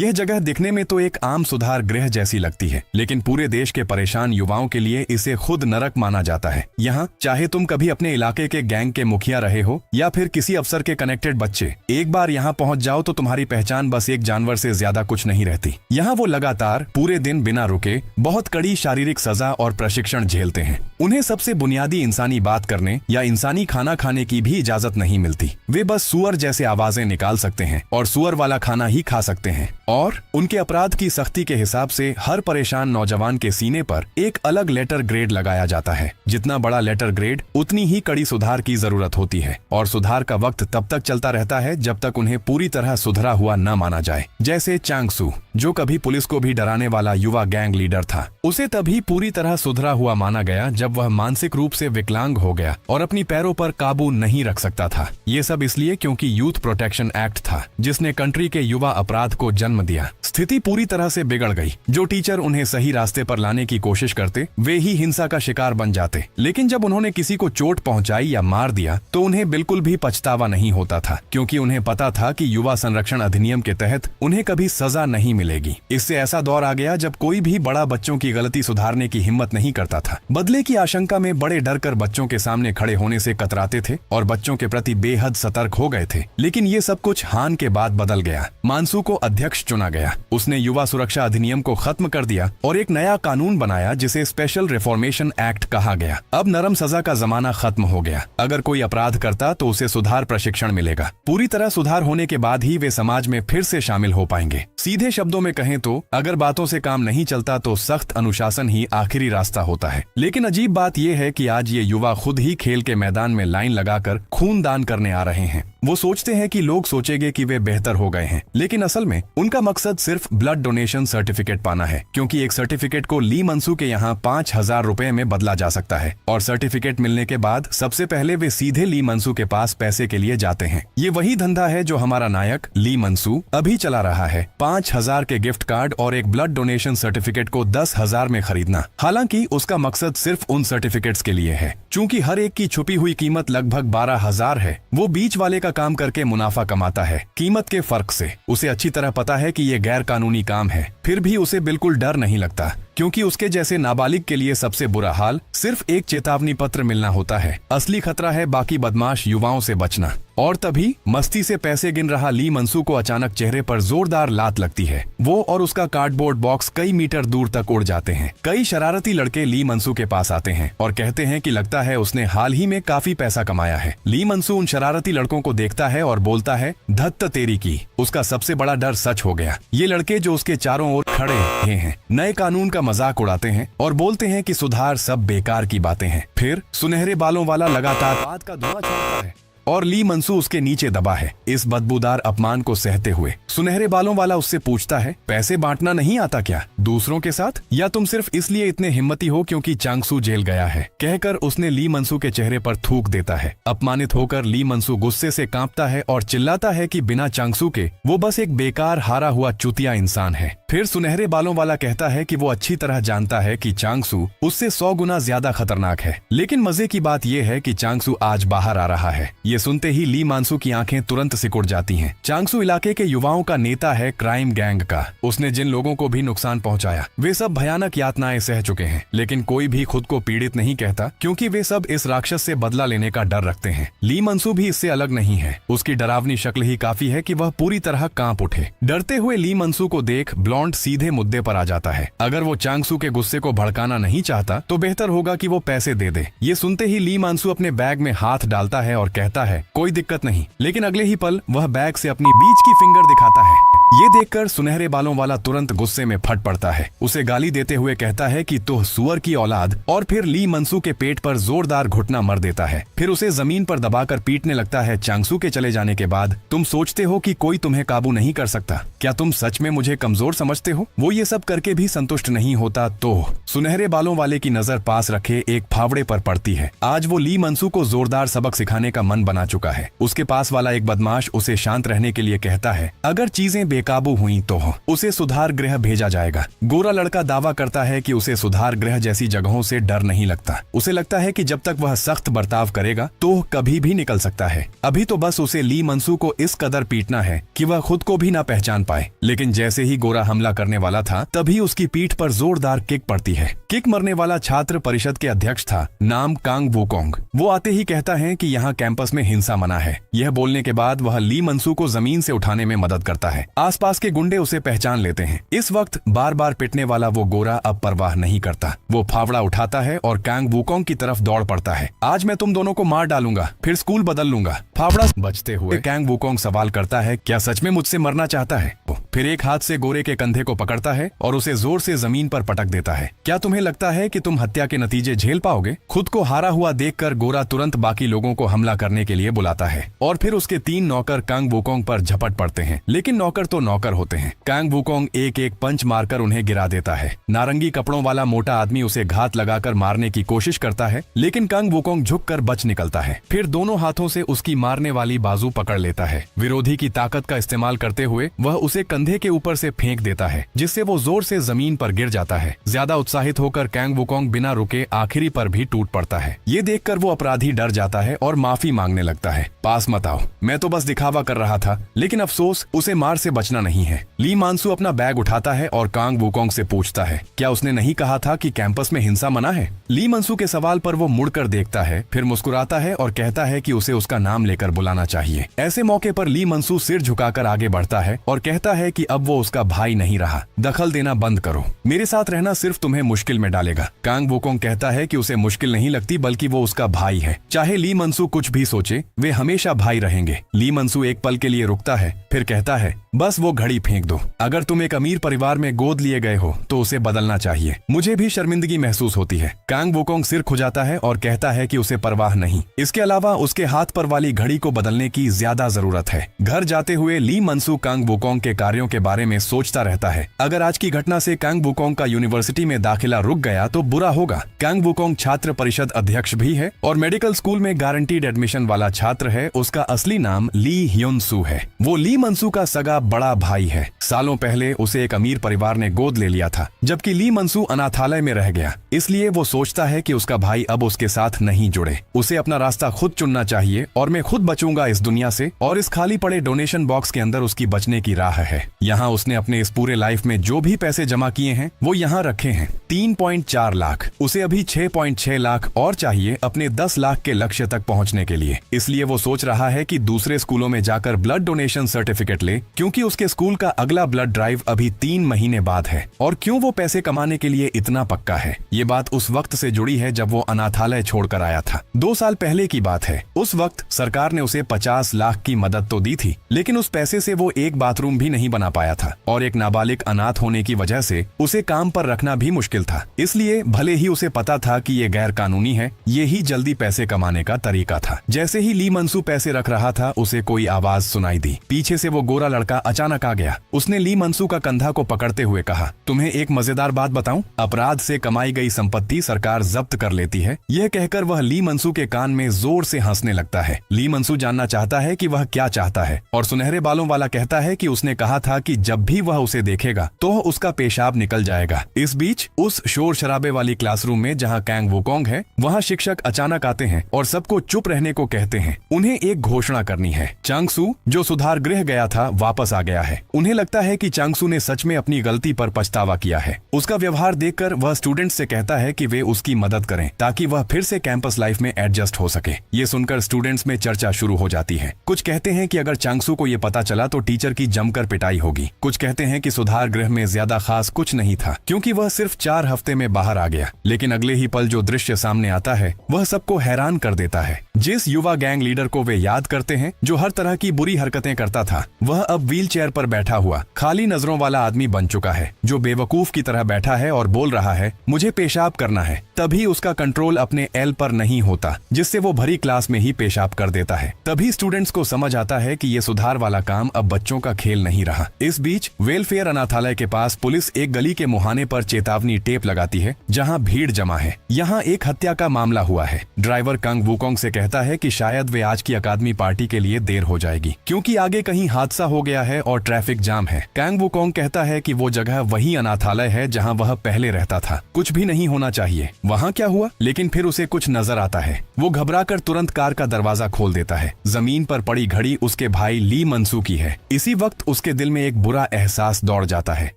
यह जगह दिखने में तो एक आम सुधार गृह जैसी लगती है, लेकिन पूरे देश के परेशान युवाओं के लिए इसे खुद नरक माना जाता है। यहाँ चाहे तुम कभी अपने इलाके के गैंग के मुखिया रहे हो या फिर किसी अफसर के कनेक्टेड बच्चे, एक बार यहाँ पहुँच जाओ तो तुम्हारी पहचान बस एक जानवर से ज्यादा कुछ नहीं रहती। यहाँ वो लगातार पूरे दिन बिना रुके बहुत कड़ी शारीरिक सजा और प्रशिक्षण झेलते हैं। उन्हें सबसे बुनियादी इंसानी बात करने या इंसानी खाना खाने की भी इजाजत नहीं मिलती। वे बस सुअर जैसे आवाजें निकाल सकते हैं और सुअर वाला खाना ही खा सकते हैं। और उनके अपराध की सख्ती के हिसाब से हर परेशान नौजवान के सीने पर एक अलग लेटर ग्रेड लगाया जाता है। जितना बड़ा लेटर ग्रेड उतनी ही कड़ी सुधार की जरूरत होती है, और सुधार का वक्त तब तक चलता रहता है जब तक उन्हें पूरी तरह सुधरा हुआ न माना जाए। जैसे चांगसू, जो कभी पुलिस को भी डराने वाला युवा गैंग लीडर था, उसे तभी पूरी तरह सुधरा हुआ माना गया जब वह मानसिक रूप से विकलांग हो गया और अपनी पैरों पर काबू नहीं रख सकता था। ये सब इसलिए क्योंकि यूथ प्रोटेक्शन एक्ट था, जिसने कंट्री के युवा अपराध को जन्म दिया। स्थिति पूरी तरह से बिगड़ गई। जो टीचर उन्हें सही रास्ते पर लाने की कोशिश करते, वे ही हिंसा का शिकार बन जाते। लेकिन जब उन्होंने किसी को चोट पहुंचाई या मार दिया तो उन्हें बिल्कुल भी पछतावा नहीं होता था, क्योंकि उन्हें पता था कि युवा संरक्षण अधिनियम के तहत उन्हें कभी सजा नहीं मिलेगी। इससे ऐसा दौर आ गया जब कोई भी बड़ा बच्चों की गलती सुधारने की हिम्मत नहीं करता था। बदले की आशंका में बड़े डर कर बच्चों के सामने खड़े होने से कतराते थे और बच्चों के प्रति बेहद सतर्क हो गए थे। लेकिन ये सब कुछ हान के बाद बदल गया। मानसू को अध्यक्ष चुना गया। उसने युवा सुरक्षा अधिनियम को खत्म कर दिया और एक नया कानून बनाया जिसे स्पेशल रिफॉर्मेशन एक्ट कहा गया। अब नरम सजा का जमाना खत्म हो गया। अगर कोई अपराध करता तो उसे सुधार प्रशिक्षण मिलेगा। पूरी तरह सुधार होने के बाद ही वे समाज में फिर से शामिल हो पाएंगे। सीधे शब्दों में कहें तो अगर बातों से काम नहीं चलता तो सख्त अनुशासन ही आखिरी रास्ता होता है। लेकिन अजीब बात यह है कि आज ये युवा खुद ही खेल के मैदान में लाइन लगाकर खून दान करने आ रहे हैं। वो सोचते हैं कि लोग सोचेंगे कि वे बेहतर हो गए हैं, लेकिन असल में उनका मकसद सिर्फ ब्लड डोनेशन सर्टिफिकेट पाना है, क्योंकि एक सर्टिफिकेट को ली मनसू के यहाँ 5,000 रुपए में बदला जा सकता है। और सर्टिफिकेट मिलने के बाद सबसे पहले वे सीधे ली मनसू के पास पैसे के लिए जाते हैं। ये वही धंधा है जो हमारा नायक ली मनसू अभी चला रहा है। 5,000 के गिफ्ट कार्ड और एक ब्लड डोनेशन सर्टिफिकेट को 10,000 में खरीदना। हालांकि उसका मकसद सिर्फ उन सर्टिफिकेट्स के लिए है। चूंकि हर एक की छुपी हुई कीमत लगभग 12,000 है, वो बीच वाले का काम करके मुनाफा कमाता है कीमत के फर्क से। उसे अच्छी तरह पता है कि ये गैर कानूनी काम है, फिर भी उसे बिल्कुल डर नहीं लगता, क्योंकि उसके जैसे नाबालिग के लिए सबसे बुरा हाल सिर्फ एक चेतावनी पत्र मिलना होता है। असली खतरा है बाकी बदमाश युवाओं से बचना। और तभी मस्ती से पैसे गिन रहा ली मनसू को अचानक चेहरे पर जोरदार लात लगती है। वो और उसका कार्डबोर्ड बॉक्स कई मीटर दूर तक उड़ जाते हैं। कई शरारती लड़के ली मनसू के पास आते हैं और कहते हैं कि लगता है उसने हाल ही में काफी पैसा कमाया है। ली मनसू उन शरारती लड़कों को देखता है और बोलता है, धत्त तेरी की। उसका सबसे बड़ा डर सच हो गया। ये लड़के जो उसके चारों ओर खड़े हैं नए कानून का मजाक उड़ाते हैं और बोलते हैं कि सुधार सब बेकार की बातें हैं। फिर सुनहरे बालों वाला लगातार बात का धुआं छोड़ता है और ली मनसू उसके नीचे दबा है, इस बदबूदार अपमान को सहते हुए। सुनहरे बालों वाला उससे पूछता है, पैसे बांटना नहीं आता क्या दूसरों के साथ, या तुम सिर्फ इसलिए इतने हिम्मती हो क्योंकि चांगसू जेल गया है? कहकर उसने ली मनसू के चेहरे पर थूक देता है। अपमानित होकर ली मनसू गुस्से से कांपता है और चिल्लाता है कि बिना चांगसू के वो बस एक बेकार हारा हुआ चूतिया इंसान है। फिर सुनहरे बालों वाला कहता है कि वो अच्छी तरह जानता है कि चांगसू उससे 100 गुना ज्यादा खतरनाक है, लेकिन मजे की बात यह है कि चांगसू आज बाहर आ रहा है। ये सुनते ही ली मनसू की आंखें तुरंत सिकुड़ जाती हैं। चांगसू इलाके के युवाओं का नेता है, क्राइम गैंग का। उसने जिन लोगों को भी नुकसान पहुंचाया वे सब भयानक यातनाएं सह चुके हैं, लेकिन कोई भी खुद को पीड़ित नहीं कहता, क्योंकि वे सब इस राक्षस से बदला लेने का डर रखते हैं। ली मनसू भी इससे अलग नहीं है। उसकी डरावनी शक्ल ही काफी है कि वह पूरी तरह कांप उठे। डरते हुए ली मनसू को देख ब्लॉन्ड सीधे मुद्दे पर आ जाता है। अगर वो चांगसू के गुस्से को भड़काना नहीं चाहता तो बेहतर होगा कि वो पैसे दे दे। ये सुनते ही ली मनसू अपने बैग में हाथ डालता है और कहता है, कोई दिक्कत नहीं। लेकिन अगले ही पल वह बैग से अपनी बीच की फिंगर दिखाता है। ये देखकर सुनहरे बालों वाला तुरंत गुस्से में फट पड़ता है। उसे गाली देते हुए कहता है कि तुह सुअर की औलाद, और फिर ली मनसू के पेट पर जोरदार घुटना मर देता है। फिर उसे जमीन पर दबाकर पीटने लगता है। चांगसू के चले जाने के बाद तुम सोचते हो कि कोई तुम्हें काबू नहीं कर सकता? क्या तुम सच में मुझे कमजोर समझते हो? वो ये सब करके भी संतुष्ट नहीं होता तो सुनहरे बालों वाले की नजर पास रखे एक फावड़े पर पड़ती है। आज वो ली मनसू को जोरदार सबक सिखाने का मन बना चुका है। उसके पास वाला एक बदमाश उसे शांत रहने के लिए कहता है, अगर चीजें बेकाबू हुई तो उसे सुधार गृह भेजा जाएगा। गोरा लड़का दावा करता है कि उसे सुधार गृह जैसी जगहों से डर नहीं लगता। उसे लगता है कि जब तक वह सख्त बर्ताव करेगा तो कभी भी निकल सकता है। अभी तो बस उसे ली मंसू को इस कदर पीटना है कि वह खुद को भी ना पहचान पाए। लेकिन जैसे ही गोरा हमला करने वाला था तभी उसकी पीठ पर जोरदार किक पड़ती है। किक मरने वाला छात्र परिषद के अध्यक्ष था, नाम कांग वुकोंग। वो आते ही कहता है कि यहाँ कैंपस में हिंसा मना है। यह बोलने के बाद वह ली मंसू को जमीन से उठाने में मदद करता है। आसपास के गुंडे उसे पहचान लेते हैं। इस वक्त बार बार पिटने वाला वो गोरा अब परवाह नहीं करता। वो फावड़ा उठाता है और कांग वुकोंग की तरफ दौड़ पड़ता है। आज मैं तुम दोनों को मार डालूंगा, फिर स्कूल बदल लूंगा। फावड़ा बचते हुए कांग वुकोंग सवाल करता है, क्या सच में मुझसे मरना चाहता है? फिर एक हाथ से गोरे के कंधे को पकड़ता है और उसे जोर से जमीन पर पटक देता है। क्या तुम्हें लगता है कि तुम हत्या के नतीजे झेल पाओगे? खुद को हारा हुआ देखकर गोरा तुरंत बाकी लोगों को हमला करने के लिए बुलाता है और फिर उसके 3 नौकर कांग वुकोंग पर झपट पड़ते हैं। लेकिन नौकर तो नौकर होते हैं। कांग वुकोंग एक एक पंच मारकर उन्हें गिरा देता है। नारंगी कपड़ों वाला मोटा आदमी उसे घात लगाकर मारने की कोशिश करता है, लेकिन कांग वुकोंग झुककर बच निकलता है। फिर दोनों हाथों से उसकी मारने वाली बाजू पकड़ लेता है। विरोधी की ताकत का इस्तेमाल करते हुए वह उसे कंधे के ऊपर से फेंक देता है, जिससे वो जोर से जमीन पर गिर जाता है। ज्यादा उत्साहित होकर कांग वुकोंग बिना रुके आखिरी पर भी टूट पड़ता है। ये देखकर वो अपराधी डर जाता है और माफी मांगने लगता है। पास मत आओ, मैं तो बस दिखावा कर रहा था। लेकिन अफसोस, उसे मार से बचना नहीं है। ली मानसू अपना बैग उठाता है और कांग वुकोंग से पूछता है, क्या उसने नहीं कहा था कि कैंपस में हिंसा मना है? ली मंसू के सवाल पर वो मुड़कर देखता है, फिर मुस्कुराता है और कहता है कि उसे उसका नाम लेकर बुलाना चाहिए। ऐसे मौके पर ली मंसू सिर झुकाकर आगे बढ़ता है और कहता है कि अब वो उसका भाई नहीं रहा। दखल देना बंद करो, मेरे साथ रहना सिर्फ तुम्हें मुश्किल में डालेगा। कांग वुकोंग कहता है कि उसे मुश्किल नहीं लगती, बल्कि वो उसका भाई है। चाहे ली मंसू कुछ भी सोचे, वे हमेशा भाई रहेंगे। ली मंसू एक पल के लिए रुकता है, फिर कहता है, बस वो घड़ी फेंक दो। अगर तुम एक अमीर परिवार में गोद लिए गए हो तो उसे बदलना चाहिए। मुझे भी शर्मिंदगी महसूस होती है। कांग वुकोंग सिर खुजाता है और कहता है कि उसे परवाह नहीं। इसके अलावा उसके हाथ पर वाली घड़ी को बदलने की ज्यादा जरूरत है। घर जाते हुए ली मंसू कांग वुकोंग के कार्यों के बारे में सोचता रहता है। अगर आज की घटना से कांग वुकोंग का यूनिवर्सिटी में दाखिला रुक गया तो बुरा होगा। कांग वुकोंग छात्र परिषद अध्यक्ष भी है और मेडिकल स्कूल में गारंटीड एडमिशन वाला छात्र है। उसका असली नाम ली ह्योन सू है। वो ली मंसू का सगा बड़ा भाई है। सालों पहले उसे एक अमीर परिवार ने गोद ले लिया था, जबकि ली मंसू अनाथालय में रह गया। इसलिए वो सोचता है कि उसका भाई अब उसके साथ नहीं जुड़े। उसे अपना रास्ता खुद चुनना चाहिए और मैं खुद बचूंगा इस दुनिया से। और इस खाली पड़े डोनेशन बॉक्स के अंदर उसकी बचने की राह है। यहाँ उसने अपने इस पूरे लाइफ में जो भी पैसे जमा किए हैं वो यहाँ रखे हैं, 3.4 लाख। उसे अभी 6.6 लाख और चाहिए अपने 10 लाख के लक्ष्य तक पहुँचने के लिए। इसलिए वो सोच रहा है कि दूसरे स्कूलों में जाकर ब्लड डोनेशन सर्टिफिकेट ले, क्योंकि उसके स्कूल का अगला ब्लड ड्राइव अभी 3 महीने बाद है। और क्यों वो पैसे कमाने के लिए इतना पक्का है? ये बात उस वक्त से जुड़ी है जब वो अनाथालय छोड़कर आया था। 2 साल पहले की बात है। उस वक्त सरकार ने उसे 50 लाख की मदद तो दी थी, लेकिन उस पैसे से वो एक बाथरूम भी नहीं बना पाया था और एक नाबालिग अनाथ होने की वजह से उसे काम पर रखना भी मुश्किल था। इसलिए भले ही उसे पता था कि ये गैर कानूनी है, ये ही जल्दी पैसे कमाने का तरीका था। जैसे ही ली मंसू पैसे रख रहा था, उसे कोई आवाज सुनाई दी। पीछे से वो गोरा लड़का अचानक आ गया। उसने ली मंसू का कंधा को पकड़ते हुए कहा, तुम्हें एक मजेदार बात बताऊं? अपराध से कमाई गई संपत्ति सरकार जब्त कर लेती है। यह कहकर वह ली मंसू के कान में जोर से हंसने लगता है। ली मंसू जानना चाहता है कि वह क्या चाहता है और सुनहरे बालों वाला कहता है कि उसने कहा था कि जब भी वह उसे देखेगा तो उसका पेशाब निकल जाएगा। इस बीच उस शोर शराबे वाली क्लासरूम में जहाँ कांग वुकोंग है, वहाँ शिक्षक अचानक आते हैं और सबको चुप रहने को कहते हैं। उन्हें एक घोषणा करनी है। चांगसू, जो सुधार गृह गया था, वापस आ गया है। उन्हें लगता है कि चांगसू ने सच में अपनी गलती पर पछतावा किया है। उसका व्यवहार देखकर वह स्टूडेंट्स से कहता है कि वे उसकी मदद करें ताकि वह फिर से कैंपस लाइफ में एडजस्ट हो सके। ये सुनकर स्टूडेंट्स में चर्चा शुरू हो जाती है। कुछ कहते हैं कि अगर चांगसू को ये पता चला तो टीचर की जमकर पिटाई होगी। कुछ कहते हैं कि सुधार गृह में ज्यादा खास कुछ नहीं था, क्योंकि वह सिर्फ 4 हफ्ते में बाहर आ गया। लेकिन अगले ही पल जो दृश्य सामने आता है वह सबको हैरान कर देता है। जिस युवा गैंग लीडर को वे याद करते हैं, जो हर तरह की बुरी हरकतें करता था, वह अब व्हील चेयर पर बैठा हुआ खाली नजरों वाला आदमी बन चुका है, जो बेवकूफ की तरह बैठा है और बोल रहा है, मुझे पेशाब करना है। तभी उसका कंट्रोल अपने एल पर नहीं होता, जिससे वो भरी क्लास में ही पेशाब कर देता है। तभी स्टूडेंट्स को समझ आता है कि ये सुधार वाला काम अब बच्चों का खेल नहीं रहा। इस बीच वेलफेयर अनाथालय के पास पुलिस एक गली के मुहाने पर चेतावनी टेप लगाती है, जहाँ भीड़ जमा है। यहाँ एक हत्या का मामला हुआ है। ड्राइवर कांग वुकोंग से कहता है कि शायद वे आज की अकादमी पार्टी के लिए देर हो जाएगी, क्योंकि आगे कहीं हादसा हो गया है और ट्रैफिक जाम है। कैंग वुकोंग कहता है कि वो जगह वही अनाथालय है जहाँ वह पहले रहता था। कुछ भी नहीं होना चाहिए, वहाँ क्या हुआ? लेकिन फिर उसे कुछ नजर आता है। वो घबराकर तुरंत कार का दरवाजा खोल देता है। जमीन पर पड़ी घड़ी उसके भाई ली मनसू की है। इसी वक्त उसके दिल में एक बुरा एहसास दौड़ जाता है।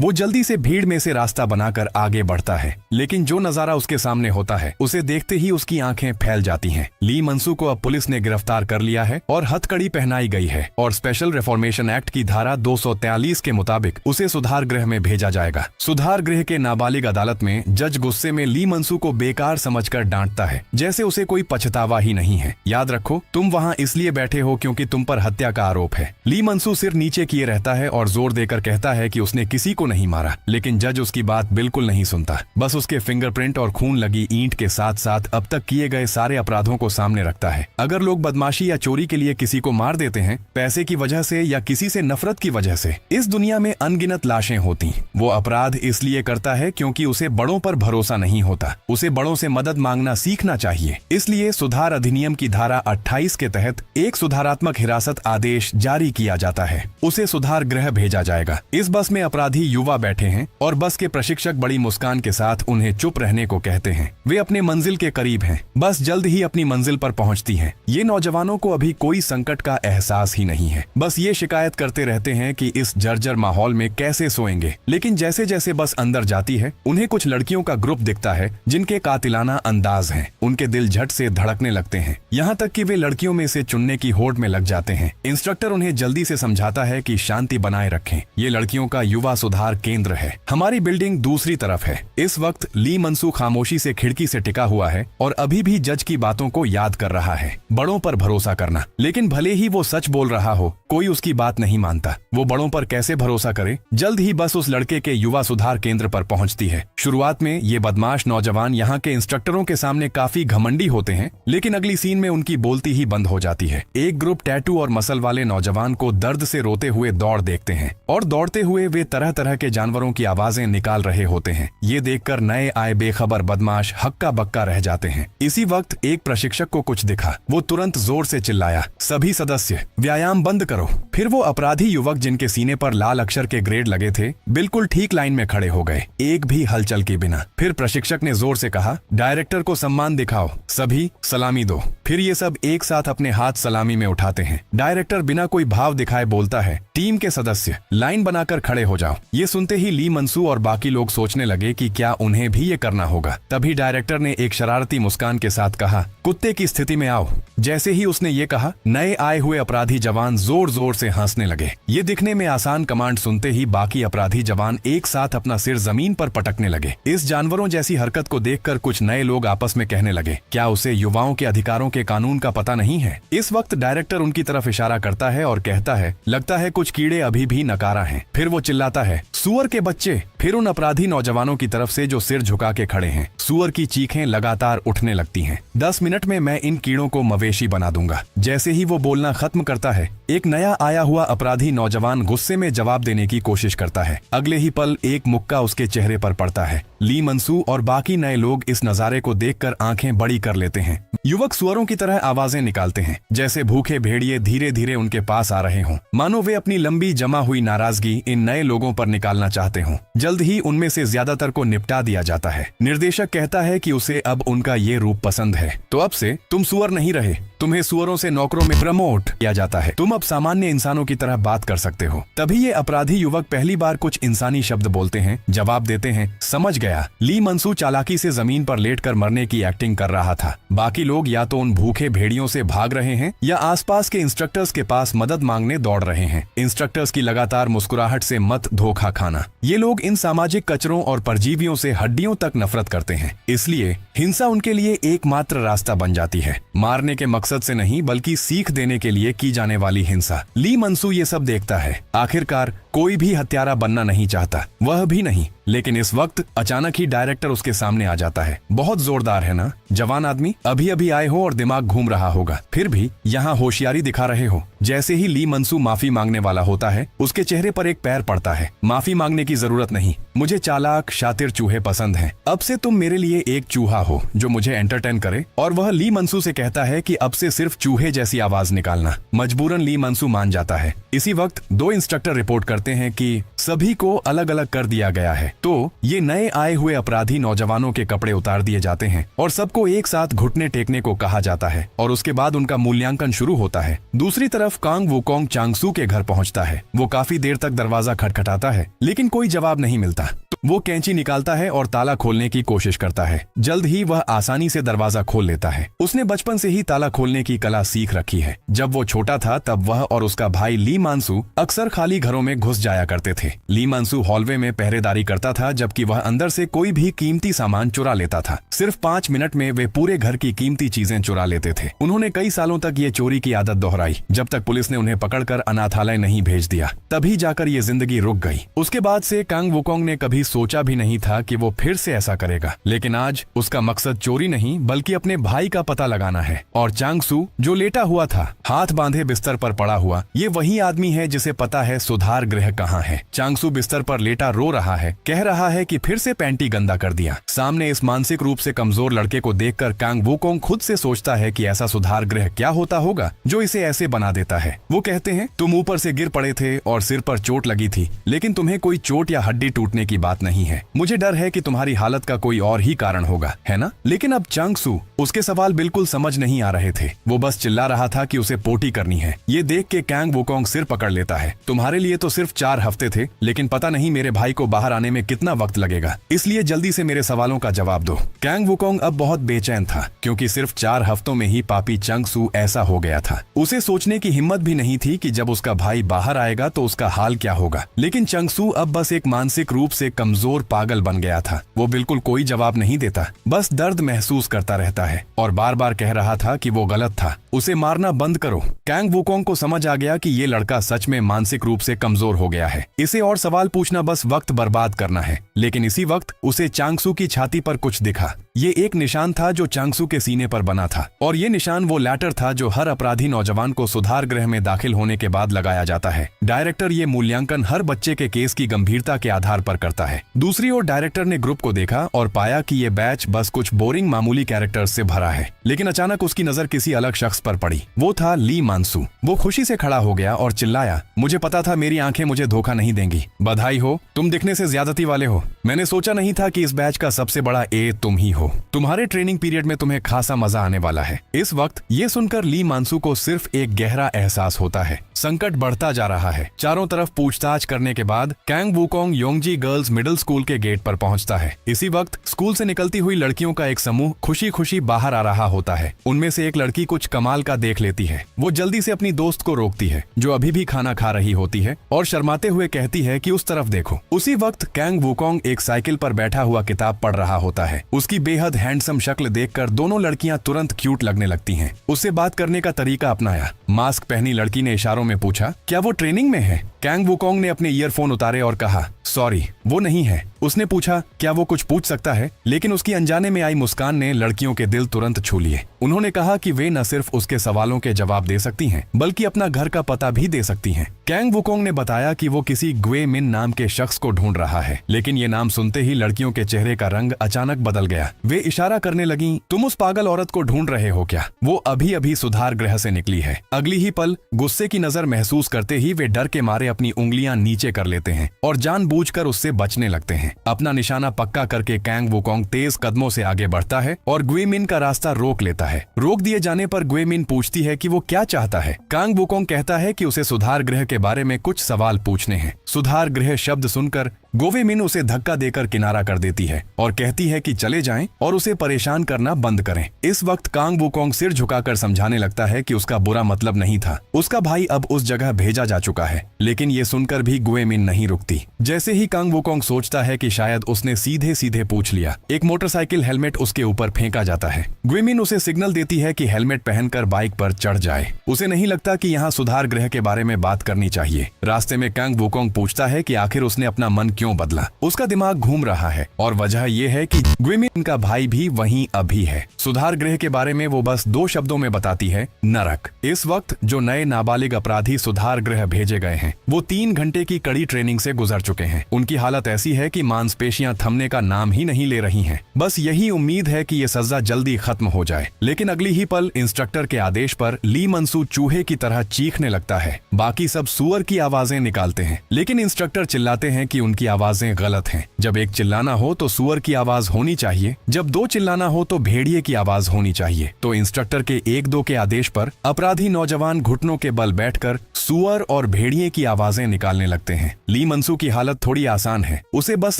वो जल्दी से भीड़ में से रास्ता बनाकर आगे बढ़ता है, लेकिन जो नजारा उसके सामने होता है उसे देखते ही उसकी आंखें फैल जाती हैं। ली मनसू को अब पुलिस ने गिरफ्तार कर लिया है और हथकड़ी पहनाई गई है और स्पेशल रिफॉर्मेशन एक्ट की धारा 243 के मुताबिक उसे सुधार गृह में भेजा जाएगा। सुधार गृह के नाबालिग अदालत में जज गुस्से में ली मनसू को बेकार समझकर डांटता है, जैसे उसे कोई पछतावा ही नहीं है। याद रखो, तुम वहाँ इसलिए बैठे हो क्योंकि तुम पर हत्या का आरोप है। ली मनसू सिर नीचे किए रहता है और जोर देकर कहता है कि उसने किसी को नहीं मारा, लेकिन जज उसकी बात बिल्कुल नहीं सुनता। बस उसके फिंगरप्रिंट और खून लगी ईंट के साथ साथ अब तक किए गए सारे अपराधों को सामने रखता है। अगर लोग बदमाशी या चोरी के लिए किसी को मार देते हैं, पैसे की वजह से या किसी से नफरत की वजह से, इस दुनिया में अनगिनत लाशें होती। वो अपराध इसलिए करता है क्योंकि उसे बड़ों पर भरोसा नहीं होता। उसे बड़ों से मदद मांगना सीखना चाहिए। इसलिए सुधार अधिनियम की धारा 28 के तहत एक सुधारात्मक हिरासत आदेश जारी किया जाता है। उसे सुधार गृह भेजा जाएगा। इस बस में अपराधी युवा बैठे हैं और बस के प्रशिक्षक बड़ी मुस्कान के साथ उन्हें चुप रहने को कहते हैं। वे अपने मंजिल के करीब हैं। बस जल्द ही अपनी मंजिल पर पहुंचती है। ये नौजवानों को अभी कोई संकट का एहसास ही नहीं है। बस ये शिकायत करते रहते हैं कि इस जर्जर माहौल में कैसे सोएंगे। लेकिन जैसे जैसे बस अंदर जाती है, उन्हें कुछ लड़कियों का ग्रुप दिखता है जिनके कातिलाना अंदाज हैं। उनके दिल झट से धड़कने लगते हैं, यहाँ तक कि वे लड़कियों में से चुनने की होड़ में लग जाते हैं। इंस्ट्रक्टर उन्हें जल्दी से समझाता है कि शांति बनाए रखें। ये लड़कियों का युवा सुधार केंद्र है। हमारी बिल्डिंग दूसरी तरफ है। इस वक्त ली मनसू खामोशी से खिड़की से टिका हुआ है और अभी भी जज की बातों को याद कर रहा है। बड़ों पर भरोसा करना, लेकिन भले ही वो सच बोल रहा हो, कोई उसकी बात नहीं मानता। वो बड़ों पर कैसे भरोसा करे? जल्द ही बस उस लड़के के युवा सुधार केंद्र पर पहुंचती है। शुरुआत में ये बदमाश नौजवान यहाँ के इंस्ट्रक्टरों के सामने काफी घमंडी होते हैं, लेकिन अगली सीन में उनकी बोलती ही बंद हो जाती है। एक ग्रुप टैटू और मसल वाले नौजवान को दर्द से रोते हुए दौड़ देखते हैं और दौड़ते हुए वे तरह तरह के जानवरों की आवाजें निकाल रहे होते हैं। ये देखकर नए आए बेखबर बदमाश हक्का बक्का रह जाते हैं। इसी वक्त एक प्रशिक्षक को कुछ दिखा। वो तुरंत जोर से चिल्लाया, सभी सदस्य व्यायाम बंद करो। फिर वो अपराधी युवक जिनके सीने पर लाल अक्षर के ग्रेड लगे थे, बिल्कुल ठीक लाइन में खड़े हो गए, एक भी हलचल के बिना। फिर प्रशिक्षक ने जोर से कहा, डायरेक्टर को सम्मान दिखाओ, सभी सलामी दो। फिर ये सब एक साथ अपने हाथ सलामी में उठाते हैं। डायरेक्टर बिना कोई भाव दिखाए बोलता है, टीम के सदस्य लाइन बनाकर खड़े हो जाओ। ये सुनते ही ली मनसू और बाकी लोग सोचने लगे कि क्या उन्हें भी ये करना होगा। तभी डायरेक्टर ने एक शरारती मुस्कान के साथ कहा, कुत्ते की स्थिति में आओ। जैसे ही उसने ये कहा, नए आए हुए अपराधी जवान जोर जोर से हंसने लगे। ये दिखने में आसान कमांड सुनते ही बाकी अपराधी जवान एक साथ अपना सिर जमीन पर पटकने लगे। इस जानवरों जैसी हरकत को देखकर कुछ नए लोग आपस में कहने लगे, क्या उसे युवाओं के अधिकारों के कानून का पता नहीं है? इस वक्त डायरेक्टर उनकी तरफ इशारा करता है और कहता है, लगता है कुछ कीड़े अभी भी नकारा हैं। फिर वो चिल्लाता है, सुअर के बच्चे। फिर उन अपराधी नौजवानों की तरफ से जो सिर झुका के खड़े हैं, सुअर की चीखें लगातार उठने लगती हैं। 10 मिनट में मैं इन कीड़ों को मवेशी बना दूंगा। जैसे ही वो बोलना खत्म करता है, एक नया आया हुआ अपराधी नौजवान गुस्से में जवाब देने की कोशिश करता है। अगले ही पल एक मुक्का उसके चेहरे पर पड़ता है। ली मनसू और बाकी नए लोग इस नजारे को देखकर आंखें बड़ी कर लेते हैं। युवक सुअरों की तरह आवाजें निकालते हैं, जैसे भूखे भेड़िए धीरे धीरे उनके पास आ रहे हों, मानो वे अपनी लंबी जमा हुई नाराजगी इन नए लोगों पर निकालना चाहते हों। जल्द ही उनमें से ज्यादातर को निपटा दिया जाता है। निर्देशक कहता है कि उसे अब उनका ये रूप पसंद है, तो अब से तुम सुअर नहीं रहे, तुम्हें सुअरों से नौकरों में प्रमोट किया जाता है। तुम अब सामान्य इंसानों की तरह बात कर सकते हो। तभी ये अपराधी युवक पहली बार कुछ इंसानी शब्द बोलते हैं, जवाब देते हैं, समझ गया। ली मनसू चालाकी से जमीन पर लेटकर मरने की एक्टिंग कर रहा था। बाकी लोग या तो उन भूखे भेड़ियों से भाग रहे हैं या आसपास के इंस्ट्रक्टर्स के पास मदद मांगने दौड़ रहे हैं। इंस्ट्रक्टर्स की लगातार मुस्कुराहट से मत धोखा खाना। ये लोग इन सामाजिक कचरों और परजीवियों से हड्डियों तक नफरत करते हैं, इसलिए हिंसा उनके लिए एकमात्र रास्ता बन जाती है। मारने के मकसद से नहीं, बल्कि सीख देने के लिए की जाने वाली हिंसा। ली मनसू ये सब देखता है। आखिरकार कोई भी हत्यारा बनना नहीं चाहता, वह भी नहीं। लेकिन इस वक्त अचानक ही डायरेक्टर उसके सामने आ जाता है। बहुत जोरदार है ना? जवान आदमी, अभी अभी आए हो और दिमाग घूम रहा होगा, फिर भी यहाँ होशियारी दिखा रहे हो। जैसे ही ली मनसू माफी मांगने वाला होता है, उसके चेहरे पर एक पैर पड़ता है। माफी मांगने की जरूरत नहीं, मुझे चालाक शातिर चूहे पसंद हैं। अब से तुम मेरे लिए एक चूहा हो जो मुझे एंटरटेन करे। और वह ली मनसू से कहता है कि अब से सिर्फ चूहे जैसी आवाज निकालना। मजबूरन ली मनसू मान जाता है। इसी वक्त दो इंस्ट्रक्टर रिपोर्ट करते हैं कि सभी को अलग अलग कर दिया गया है। तो ये नए आए हुए अपराधी नौजवानों के कपड़े उतार दिए जाते हैं और सबको एक साथ घुटने टेकने को कहा जाता है और उसके बाद उनका मूल्यांकन शुरू होता है। दूसरी तरफ कांग वुकोंग चांगसू के घर पहुंचता है। वो काफी देर तक दरवाजा खटखटाता है, लेकिन कोई जवाब नहीं मिलता। वो कैंची निकालता है और ताला खोलने की कोशिश करता है। जल्द ही वह आसानी से दरवाजा खोल लेता है। उसने बचपन से ही ताला खोलने की कला सीख रखी है। जब वो छोटा था तब वह और उसका भाई ली मानसू अक्सर खाली घरों में घुस जाया करते थे। ली मानसू हॉलवे में पहरेदारी करता था, जबकि वह अंदर से कोई भी कीमती सामान चुरा लेता था। सिर्फ 5 मिनट में वे पूरे घर की कीमती चीजें चुरा लेते थे। उन्होंने कई सालों तक ये चोरी की आदत दोहराई, जब तक पुलिस ने उन्हें पकड़कर अनाथालय नहीं भेज दिया। तभी जाकर ये जिंदगी रुक गई। उसके बाद से कांग वुकोंग ने कभी सोचा भी नहीं था कि वो फिर से ऐसा करेगा। लेकिन आज उसका मकसद चोरी नहीं बल्कि अपने भाई का पता लगाना है। और चांगसू जो लेटा हुआ था, हाथ बांधे बिस्तर पर पड़ा हुआ, ये वही आदमी है जिसे पता है सुधार गृह कहाँ है। चांगसू बिस्तर पर लेटा रो रहा है, कह रहा है कि फिर से पैंटी गंदा कर दिया। सामने इस मानसिक रूप से कमजोर लड़के को देखकर कांग वुकोंग खुद से सोचता है कि ऐसा सुधार गृह क्या होता होगा जो इसे ऐसे बना देता है। वो कहते हैं, तुम ऊपर से गिर पड़े थे और सिर पर चोट लगी थी, लेकिन तुम्हें कोई चोट या हड्डी टूटने की बात नहीं है। मुझे डर है कि तुम्हारी हालत का कोई और ही कारण होगा, है ना? लेकिन अब चांगसू उसके सवाल बिल्कुल समझ नहीं आ रहे थे। वो बस चिल्ला रहा था कि उसे पोटी करनी है। ये देख के कांग वुकोंग सिर पकड़ लेता है। तुम्हारे लिए तो सिर्फ 4 हफ्ते थे, लेकिन पता नहीं मेरे भाई को बाहर आने में कितना वक्त लगेगा, इसलिए जल्दी से मेरे सवालों का जवाब दो। कांग वुकोंग अब बहुत बेचैन था, क्योंकि सिर्फ 4 हफ्तों में ही पापी चांगसू ऐसा हो गया था। उसे सोचने की हिम्मत भी नहीं थी कि जब उसका भाई बाहर आएगा तो उसका हाल क्या होगा। लेकिन चांगसू अब बस एक मानसिक रूप से कमजोर पागल बन गया था। वो बिल्कुल कोई जवाब नहीं देता, बस दर्द महसूस करता रहता है और बार बार कह रहा था कि वो गलत था, उसे मारना बंद करो। कांग वुकोंग को समझ आ गया कि ये लड़का सच में मानसिक रूप से कमजोर हो गया है। इसे और सवाल पूछना बस वक्त बर्बाद करना है। लेकिन इसी वक्त उसे चांगसू की छाती पर कुछ दिखा। ये एक निशान था जो चांगसू के सीने पर बना था, और ये निशान वो लैटर था जो हर अपराधी नौजवान को सुधार गृह में दाखिल होने के बाद लगाया जाता है। डायरेक्टर ये मूल्यांकन हर बच्चे के केस की गंभीरता के आधार पर करता है। दूसरी ओर डायरेक्टर ने ग्रुप को देखा और पाया कि ये बैच बस कुछ बोरिंग मामूली कैरेक्टर्स से भरा है। लेकिन अचानक उसकी नजर किसी अलग शख्स पर पड़ी। वो था ली मानसू। वो खुशी से खड़ा हो गया और चिल्लाया, मुझे पता था मेरी आंखें मुझे धोखा नहीं देंगी। बधाई हो, तुम दिखने से ज्यादती वाले हो। मैंने सोचा नहीं था कि इस बैच का सबसे बड़ा ए तुम ही हो। तुम्हारे ट्रेनिंग पीरियड में तुम्हें खासा मजा आने वाला है। इस वक्त ये सुनकर ली मानसू को सिर्फ एक गहरा एहसास होता है, संकट बढ़ता जा रहा है। चारों तरफ पूछताछ करने के बाद Kang Wukong Yongji girls middle school के गेट पर पहुंचता है। इसी वक्त स्कूल से निकलती हुई लड़कियों का एक समूह खुशी खुशी बाहर आ रहा होता है। उनमें से एक लड़की कुछ कमाल का देख लेती है। वो जल्दी से अपनी दोस्त को रोकती है, जो अभी भी खाना खा रही होती है, और शर्माते हुए कहती है कि उस तरफ देखो। उसी वक्त कांग वुकोंग एक साइकिल पर बैठा हुआ किताब पढ़ रहा होता है। उसकी बेहद हैंडसम शक्ल देखकर दोनों लड़कियां तुरंत क्यूट लगने लगती हैं। उससे बात करने का तरीका अपनाया। मास्क पहनी लड़की ने इशारों में पूछा, क्या वो ट्रेनिंग में है? कांग वुकोंग ने अपने ईयरफोन उतारे और कहा, सॉरी, वो नहीं है। उसने पूछा, क्या वो कुछ पूछ सकता है? लेकिन उसकी अनजाने में आई मुस्कान ने लड़कियों के दिल तुरंत छू लिए। उन्होंने कहा कि वे न सिर्फ उसके सवालों के जवाब दे सकती हैं, बल्कि अपना घर का पता भी दे सकती हैं। कांग वुकोंग ने बताया कि वो किसी ग्वे मिन नाम के शख्स को ढूंढ रहा है। लेकिन ये नाम सुनते ही लड़कियों के चेहरे का रंग अचानक बदल गया। वे इशारा करने लगी, तुम उस पागल औरत को ढूंढ रहे हो क्या? वो अभी अभी सुधार गृह से निकली है। अगली ही पल गुस्से की नजर महसूस करते ही वे डर के मारे अपनी उंगलियां नीचे कर लेते हैं और जानबूझकर उससे बचने लगते हैं। अपना निशाना पक्का करके कांग वुकोंग तेज कदमों से आगे बढ़ता है और ग्वेमिन का रास्ता रोक लेता है। रोक दिए जाने पर ग्वेमिन पूछती है कि वो क्या चाहता है। कांग वुकोंग कहता है कि उसे सुधार गृह के बारे में कुछ सवाल पूछने हैं। सुधार गृह शब्द सुनकर गोवे मिन उसे धक्का देकर किनारा कर देती है और कहती है कि चले जाएं और उसे परेशान करना बंद करें। इस वक्त कांग वुकोंग सिर झुकाकर समझाने लगता है कि उसका बुरा मतलब नहीं था, उसका भाई अब उस जगह भेजा जा चुका है। लेकिन ये सुनकर भी गुए मिन नहीं रुकती। जैसे ही कांग वुकोंग सोचता है कि शायद उसने सीधे सीधे पूछ लिया, एक मोटरसाइकिल हेलमेट उसके ऊपर फेंका जाता है। गुए मिन उसे सिग्नल देती है कि हेलमेट पहनकर बाइक पर चढ़ जाए। उसे नहीं लगता कि यहाँ सुधार गृह के बारे में बात करनी चाहिए। रास्ते में कांग वुकोंग पूछता है कि आखिर उसने अपना मन क्यों बदला। उसका दिमाग घूम रहा है और वजह यह है कि गुए मिन का भाई भी वहीं अभी है। सुधार गृह के बारे में वो बस 2 शब्दों में बताती है, नरक। इस वक्त जो नए नाबालिग अपराधी सुधार गृह भेजे गए हैं वो 3 घंटे की कड़ी ट्रेनिंग से गुजर चुके हैं। उनकी हालत ऐसी है कि मांसपेशियां थमने का नाम ही नहीं ले रही हैं। बस यही उम्मीद है कि ये सजा जल्दी खत्म हो जाए। लेकिन अगली ही पल इंस्ट्रक्टर के आदेश पर ली मनसू चूहे की तरह चीखने लगता है। बाकी सब सुअर की आवाजें निकालते हैं, लेकिन इंस्ट्रक्टर चिल्लाते हैं कि उनकी आवाजें गलत हैं। जब एक चिल्लाना हो तो सुअर की आवाज होनी चाहिए, जब 2 चिल्लाना हो तो भेड़िए की आवाज होनी चाहिए। तो इंस्ट्रक्टर के 1-2 के आदेश पर अपराधी नौजवान घुटनों के बल बैठकर सुअर और भेड़िए की आवाजें निकालने लगते हैं। ली मनसू की हालत थोड़ी आसान है, उसे बस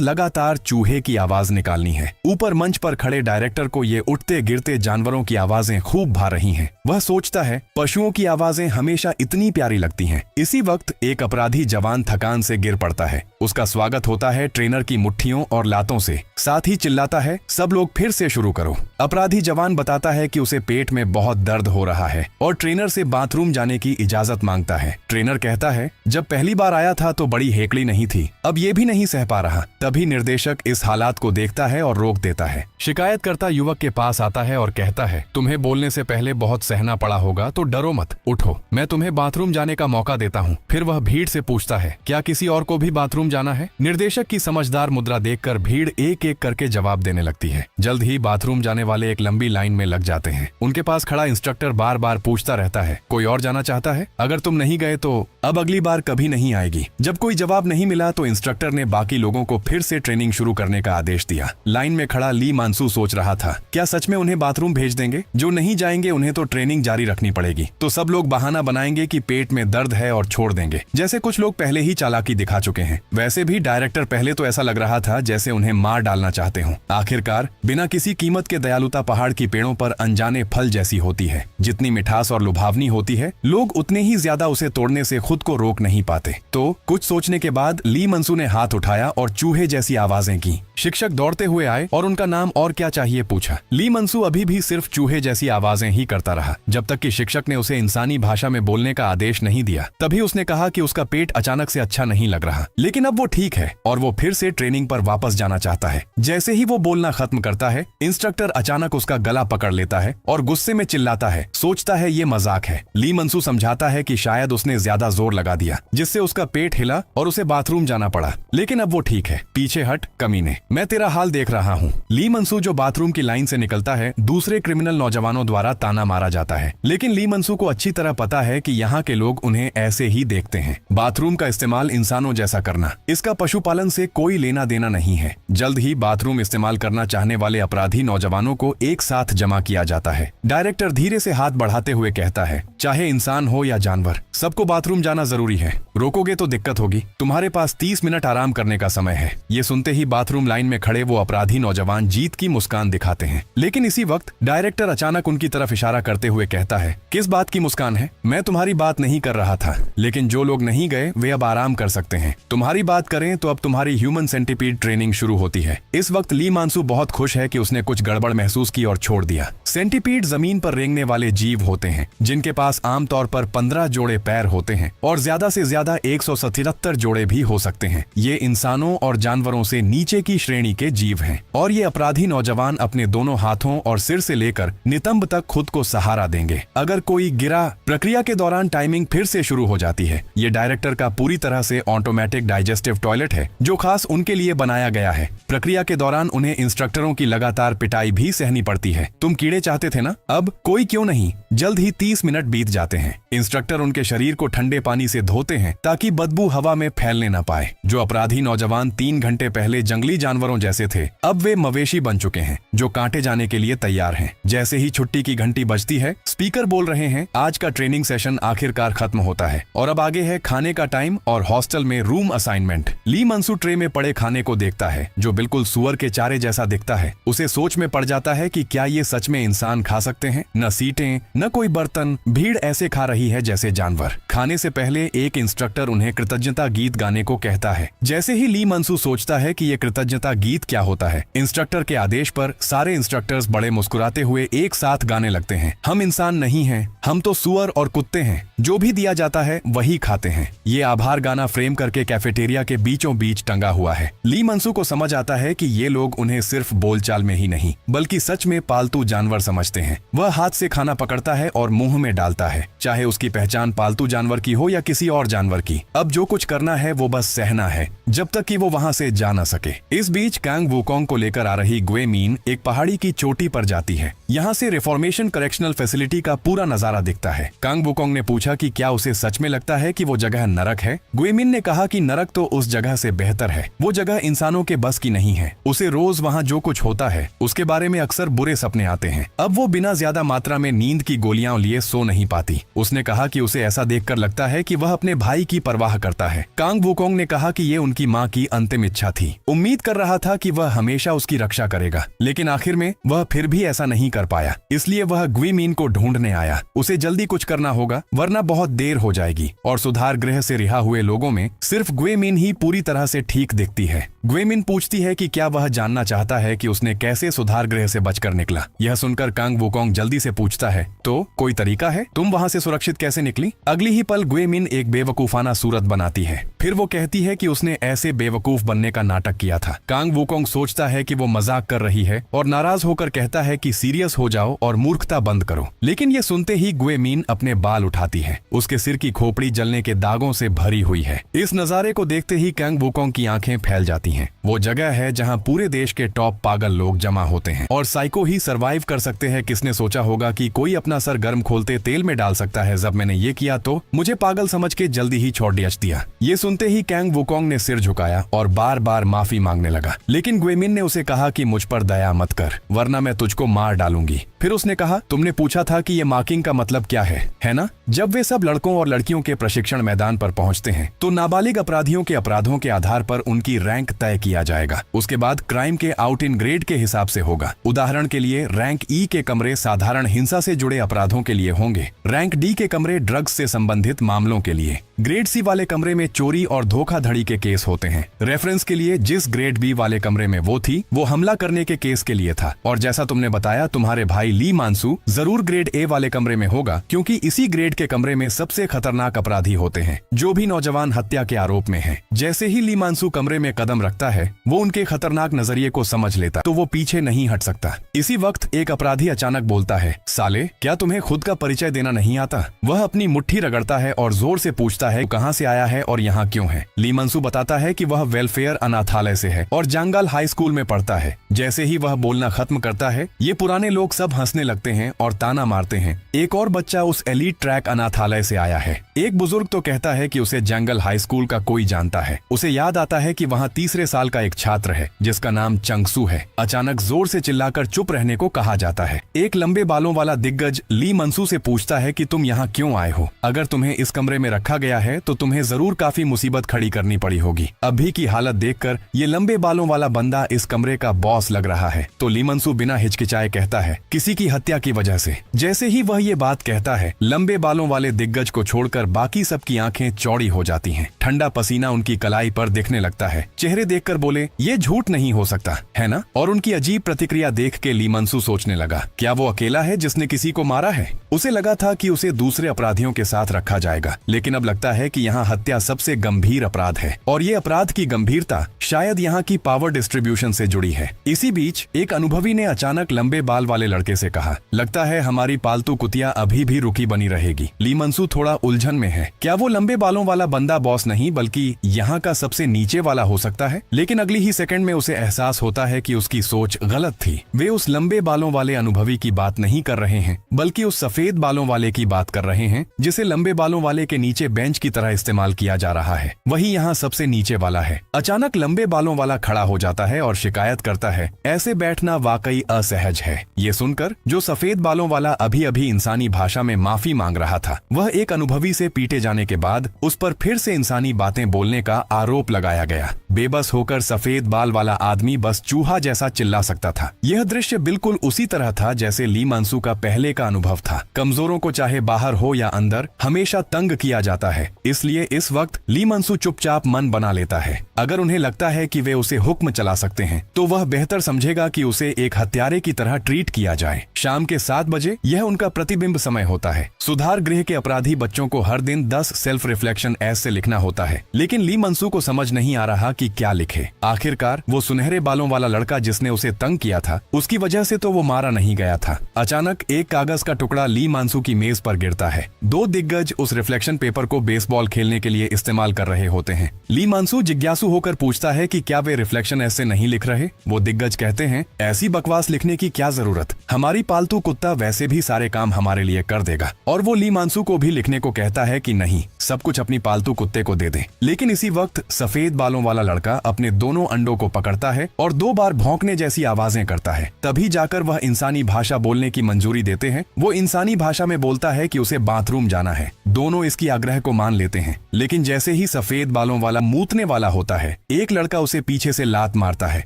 लगातार चूहे की आवाज निकालनी है। ऊपर मंच पर खड़े डायरेक्टर को ये उठते गिरते जानवरों की आवाजें खूब भा रही हैं। वह सोचता है, पशुओं की आवाजें हमेशा इतनी प्यारी लगती हैं। इसी वक्त एक अपराधी जवान थकान से गिर पड़ता है। उसका स्वागत होता है ट्रेनर की मुट्ठियों और लातों से, साथ ही चिल्लाता है, सब लोग फिर से शुरू करो। अपराधी जवान बताता है कि उसे पेट में बहुत दर्द हो रहा है और ट्रेनर से बाथरूम जाने की इजाजत मांगता है। ट्रेनर कहता है, जब पहली बार आया था तो बड़ी हेकड़ी नहीं थी, अब ये भी नहीं सह पा रहा। तभी निर्देशक इस हालात को देखता है और रोक देता है। शिकायतकर्ता युवक के पास आता है और कहता है, तुम्हें बोलने से पहले बहुत सहना पड़ा होगा, तो डरो मत, उठो, मैं तुम्हें बाथरूम जाने का मौका देता हूँ। फिर वह भीड़ से पूछता है, क्या किसी और को भी बाथरूम जाना है? निर्देशक की समझदार मुद्रा देखकर भीड़ एक एक करके जवाब देने लगती है। जल्द ही बाथरूम जाने वाले एक लंबी लाइन में लग जाते हैं। उनके पास खड़ा इंस्ट्रक्टर बार बार पूछता रहता है, कोई और जाना चाहता है? अगर तुम नहीं गए तो अब अगली बार कभी नहीं आएगी। जब कोई जवाब नहीं मिला तो इंस्ट्रक्टर ने बाकी लोगों को फिर से ट्रेनिंग शुरू करने का आदेश दिया। लाइन में खड़ा ली मानसू सोच रहा था, क्या सच में उन्हें बाथरूम भेज देंगे? जो नहीं जाएंगे उन्हें तो ट्रेनिंग जारी रखनी पड़ेगी। तो सब लोग बहाना बनाएंगे कि पेट में दर्द है और छोड़ देंगे, जैसे कुछ लोग पहले ही चालाकी दिखा चुके हैं। वैसे भी डायरेक्टर पहले तो ऐसा लग रहा था जैसे उन्हें मार डालना चाहते हों। आखिरकार बिना किसी कीमत के दयालुता पहाड़ की पेड़ों पर अनजाने फल जैसी होती है। जितनी मिठास और लुभावनी होती है, लोग उतने ही ज्यादा उसे तोड़ने से खुद को रोक नहीं पाते। तो कुछ सोचने के बाद ली मनसू ने हाथ उठाया और चूहे जैसी आवाजें की। शिक्षक दौड़ते हुए आए और उनका नाम और क्या चाहिए पूछा। ली मनसू अभी भी सिर्फ चूहे जैसी आवाजें ही करता रहा, जब तक कि शिक्षक ने उसे इंसानी भाषा में बोलने का आदेश नहीं दिया। तभी उसने कहा कि उसका पेट अचानक से अच्छा नहीं लग रहा, लेकिन अब वो ठीक है और वो फिर से ट्रेनिंग पर वापस जाना चाहता है। जैसे ही वो बोलना खत्म करता है, इंस्ट्रक्टर अचानक उसका गला पकड़ लेता है और गुस्से में चिल्लाता है। सोचता है ये मजाक है। ली मनसू समझाता है कि शायद उसने ज्यादा जोर लगा दिया, जिससे उसका पेट हिला और उसे बाथरूम जाना पड़ा, लेकिन अब वो ठीक है। पीछे हट कमीने, मैं तेरा हाल देख रहा हूँ। ली मनसू जो बाथरूम की लाइन से निकलता है, दूसरे क्रिमिनल नौजवानों द्वारा ताना मारा जाता है, लेकिन ली मनसू को अच्छी तरह पता है कि यहाँ के लोग उन्हें ऐसे ही देखते हैं। बाथरूम का इस्तेमाल इंसानों जैसा करना, इसका पशुपालन से कोई लेना देना नहीं है। जल्द ही बाथरूम इस्तेमाल करना चाहने वाले अपराधी नौजवानों को एक साथ जमा किया जाता है। डायरेक्टर धीरे से हाथ बढ़ाते हुए कहता है, चाहे इंसान हो या जानवर, सबको बाथरूम जाना जरूरी है। रोकोगे तो दिक्कत होगी। तुम्हारे पास 30 मिनट आराम करने का समय है। ये सुनते ही बाथरूम लाइन में खड़े वो अपराधी नौजवान जीत की मुस्कान दिखाते हैं। लेकिन इसी वक्त डायरेक्टर अचानक उनकी तरफ इशारा करते हुए कहता है, किस बात की मुस्कान है? मैं तुम्हारी बात नहीं कर रहा था, लेकिन जो लोग नहीं गए वे अब आराम कर सकते हैं। तुम्हारी बात करें तो अब तुम्हारी ह्यूमन सेंटीपीड ट्रेनिंग शुरू होती है। इस वक्त ली मानसू बहुत खुश है कि उसने कुछ गड़बड़ महसूस की और छोड़ दिया। सेंटीपीड जमीन पर रेंगने वाले जीव होते हैं, जिनके पास आमतौर पर 15 जोड़े पैर होते हैं और ज्यादा से ज्यादा 177 जोड़े भी हो सकते हैं। ये इंसानों और जानवरों से नीचे की श्रेणी के जीव हैं और ये अपराधी नौजवान अपने दोनों हाथों और सिर से लेकर नितंब तक खुद को सहारा देंगे। अगर कोई गिरा, प्रक्रिया के दौरान टाइमिंग फिर से शुरू हो जाती है। ये डायरेक्टर का पूरी तरह से ऑटोमेटिक डाइजेस्टिव टॉयलेट है, जो खास उनके लिए बनाया गया है। प्रक्रिया के दौरान उन्हें इंस्ट्रक्टरों की लगातार पिटाई भी सहनी पड़ती है। तुम कीड़े चाहते थे ना, अब कोई क्यों नहीं। जल्द ही 30 मिनट बीत जाते हैं। इंस्ट्रक्टर उनके शरीर को ठंडे पानी से धोते हैं ताकि बदबू हवा में फैलने न पाए। जो अपराधी नौजवान 3 घंटे पहले जंगली जानवरों जैसे थे, अब वे मवेशी बन चुके हैं जो काटे जाने के लिए तैयार हैं। जैसे ही छुट्टी की घंटी बजती है, स्पीकर बोल रहे हैं, आज का ट्रेनिंग सेशन आखिरकार खत्म होता है और अब आगे है खाने का टाइम और हॉस्टल में रूम असाइनमेंट। ली मनसू ट्रे में पड़े खाने को देखता है जो बिल्कुल सुअर के चारे जैसा दिखता है। उसे सोच में पड़ जाता है कि क्या ये सच में इंसान खा सकते हैं। न सीटें, न कोई बर्तन, भीड़ ऐसे खा रही है जैसे जानवर। खाने से पहले एक इंस्ट्रक्टर उन्हें कृतज्ञता गीत गाने को कहता है। जैसे ही ली मनसू सोचता है कि ये कृतज्ञता गीत क्या होता है, इंस्ट्रक्टर के आदेश पर सारे इंस्ट्रक्टर्स बड़े मुस्कुराते हुए एक साथ गाने लगते हैं। हम इंसान नहीं हैं, हम तो सुअर और कुत्ते हैं, जो भी दिया जाता है वही खाते हैं। ये आभार गाना फ्रेम करके कैफेटेरिया के बीचों बीच टंगा हुआ है। ली मनसू को समझ आता है कि ये लोग उन्हें सिर्फ बोलचाल में ही नहीं बल्कि सच में पालतू जानवर समझते हैं। वह हाथ से खाना पकड़ता है और मुंह में डालता है, चाहे उसकी पहचान पालतू जानवर की हो या किसी और जानवर की। अब जो कुछ करना है वो बस सहना है जब तक कि वो वहां से जा न सके। इस बीच कांग वूकोंग को लेकर आ रही ग्वे मीन एक पहाड़ी की चोटी पर जाती है। यहाँ से रिफॉर्मेशन करेक्शनल फैसिलिटी का पूरा नजारा दिखता है। कांग वूकोंग ने पूछा कि क्या उसे सच में लगता है कि वो जगह नरक है। ग्वे मीन ने कहा कि नरक तो उस जगह से बेहतर है, वो जगह इंसानों के बस की नहीं है। उसे रोज वहाँ जो कुछ होता है उसके बारे में अक्सर बुरे सपने आते हैं। अब वो बिना ज्यादा मात्रा में नींद की गोलियां लिए सो नहीं पाती। उसने कहा कि उसे ऐसा देखकर लगता है कि वह अपने भाई की परवाह करता है। कांग वूकोंग ने कहा कि ये उनकी माँ की अंतिम इच्छा थी। उम्मीद कर रहा था कि वह हमेशा उसकी रक्षा करेगा, लेकिन आखिर में वह फिर भी ऐसा नहीं कर पाया। इसलिए वह ग्वी मीन को ढूंढने आया। उसे जल्दी कुछ करना होगा वरना बहुत देर हो जाएगी। और सुधार गृह से रिहा हुए लोगों में सिर्फ ग्वे मीन ही पूरी तरह से ठीक दिखती है। ग्वे मीन पूछती है कि क्या वह जानना चाहता है कि उसने कैसे सुधार गृह से बचकर निकला। यह सुनकर कांग वूकोंग जल्दी से पूछता है, तो कोई तरीका है? तुम वहां से सुरक्षित कैसे निकली? अगली ही पल ग्वे मीन एक बेवकूफाना सूरत बनाती है। फिर वो कहती है कि उसने ऐसे बेवकूफ बनने का नाटक किया था। कांग वूकोंग सोचता है कि वो मजाक कर रही है और नाराज होकर कहता है कि सीरियस हो जाओ और मूर्खता बंद करो। लेकिन ये सुनते ही ग्वे मीन अपने बाल उठाती है। उसके सिर की खोपड़ी जलने के दागों से भरी हुई है। इस नजारे को देखते ही कांग वूकोंग की आंखें फैल जाती हैं। वो जगह है जहां पूरे देश के टॉप पागल लोग जमा होते हैं और साइको ही सरवाइव कर सकते हैं। किसने सोचा होगा कि कोई अपना सर गर्म खोलते तेल में डाल सकता है। जब मैंने ये किया तो मुझे पागल समझ के जल्दी ही छोड़ दिया। ये सुनते ही कांग वूकोंग ने सिर झुकाया और बार बार माफी मांगने लगा। लेकिन ग्वे मीन ने उसे कहा कि मुझ पर दया मत कर वरना मैं तुझको मार डालूंगी। फिर उसने कहा, तुमने पूछा था कि ये मार्किंग का मतलब क्या है ना? जब वे सब लड़कों और लड़कियों के प्रशिक्षण मैदान पर पहुंचते हैं तो नाबालिग अपराधियों के अपराधों के आधार पर उनकी रैंक तय किया जाएगा। उसके बाद क्राइम के आउट इन ग्रेड के हिसाब से होगा। उदाहरण के लिए रैंक ई के कमरे साधारण हिंसा से जुड़े अपराधों के लिए होंगे। रैंक डी के कमरे ड्रग्स से संबंधित मामलों के लिए। ग्रेड सी वाले कमरे में चोरी और धोखाधड़ी के केस होते हैं। रेफरेंस के लिए जिस ग्रेड बी वाले कमरे में वो थी वो हमला करने के केस के लिए था। और जैसा तुमने बताया तुम्हारे भाई ली मानसू जरूर ग्रेड ए वाले कमरे में होगा, क्योंकि इसी ग्रेड के कमरे में सबसे खतरनाक अपराधी होते हैं जो भी नौजवान हत्या के आरोप में हैं। जैसे ही ली मानसू कमरे में कदम रखता है वो उनके खतरनाक नजरिए को समझ लेता तो वो पीछे नहीं हट सकता। इसी वक्त एक अपराधी अचानक बोलता है, साले क्या तुम्हें खुद का परिचय देना नहीं आता? वह अपनी मुट्ठी रगड़ता है और जोर से पूछता है कहाँ से आया है और यहाँ क्यों है। ली मानसू बताता है कि वह वेलफेयर अनाथालय से है और जंगल हाई स्कूल में पढ़ता है। जैसे ही वह बोलना खत्म करता है ये पुराने लोग सब हंसने लगते हैं और ताना मारते हैं। एक और बच्चा उस एलीट ट्रैक अनाथालय से आया है। एक बुजुर्ग तो कहता है कि उसे जंगल हाई स्कूल का कोई जानता है। उसे याद आता है कि वहाँ तीसरे साल का एक छात्र है जिसका नाम चंगसू है। अचानक जोर से चिल्लाकर चुप रहने को कहा जाता है। एक लंबे बालों वाला दिग्गज ली मनसू से पूछता है कि तुम यहाँ क्यों आए हो? अगर तुम्हें इस कमरे में रखा गया है तो तुम्हें जरूर काफी मुसीबत खड़ी करनी पड़ी होगी। अभी की हालत देखकर ये लंबे बालों वाला बंदा इस कमरे का बॉस लग रहा है। तो ली मनसू बिना हिचकिचाए कहता है, किसी की हत्या की वजह से। जैसे ही वह ये बात कहता है लंबे बालों वाले दिग्गज को छोड़कर बाकी सबकी आंखें चौड़ी हो जाती हैं। ठंडा पसीना उनकी कलाई पर दिखने लगता है। चेहरे देखकर बोले, ये झूठ नहीं हो सकता है ना? और उनकी अजीब प्रतिक्रिया देख के ली मनसू सोचने लगा, क्या वो अकेला है जिसने किसी को मारा है? उसे लगा था कि उसे दूसरे अपराधियों के साथ रखा जाएगा, लेकिन अब लगता लगता है कि यहाँ हत्या सबसे गंभीर अपराध है और ये अपराध की गंभीरता शायद यहाँ की पावर डिस्ट्रीब्यूशन से जुड़ी है। इसी बीच एक अनुभवी ने अचानक लंबे बाल वाले लड़के से कहा, लगता है हमारी पालतू कुतिया अभी भी रुकी बनी रहेगी। ली मंसू थोड़ा उलझन में है। क्या वो लंबे बालों वाला बंदा बॉस नहीं बल्कि यहाँ का सबसे नीचे वाला हो सकता है? लेकिन अगली ही सेकंड में उसे एहसास होता है कि उसकी सोच गलत थी। वे उस लंबे बालों वाले अनुभवी की बात नहीं कर रहे हैं बल्कि उस सफेद बालों वाले की बात कर रहे हैं जिसे लंबे बालों वाले के नीचे बेंच की तरह इस्तेमाल किया जा रहा है। वही यहाँ सबसे नीचे वाला है। अचानक लंबे बालों वाला खड़ा हो जाता है और शिकायत करता है, ऐसे बैठना वाकई असहज है। ये सुनकर जो सफेद बालों वाला अभी अभी इंसानी भाषा में माफी मांग रहा था, वह एक अनुभवी से पीटे जाने के बाद उस पर फिर से इंसानी बातें बोलने का आरोप लगाया गया। बेबस होकर सफेद बाल वाला आदमी बस चूहा जैसा चिल्ला सकता था। यह दृश्य बिल्कुल उसी तरह था जैसे ली मंसू का पहले का अनुभव था। कमजोरों को चाहे बाहर हो या अंदर हमेशा तंग किया जाता है। इसलिए इस वक्त ली मंसू चुपचाप मन बना लेता है। अगर उन्हें लगता है कि वे उसे हुक्म चला सकते हैं तो वह बेहतर समझेगा कि उसे एक हत्यारे की तरह ट्रीट किया जाए। शाम के 7 बजे यह उनका प्रतिबिंब समय होता है। सुधार गृह के अपराधी बच्चों को हर दिन 10 सेल्फ रिफ्लेक्शन ऐसे लिखना होता है, लेकिन ली मंसू को समझ नहीं आ रहा कि क्या लिखे। आखिरकार वो सुनहरे बालों वाला लड़का जिसने उसे तंग किया था, उसकी वजह से तो वो मारा नहीं गया था। अचानक एक कागज का टुकड़ा ली मंसू की मेज पर गिरता है। 2 दिग्गज उस रिफ्लेक्शन पेपर को बेसबॉल खेलने के लिए इस्तेमाल कर रहे होते हैं। ली मंसू जिज्ञासु होकर पूछता है कि क्या वे रिफ्लेक्शन ऐसे नहीं लिख रहे? वो दिग्गज कहते हैं, ऐसी बकवास लिखने की क्या जरूरत, हमारी पालतू कुत्ता वैसे भी सारे काम हमारे लिए कर देगा। और वो ली मंसू को भी लिखने को कहता है कि नहीं, सब कुछ अपनी पालतू कुत्ते को दे दें। लेकिन इसी वक्त सफेद बालों वाला लड़का अपने दोनों अंडों को पकड़ता है और 2 बार भौंकने जैसी आवाजें करता है। तभी जाकर वह इंसानी भाषा बोलने की मंजूरी देते हैं। वो इंसानी भाषा में बोलता है कि उसे बाथरूम जाना है। दोनों इसकी आग्रह को मान लेते हैं, लेकिन जैसे ही सफेद बालों वाला मूतने वाला होता है, एक लड़का उसे पीछे से लात मारता है।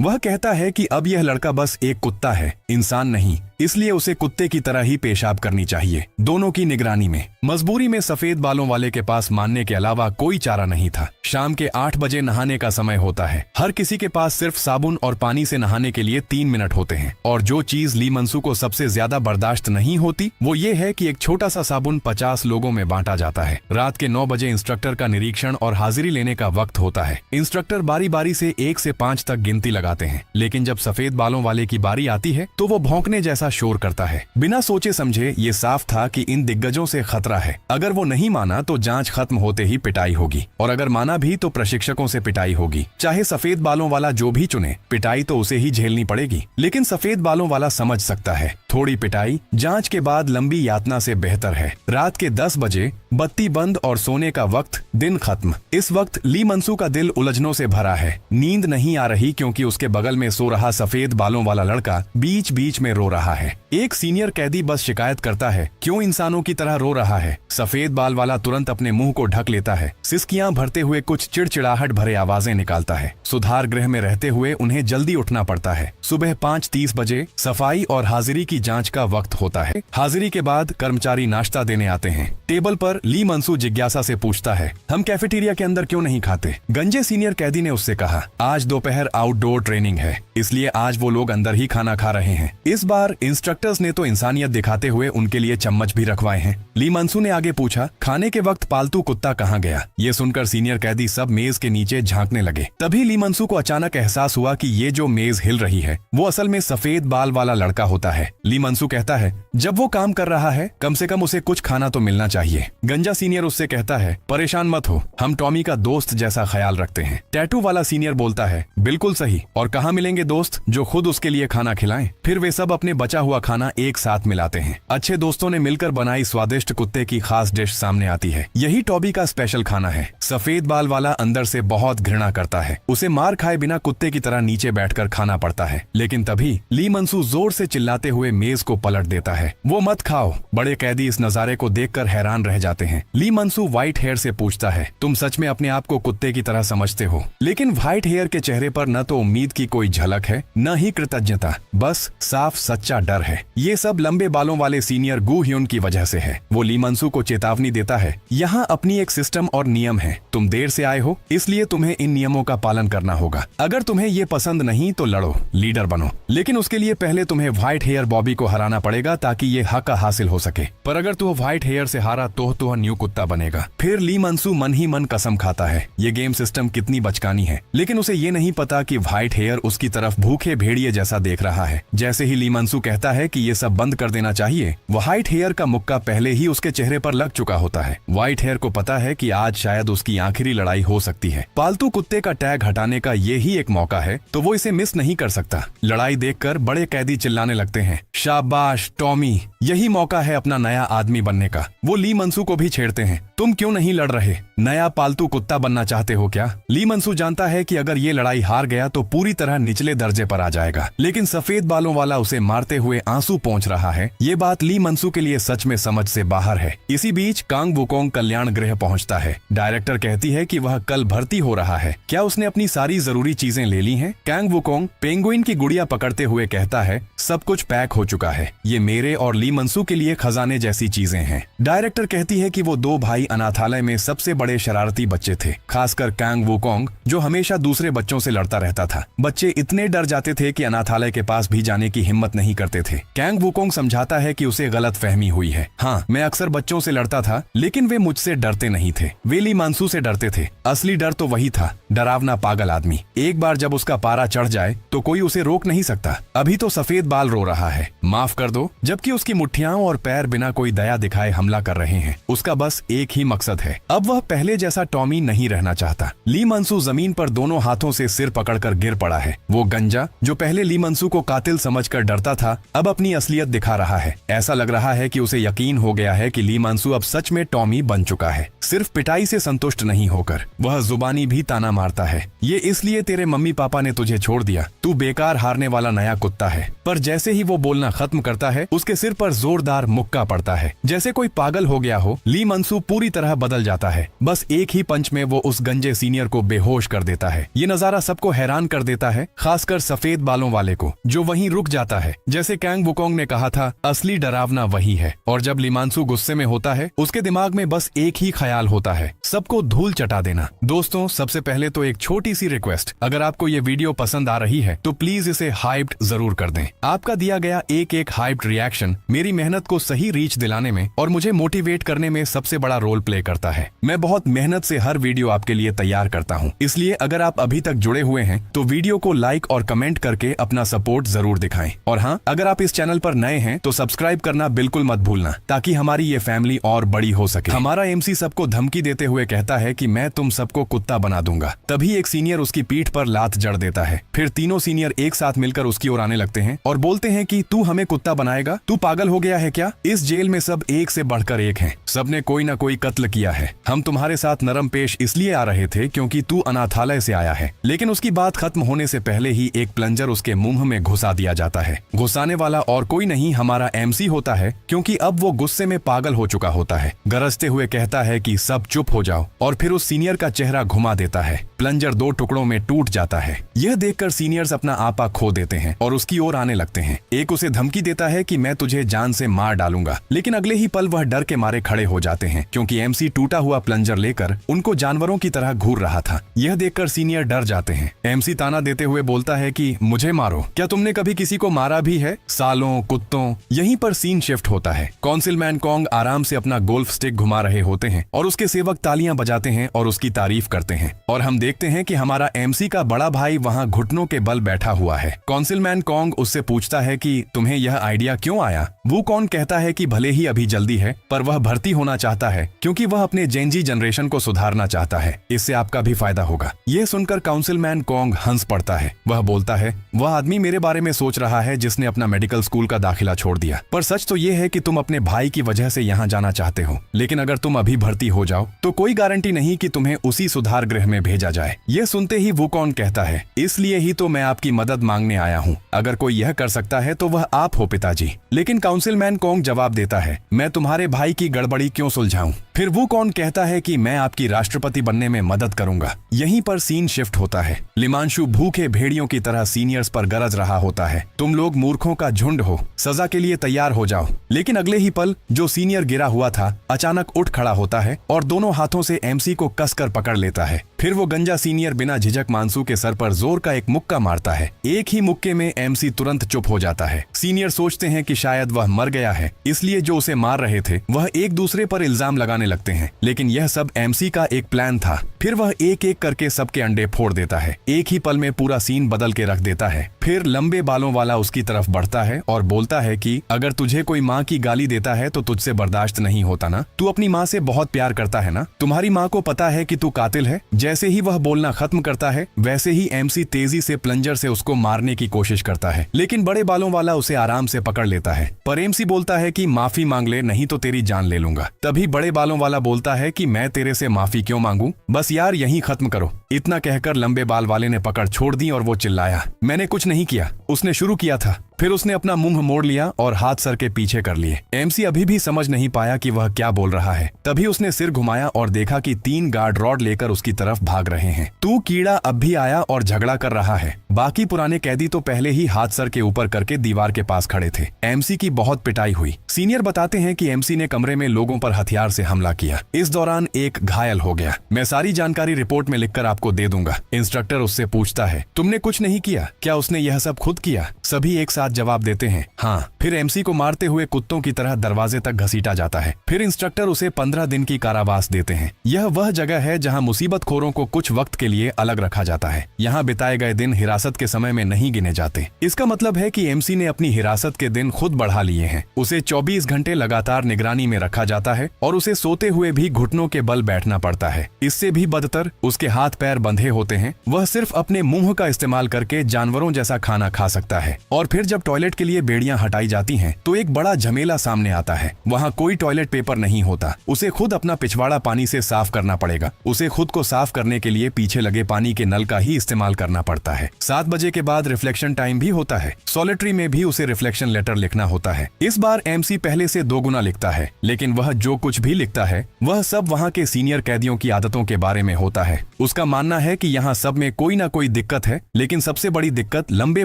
वह कहता है कि अब यह लड़का बस एक कुत्ता है, इंसान नहीं, इसलिए उसे कुत्ते की तरह ही पेशाब करनी चाहिए। दोनों की निगरानी में मजबूरी में सफेद बालों वाले के पास मानने के अलावा कोई चारा नहीं था। शाम के 8 बजे नहाने का समय होता है। हर किसी के पास सिर्फ साबुन और पानी से नहाने के लिए 3 मिनट होते हैं। और जो चीज ली मंसू को सबसे ज्यादा बर्दाश्त नहीं होती वो ये है कि एक छोटा सा साबुन 50 लोगों में बांटा जाता है। रात के 9 बजे इंस्ट्रक्टर का निरीक्षण और हाजिरी लेने का वक्त होता है। इंस्ट्रक्टर बारी बारी से 1 से 5 तक गिनती लगाते हैं, लेकिन जब सफेद बालों वाले की बारी आती है तो वो भौंकने जैसा शोर करता है। बिना सोचे समझे ये साफ था कि इन दिग्गजों से खतरा है। अगर वो नहीं माना तो जांच खत्म होते ही पिटाई होगी, और अगर माना भी तो प्रशिक्षकों से पिटाई होगी। चाहे सफेद बालों वाला जो भी चुने, पिटाई तो उसे ही झेलनी पड़ेगी। लेकिन सफेद बालों वाला समझ सकता है, थोड़ी पिटाई जांच के बाद लंबी यातना से बेहतर है। रात के 10 बजे बत्ती बंद और सोने का वक्त, दिन खत्म। इस वक्त ली मंसू का दिल उलझनों से भरा है। नींद नहीं आ रही क्योंकि उसके बगल में सो रहा सफेद बालों वाला लड़का बीच बीच में रो रहा है। एक सीनियर कैदी बस शिकायत करता है, क्यों इंसानों की तरह रो रहा है? सफेद बाल वाला तुरंत अपने मुंह को ढक लेता है। सिसकियां भरते हुए कुछ चिड़चिड़ाहट भरे आवाजें निकालता है। सुधार गृह में रहते हुए उन्हें जल्दी उठना पड़ता है। सुबह 5:30 बजे सफाई और हाजिरी की जांच का वक्त होता है। हाजिरी के बाद कर्मचारी नाश्ता देने आते हैं। टेबल पर ली मंसू जिज्ञासा से पूछता है, हम कैफेटेरिया के अंदर क्यों नहीं खाते? गंजे सीनियर कैदी ने उससे कहा, आज दोपहर आउटडोर ट्रेनिंग है, इसलिए आज वो लोग अंदर ही खाना खा रहे हैं। इस बार इंस्ट्रक्टर्स ने तो इंसानियत दिखाते हुए उनके लिए चम्मच भी रखवाए हैं। ली मंसू ने आगे पूछा, खाने के वक्त पालतू कुत्ता कहाँ गया? ये सुनकर सीनियर कैदी सब मेज के नीचे झांकने लगे। तभी ली मंसू को अचानक एहसास हुआ कि ये जो मेज हिल रही है वो असल में सफेद बाल वाला लड़का होता है। ली मंसू कहता है, जब वो काम कर रहा है कम से कम उसे कुछ खाना तो मिलना चाहिए। गंजा सीनियर उससे कहता है, परेशान मत हो, हम टॉमी का दोस्त जैसा ख्याल रखते हैं। टैटू वाला सीनियर बोलता है, बिल्कुल सही, और कहाँ मिलेंगे दोस्त जो खुद उसके लिए खाना खिलाएं? फिर वे सब अपने बचा हुआ खाना एक साथ मिलाते हैं। अच्छे दोस्तों ने मिलकर बनाई स्वादिष्ट कुत्ते की खास डिश सामने आती है। यही टॉबी का स्पेशल खाना है। सफेद बाल वाला अंदर से बहुत घृणा करता है। उसे मार खाए बिना कुत्ते की तरह नीचे बैठकर खाना पड़ता है। लेकिन तभी ली मंसू जोर से चिल्लाते हुए मेज को पलट देता है। वो मत खाओ। बड़े कैदी इस नजारे को देखकर हैरान रह जाते हैं। ली मंसू व्हाइट हेयर से पूछता है, तुम सच में अपने आप को कुत्ते की तरह समझते हो? लेकिन व्हाइट हेयर के चेहरे पर न तो उम्मीद की कोई झलक लक है, न ही कृतज्ञता, बस साफ सच्चा डर है। ये सब लंबे बालों वाले सीनियर गू ह्यून की वजह से है। वो ली मंसू को चेतावनी देता है, यहाँ अपनी एक सिस्टम और नियम है, तुम देर से आए हो इसलिए तुम्हें इन नियमों का पालन करना होगा। अगर तुम्हें ये पसंद नहीं तो लड़ो, लीडर बनो, लेकिन उसके लिए पहले तुम्हें व्हाइट हेयर बॉबी को हराना पड़ेगा ताकि ये हक हासिल हो सके। पर अगर तू व्हाइट हेयर से हारा तो न्यू कुत्ता बनेगा। फिर ली मंसू मन ही मन कसम खाता है। ये गेम सिस्टम कितनी बचकानी है, लेकिन उसे ये नहीं पता कि व्हाइट हेयर उसकी तरफ भूखे भेड़िए जैसा देख रहा है। जैसे ही ली मंसू कहता है कि ये सब बंद कर देना चाहिए, व्हाइट हेयर का मुक्का पहले ही उसके चेहरे पर लग चुका होता है। व्हाइट हेयर को पता है कि आज शायद उसकी आखिरी लड़ाई हो सकती है। पालतू कुत्ते का टैग हटाने का ये ही एक मौका है, तो वो इसे मिस नहीं कर सकता। लड़ाई देखकर बड़े कैदी चिल्लाने लगते हैं, शाबाश टॉमी, यही मौका है अपना नया आदमी बनने का। वो ली मंसू को भी छेड़ते हैं, तुम क्यों नहीं लड़ रहे, नया पालतू कुत्ता बनना चाहते हो क्या? ली मंसू जानता है कि अगर ये लड़ाई हार गया तो पूरी तरह निचले दर्जे पर आ जाएगा, लेकिन सफेद बालों वाला उसे मारते हुए आंसू पहुंच रहा है। ये बात ली मंसू के लिए सच में समझ से बाहर है। इसी बीच कांग वुकोंग कल्याण गृह पहुंचता है। डायरेक्टर कहती है कि वह कल भर्ती हो रहा है, क्या उसने अपनी सारी जरूरी चीजें ले ली हैं? कांग वुकोंग पेंगुइन की गुड़िया पकड़ते हुए कहता है, सब कुछ पैक हो चुका है, ये मेरे और ली मंसू के लिए खजाने जैसी चीजें हैं। डायरेक्टर कहती है कि वो दो भाई अनाथालय में सबसे बड़े शरारती बच्चे थे, खासकर कांग वुकोंग जो हमेशा दूसरे बच्चों से लड़ता रहता था। बच्चे इतने डर जाते थे कि अनाथालय के पास भी जाने की हिम्मत नहीं करते थे। कांग वुकोंग समझाता है कि उसे गलत फहमी हुई है। हाँ, मैं अक्सर बच्चों से लड़ता था, लेकिन वे मुझसे डरते नहीं थे, वे ली मंसू से डरते थे। असली डर तो वही था, डरावना पागल आदमी। एक बार जब उसका पारा चढ़ जाए तो कोई उसे रोक नहीं सकता। अभी तो सफेद बाल रो रहा है, माफ कर दो, जबकि उसकी मुट्ठियां और पैर बिना कोई दया दिखाए हमला कर रहे हैं। उसका बस एक ही मकसद है, अब वह पहले जैसा टॉमी नहीं रहना चाहता। ली मंसू जमीन पर दोनों हाथों से सिर पकड़कर गिर पड़ा है। वो गंजा जो पहले ली मंसू को कातिल समझकर डरता था, अब अपनी असलियत दिखा रहा है। ऐसा लग रहा है कि उसे यकीन हो गया है कि ली मंसू अब सच में टॉमी बन चुका है। सिर्फ पिटाई से संतुष्ट नहीं होकर वह जुबानी भी ताना मारता है, ये इसलिए तेरे मम्मी पापा ने तुझे छोड़ दिया, तू बेकार हारने वाला नया कुत्ता है। पर जैसे ही वो बोलना खत्म करता है, उसके सिर पर जोरदार मुक्का पड़ता है। जैसे कोई पागल हो गया हो, ली मंसू पूरी तरह बदल जाता है। बस एक ही पंच में वो उस गंजे सीनियर को बेहोश कर देता है। ये नजारा सबको हैरान कर देता है, खासकर सफेद बालों वाले को, जो वहीं रुक जाता है। जैसे कांग वुकोंग ने कहा था, असली डरावना वही है। और जब ली मंसू गुस्से में होता है, उसके दिमाग में बस एक ही ख्याल होता है, सबको धूल चटा देना। दोस्तों, सबसे पहले तो एक छोटी सी रिक्वेस्ट, अगर आपको ये वीडियो पसंद आ रही है तो प्लीज इसे हाइप्ड जरूर कर दें। आपका दिया गया एक हाइप्ड रिएक्शन मेरी मेहनत को सही रीच दिलाने में और मुझे मोटिवेट करने में सबसे बड़ा रोल प्ले करता है। मैं बहुत मेहनत से हर वीडियो आपके लिए तैयार करता हूँ, इसलिए अगर आप अभी तक जुड़े हुए हैं तो वीडियो को लाइक और कमेंट करके अपना सपोर्ट जरूर दिखाएं। और हाँ, अगर आप इस चैनल पर नए हैं तो सब्सक्राइब करना बिल्कुल मत भूलना, ताकि हमारी ये फैमिली और बड़ी हो सके। हमारा एमसी सबको धमकी देते हुए कहता है कि मैं तुम सबको कुत्ता बना दूंगा। तभी एक सीनियर उसकी पीठ पर लात जड़ देता है। फिर तीनों सीनियर एक साथ मिलकर उसकी ओर आने लगते हैं और बोलते हैं कि तू हमें कुत्ता बनाएगा, तू पागल हो गया है क्या? इस जेल में सब एक से बढ़कर एक हैं, सबने कोई ना कोई कत्ल किया है। हम तुम्हारे साथ नरम पेश इसलिए आ रहे थे क्योंकि तू अनाथालय से आया है। लेकिन उसकी बात खत्म होने से पहले ही एक प्लंजर उसके मुंह में घुसा दिया जाता है। घुसाने वाला और कोई नहीं हमारा एमसी होता है, क्योंकि अब वो गुस्से में पागल हो चुका होता है। गरजते हुए कहता है कि सब चुप हो जाओ और फिर उस सीनियर का चेहरा घुमा देता है। प्लंजर दो टुकड़ों में टूट जाता है। यह देखकर सीनियर्स अपना आपा खो देते हैं और उसकी ओर आने लगते हैं। एक उसे धमकी देता है कि मैं तुझे जान से मार डालूंगा, लेकिन अगले ही पल वह डर के मारे खड़े हो जाते हैं, क्योंकि एमसी टूटा हुआ प्लंजर लेकर उनको जानवरों की तरह घूर रहा था। यह देखकर सीनियर डर जाते हैं। एमसी ताना देते हुए बोलता है कि मुझे मारो, क्या तुमने कभी किसी को मारा भी है? सालों, कुत्तों। यहीं पर सीन शिफ्ट होता है। काउंसिलमैन कॉन्ग आराम से अपना गोल्फ स्टिक घुमा रहे होते हैं और उसके सेवक तालियां बजाते हैं और उसकी तारीफ करते हैं। और हम देखते हैं कि हमारा एमसी का बड़ा भाई वहां घुटनों के बल बैठा हुआ है। काउंसिलमैन कॉन्ग उससे पूछता है कि तुम्हें यह आइडिया क्यों आया? वो कौन कहता है कि भले ही अभी जल्दी है, पर वह भर्ती होना चाहता है क्योंकि वह अपने जेनजी जनरेशन को सुधारना चाहता है। इससे आपका भी फायदा होगा। यह सुनकर काउंसिलमैन कॉन्ग हंस पड़ता है। वह बोलता है, वह आदमी मेरे बारे में सोच रहा है जिसने अपना मेडिकल स्कूल का दाखिला छोड़ दिया। पर सच तो यह है कि तुम अपने भाई की वजह से यहाँ जाना चाहते हो, लेकिन अगर तुम अभी भर्ती हो जाओ तो कोई गारंटी नहीं कि तुम्हें उसी सुधार गृह में भेजा जाए। यह सुनते ही वो कौन कहता है, इसलिए ही तो मैं आपकी मदद मांगने आया हूँ। अगर कोई यह कर सकता है तो वह आप हो पिताजी। लेकिन काउंसिलमैन कॉन्ग जवाब देता है, मैं तुम्हारे भाई की गड़बड़ी क्यों सुलझाऊं? फिर वो कौन कहता है कि मैं आपकी राष्ट्रपति बनने में मदद करूंगा। यहीं पर सीन शिफ्ट होता है। लिमांशु भूखे भेड़ियों की तरह सीनियर्स पर गरज रहा होता है, तुम लोग मूर्खों का झुंड हो, सजा के लिए तैयार हो जाओ। लेकिन अगले ही पल जो सीनियर गिरा हुआ था अचानक उठ खड़ा होता है और दोनों हाथों से एमसी को कसकर पकड़ लेता है। फिर वो गंजा सीनियर बिना झिझक मानसू के सर पर जोर का एक मुक्का मारता है। एक ही मुक्के में एमसी तुरंत चुप हो जाता है। सीनियर सोचते हैं कि शायद वह मर गया है, इसलिए जो उसे मार रहे थे वह एक दूसरे पर इल्जाम लगाने लगते हैं, लेकिन यह सब एमसी का एक प्लान था। फिर वह एक एक करके सबके अंडे फोड़ देता है। एक ही पल में पूरा सीन बदल के रख देता है। फिर लंबे बालों वाला उसकी तरफ बढ़ता है और बोलता है कि अगर तुझे कोई माँ की गाली देता है तो तुझसे बर्दाश्त नहीं होता ना, तू अपनी माँ से बहुत प्यार करता है ना, तुम्हारी माँ को पता है कि तू कातिल है। जैसे ही वह बोलना खत्म करता है वैसे ही एमसी तेजी से प्लंजर से उसको मारने की कोशिश करता है, लेकिन बड़े बालों वाला उसे आराम से पकड़ लेता है। पर एमसी बोलता है कि माफी मांग ले, नहीं तो तेरी जान ले लूंगा। तभी बड़े बालों वाला बोलता है कि मैं तेरे से माफी क्यों मांगू, बस यार यहीं खत्म करो। इतना कहकर लंबे बाल वाले ने पकड़ छोड़ दी और वो चिल्लाया, मैंने कुछ नहीं किया, उसने शुरू किया था। फिर उसने अपना मुंह मोड़ लिया और हाथ सर के पीछे कर लिए। एमसी अभी भी समझ नहीं पाया कि वह क्या बोल रहा है। तभी उसने सिर घुमाया और देखा कि 3 गार्ड रॉड लेकर उसकी तरफ भाग रहे हैं। तू कीड़ा अब भी आया और झगड़ा कर रहा है। बाकी पुराने कैदी तो पहले ही हाथ सर के ऊपर करके दीवार के पास खड़े थे। एमसी की बहुत पिटाई हुई। सीनियर बताते हैं कि एमसी ने कमरे में लोगों पर हथियार से हमला किया। इस दौरान एक घायल हो गया। मैं सारी जानकारी रिपोर्ट में लिखकर आपको दे दूंगा। इंस्ट्रक्टर उससे पूछता है, तुमने कुछ नहीं किया क्या? उसने यह सब खुद किया? सभी एक साथ जवाब देते हैं, हाँ। फिर एमसी को मारते हुए कुत्तों की तरह दरवाजे तक घसीटा जाता है। फिर इंस्ट्रक्टर उसे 15 दिन की कारावास देते हैं। यह वह जगह है जहां मुसीबतखोरों को कुछ वक्त के लिए अलग रखा जाता है। यहाँ बिताए गए दिन हिरासत के समय में नहीं गिने जाते। इसका मतलब है कि एमसी ने अपनी हिरासत के दिन खुद बढ़ा लिए हैं। उसे 24 घंटे लगातार निगरानी में रखा जाता है और उसे सोते हुए भी घुटनों के बल बैठना पड़ता है। इससे भी बदतर उसके हाथ पैर बंधे होते हैं। वह सिर्फ अपने मुंह का इस्तेमाल करके जानवरों जैसा खाना खा सकता है। और फिर जब टॉयलेट के लिए बेड़ियां हटाई जाती हैं तो एक बड़ा झमेला सामने आता है। वहां कोई टॉयलेट पेपर नहीं होता। उसे खुद अपना पिछवाड़ा पानी से साफ करना पड़ेगा। उसे खुद को साफ करने के लिए पीछे लगे पानी के नल का ही इस्तेमाल करना पड़ता है। 7 बजे के बाद रिफ्लेक्शन टाइम भी होता है। सॉलिटरी में भी उसे रिफ्लेक्शन लेटर लिखना होता है। इस बार एमसी पहले से 2 गुना लिखता है, लेकिन वह जो कुछ भी लिखता है वह सब वहाँ के सीनियर कैदियों की आदतों के बारे में होता है। उसका मानना है कि यहाँ सब में कोई ना कोई दिक्कत है, लेकिन सबसे बड़ी दिक्कत लंबे